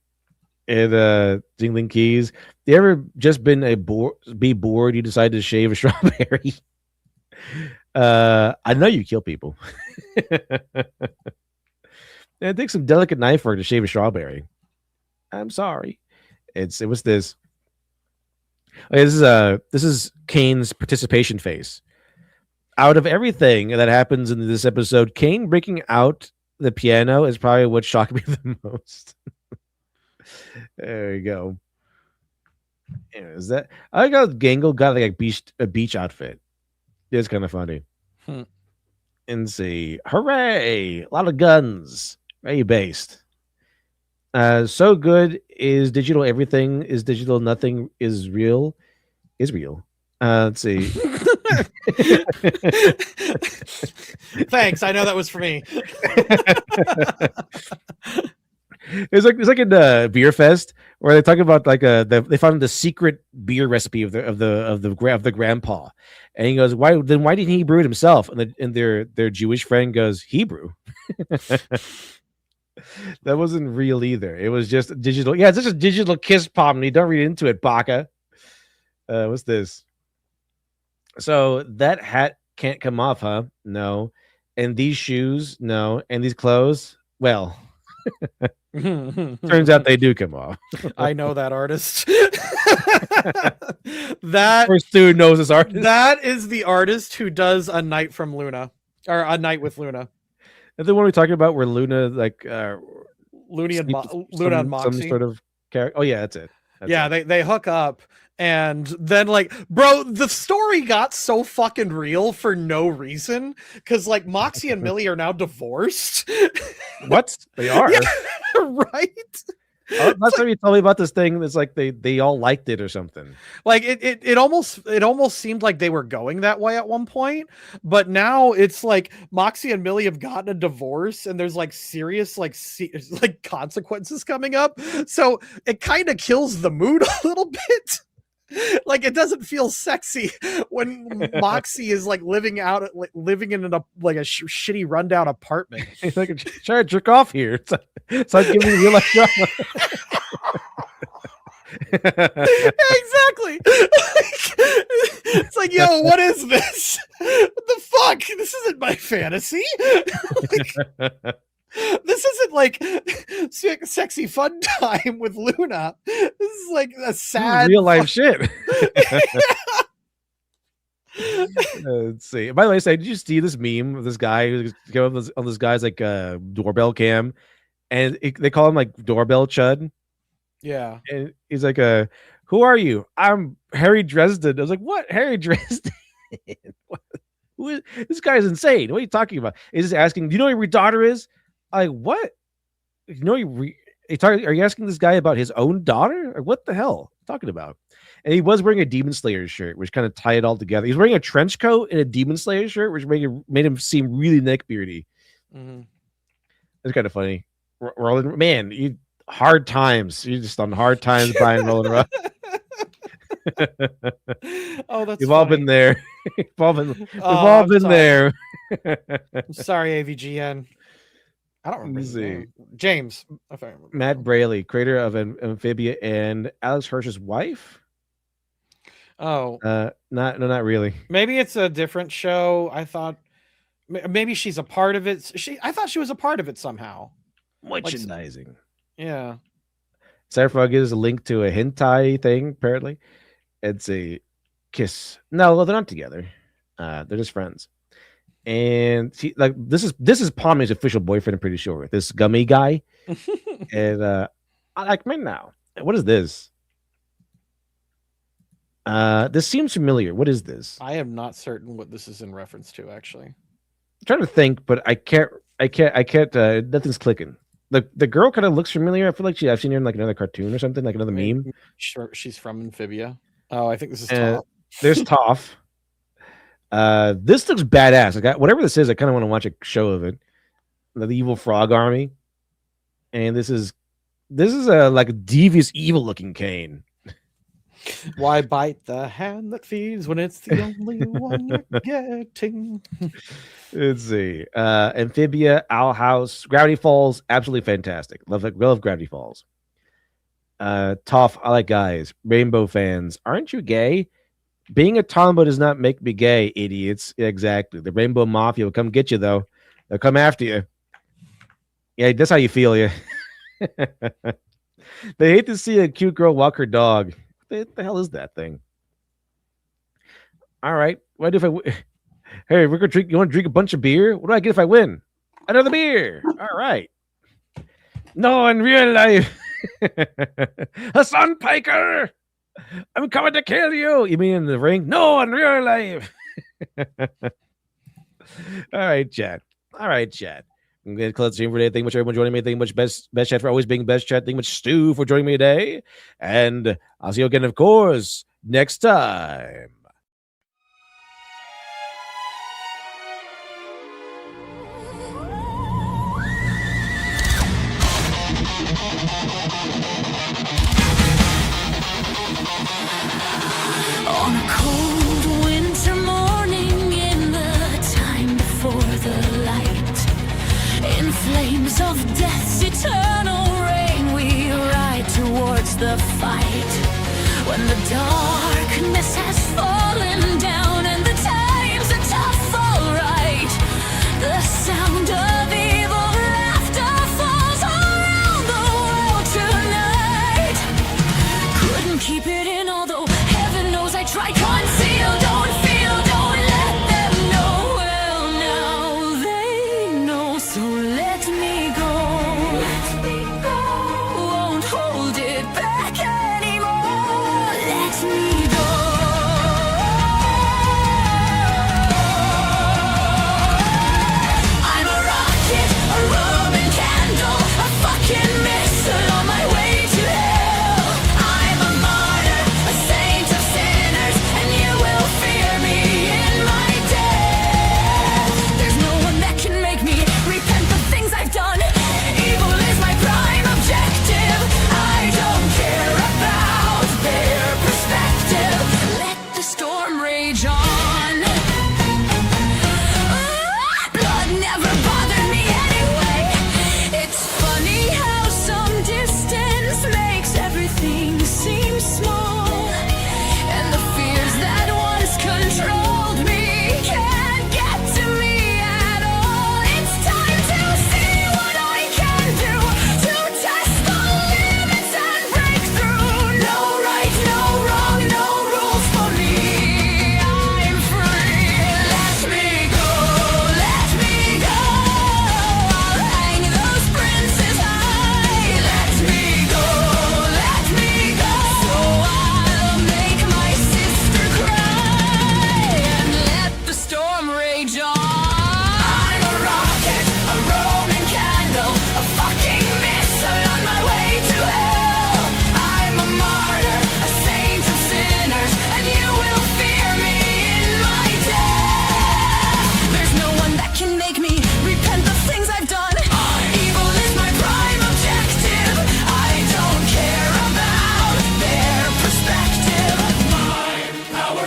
Speaker 3: And Jingling Keys. You ever just been be bored? You decide to shave a strawberry. I know you kill people. It takes some delicate knife work to shave a strawberry. I'm sorry. It was this. Okay, this is Kane's participation phase. Out of everything that happens in this episode, Kane breaking out the piano is probably what shocked me the most. There you go. Yeah, is that? I got Gangle got like a beach outfit. It's kind of funny. And see, hooray! A lot of guns. Where are you based? So good is digital. Everything is digital. Nothing is real. Is real. Let's see.
Speaker 16: Thanks. I know that was for me.
Speaker 3: It's like in Beer Fest where they talk about like they found the secret beer recipe of the grandpa, and he goes, why didn't he brew it himself? And their Jewish friend goes, Hebrew. That wasn't real either. It was just digital. Yeah, it's just a digital kiss palm. You don't read into it, Baka. What's this? So that hat can't come off, huh? No. And these shoes, no. And these clothes, well. Turns out they do come off.
Speaker 16: I know that artist. That
Speaker 3: first dude knows this artist.
Speaker 16: That is the artist who does A Night from Luna, or A Night with Luna.
Speaker 3: And the one we're talking about where Luna like
Speaker 16: Luna and Moxie,
Speaker 3: some sort of character. Oh yeah, that's it.
Speaker 16: They hook up, and then like, bro, the story got so fucking real for no reason, because like Moxie and Millie are now divorced.
Speaker 3: What? They are.
Speaker 16: Yeah, right?
Speaker 3: Last time you told me about this thing, it's like they all liked it or something.
Speaker 16: Like it almost seemed like they were going that way at one point, but now it's like Moxie and Millie have gotten a divorce, and there's like serious like consequences coming up. So it kind of kills the mood a little bit. Like it doesn't feel sexy when Moxie is like living in a shitty rundown apartment.
Speaker 3: He's like, try to jerk off here. It's like giving real life drama.
Speaker 16: Exactly. It's like, yo, what is this? What the fuck? This isn't my fantasy. This isn't like sexy fun time with Luna. This is like a sad
Speaker 3: real life shit. Let's see. By the way, did you see this meme of this guy who's going on this guy's like doorbell cam, and they call him like Doorbell Chud?
Speaker 16: Yeah.
Speaker 3: And he's like, who are you? I'm Harry Dresden. I was like, what? Harry Dresden? Who is this? Guy is insane. What are you talking about? He's just asking, do you know who your daughter is? Like, what? You know, are you asking this guy about his own daughter? Or what the hell are you talking about? And he was wearing a Demon Slayer shirt, which kind of tied it all together. He's wearing a trench coat and a Demon Slayer shirt, which made him seem really neckbeardy.
Speaker 16: Mm-hmm.
Speaker 3: It's kind of funny. Roland, man, hard times. You're just on hard times, Brian Rolling Rock.
Speaker 16: Oh, that's
Speaker 3: We've all
Speaker 16: funny.
Speaker 3: been there. We've all been,
Speaker 16: I'm
Speaker 3: there.
Speaker 16: I'm sorry, AVGN. I don't remember his name. James. If I remember.
Speaker 3: Matt Braley, creator of Amphibia and Alex Hirsch's wife.
Speaker 16: Oh,
Speaker 3: not really.
Speaker 16: maybe it's a different show. I thought maybe she's a part of it. I thought she was a part of it somehow.
Speaker 3: Merchandising.
Speaker 16: Yeah.
Speaker 3: Cypher gives a link to a hentai thing. Apparently, it's a kiss. No, they're not together. They're just friends. And this is Palmy's official boyfriend. I'm pretty sure this gummy guy. And I like me now. What is this? This seems familiar. What is this?
Speaker 16: I am not certain what this is in reference to, actually.
Speaker 3: I'm trying to think, but I can't. Nothing's clicking. The girl kind of looks familiar. I feel like I've seen her in like another cartoon or something, like another meme.
Speaker 16: Sure, she's from Amphibia. Oh, I think this is Toph.
Speaker 3: There's Toph. This looks badass. Like whatever this is, I kind of want to watch a show of it. The evil frog army, and this is a like a devious, evil looking Kane.
Speaker 16: Why bite the hand that feeds when it's the only one you're getting?
Speaker 3: Let's see. Amphibia, Owl House, Gravity Falls, absolutely fantastic. Love Gravity Falls. Toph, I like guys. Rainbow fans, aren't you gay? Being a tomboy does not make me gay, idiots. Exactly. The Rainbow Mafia will come get you, though. They'll come after you. Yeah, that's how you feel, yeah. They hate to see a cute girl walk her dog. What the hell is that thing? All right. What if Hey, we're gonna drink. You want to drink a bunch of beer? What do I get if I win? Another beer. All right. No, in real life, Hassan Piker, I'm coming to kill you. You mean in the ring? No, in real life. All right, chat. I'm going to close the stream for today. Thank you much, everyone, joining me. Thank you much, best chat, for always being best chat. Thank you much, Stu, for joining me today. And I'll see you again, of course, next time.
Speaker 1: On a cold winter morning in the time before the light, in flames of death's eternal reign, we ride towards the fight. When the darkness has fallen down and the times are tough, alright, the sound of evil laughter falls around the world tonight. Couldn't keep it in, although heaven knows I tried. Conceal, don't feel, don't let them know. Well, now they know, so let me go. Let me go. Won't hold it back anymore. Let me go.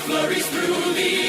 Speaker 1: flurries through the